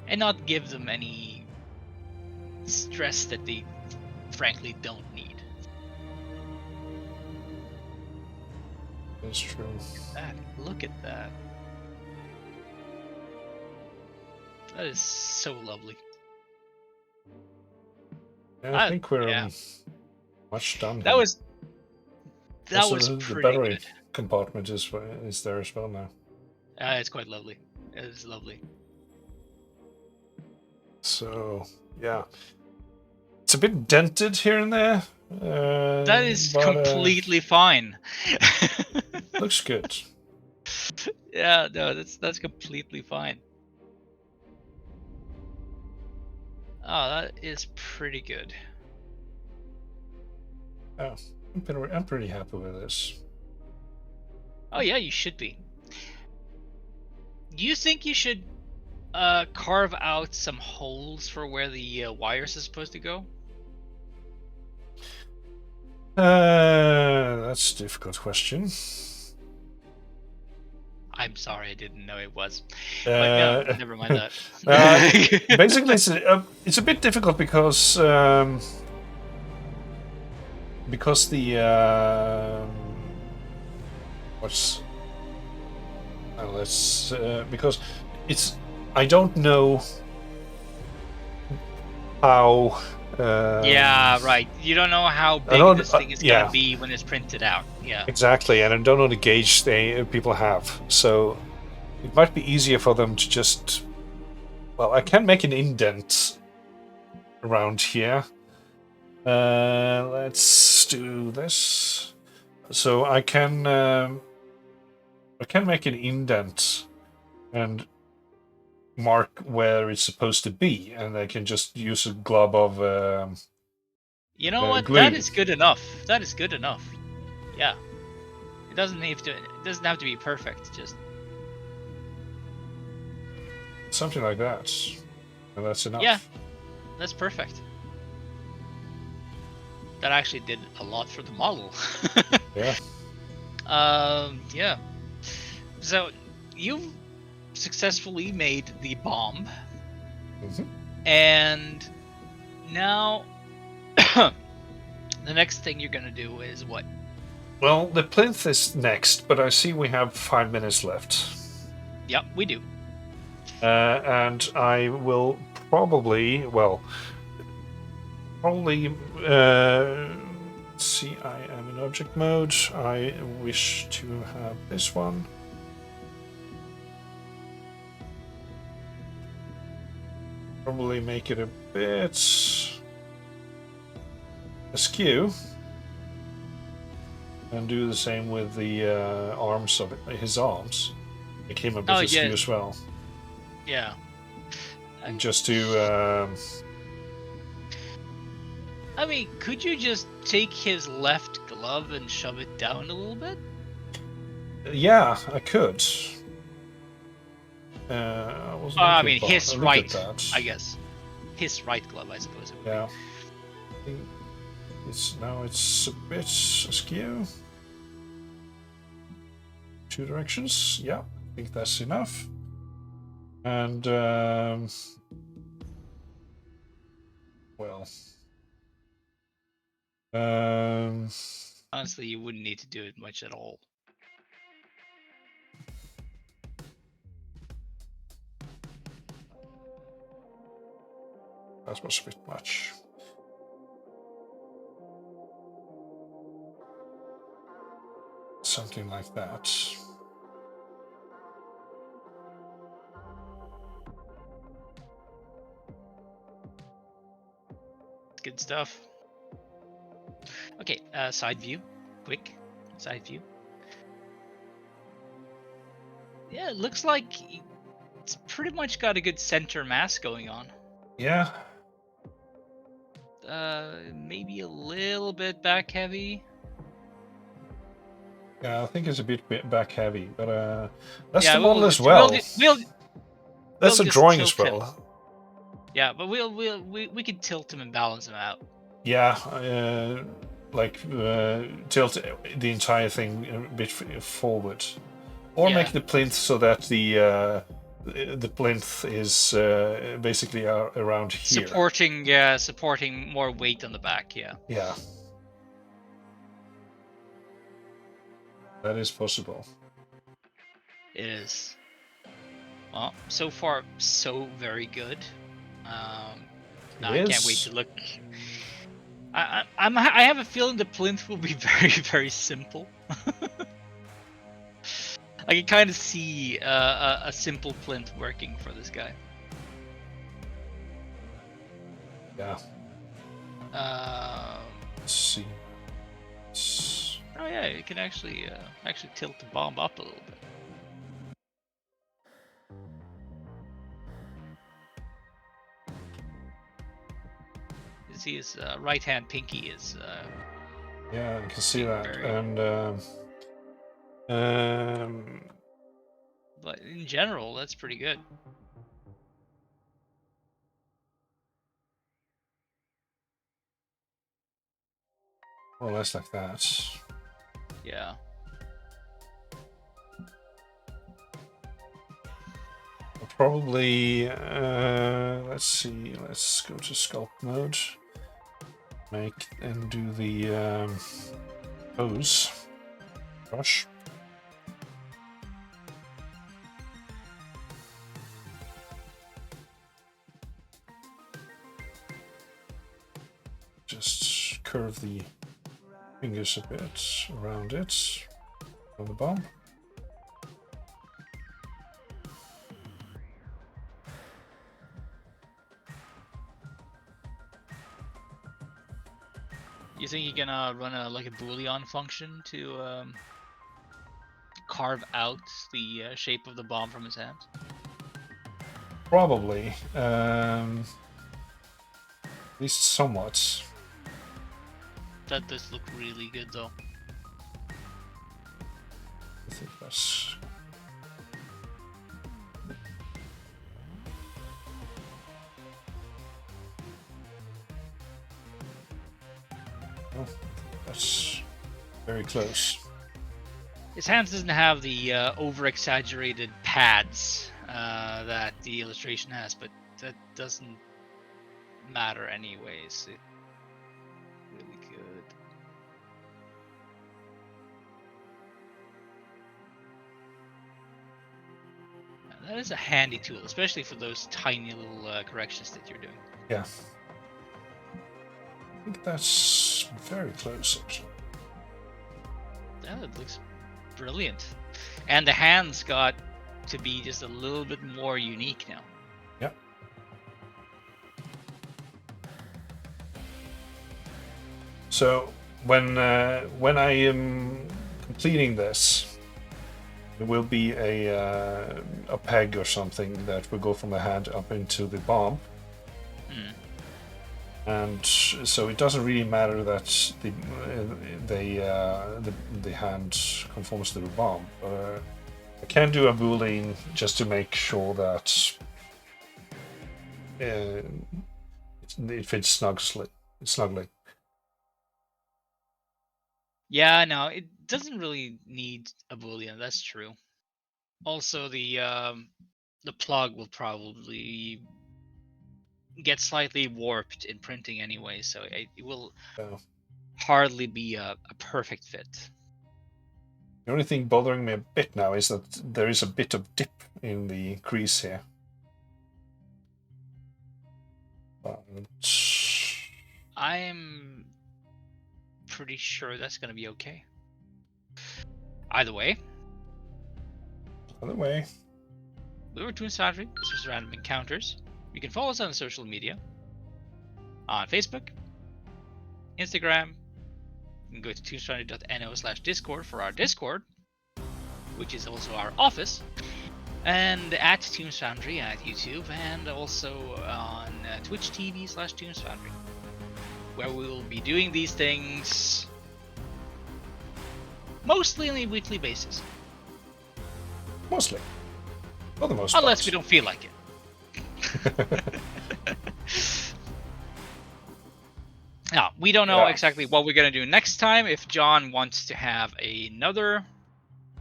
And not give them any stress that they frankly don't need. That's true. Look at that. That is so lovely. Yeah, I think we're much done. That was the pretty battery good. compartment is there as well now. It's quite lovely. It is lovely. So yeah, it's a bit dented here and there. That is completely fine. Looks good. Yeah, no, that's completely fine. Oh, that is pretty good. Oh, I'm pretty happy with this. Oh yeah, you should be. Do you think you should carve out some holes for where the wires are supposed to go? That's a difficult question. I'm sorry, I didn't know it was. But no, never mind that. Basically, it's a bit difficult because the because it's I don't know how. Yeah, right. You don't know how big this thing is gonna be when it's printed out. Yeah. Exactly, and I don't know the gauge people have, so it might be easier for them to just. Well, I can make an indent around here. Let's do this. So I can make an indent and mark where it's supposed to be, and I can just use a glob of. You know what? Glue. That is good enough. That is good enough. Yeah. It doesn't have to be perfect. Just something like that, and that's enough. Yeah, that's perfect. That actually did a lot for the model. Yeah. Yeah. So you've successfully made the bomb, Mhm. and now the next thing you're gonna do is what? Well, the plinth is next, but I see we have 5 minutes left. Yep, we do. And I will probably, see, I am in object mode. I wish to have this one. Probably make it a bit askew. And do the same with the arms of his arms. Make him a bit askew yeah. as well. Yeah. Just to I mean, could you just take his left glove and shove it down a little bit? yeah, I could. I was I mean, his look right, at that. I guess. His right glove, I suppose it would Yeah. Now it's a bit askew. 2 directions. Yeah, I think that's enough. And well, Honestly, you wouldn't need to do it much at all. that was a bit much. Something like that. Good stuff. Okay, side view. Quick. Side view. Yeah, it looks like it's pretty much got a good center mass going on. Yeah. Maybe a little bit back heavy. Yeah, I think it's a bit back heavy, but that's Yeah, the model as we'll well. That's a just drawing as tilt him. well. Yeah, but we can tilt him and balance him out. Yeah, tilt the entire thing a bit forward, or Yeah. make the plinth so that the plinth is basically around here. Supporting more weight on the back. Yeah. Yeah, that is possible. It is. Well, so far so very good. I can't wait to look. I have a feeling the plinth will be very, very simple. I can kind of see a simple plinth working for this guy. Yeah. Let's see. Oh yeah, you can actually tilt the bomb up a little bit. You see his right hand pinky is. Yeah, I can see that, and but in general, that's pretty good. more or less like that. Yeah. Probably, let's see, let's go to sculpt mode. Make and do the pose brush. Just curve the fingers a bit around it on the bomb. You think you're gonna run a Boolean function to carve out the shape of the bomb from his hands? Probably, at least somewhat. That does look really good, though. I think that's. Oh, that's very close. His hands doesn't have the over-exaggerated pads that the illustration has, but that doesn't matter anyways. It's really good. Now, that is a handy tool, especially for those tiny little corrections that you're doing. Yeah. I think that's very close, actually. Yeah, it looks brilliant. And the hands got to be just a little bit more unique now. Yep. So when I am completing this, there will be a peg or something that will go from the hand up into the bomb. Mm. And so it doesn't really matter that the hand conforms to the bomb. I can do a boolean just to make sure that it fits snugly. Yeah, no, it doesn't really need a boolean. That's true. Also, the plug will probably get slightly warped in printing anyway, so it will hardly be a perfect fit. The only thing bothering me a bit now is that there is a bit of dip in the crease here. But I'm pretty sure that's going to be okay. Either way, we were Tombs Foundry. This was Random Encounters. You can follow us on social media. On Facebook, Instagram. You can go to tombsfoundry.no/discord for our Discord, which is also our office. And at Tombs Foundry at YouTube, and also on Twitch TV/Tombs Foundry, where we will be doing these things mostly on a weekly basis. Mostly. For the most Unless part. we don't feel like it. Now, we don't know exactly what we're going to do next time. If John wants to have another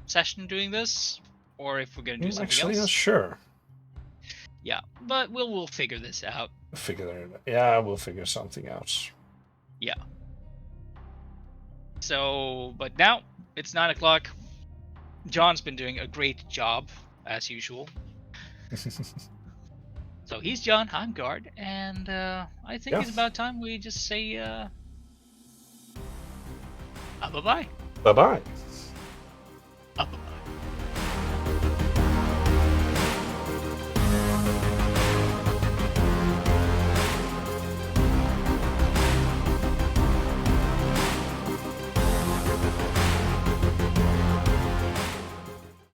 session doing this, or if we're going to do something Actually, else. not sure. Yeah, but we'll figure this out. We'll figure something out. Yeah. So, but now it's 9 o'clock. John's been doing a great job, as usual. So he's John, I'm Guard, and I think it's about time we just say bye-bye. Bye-bye.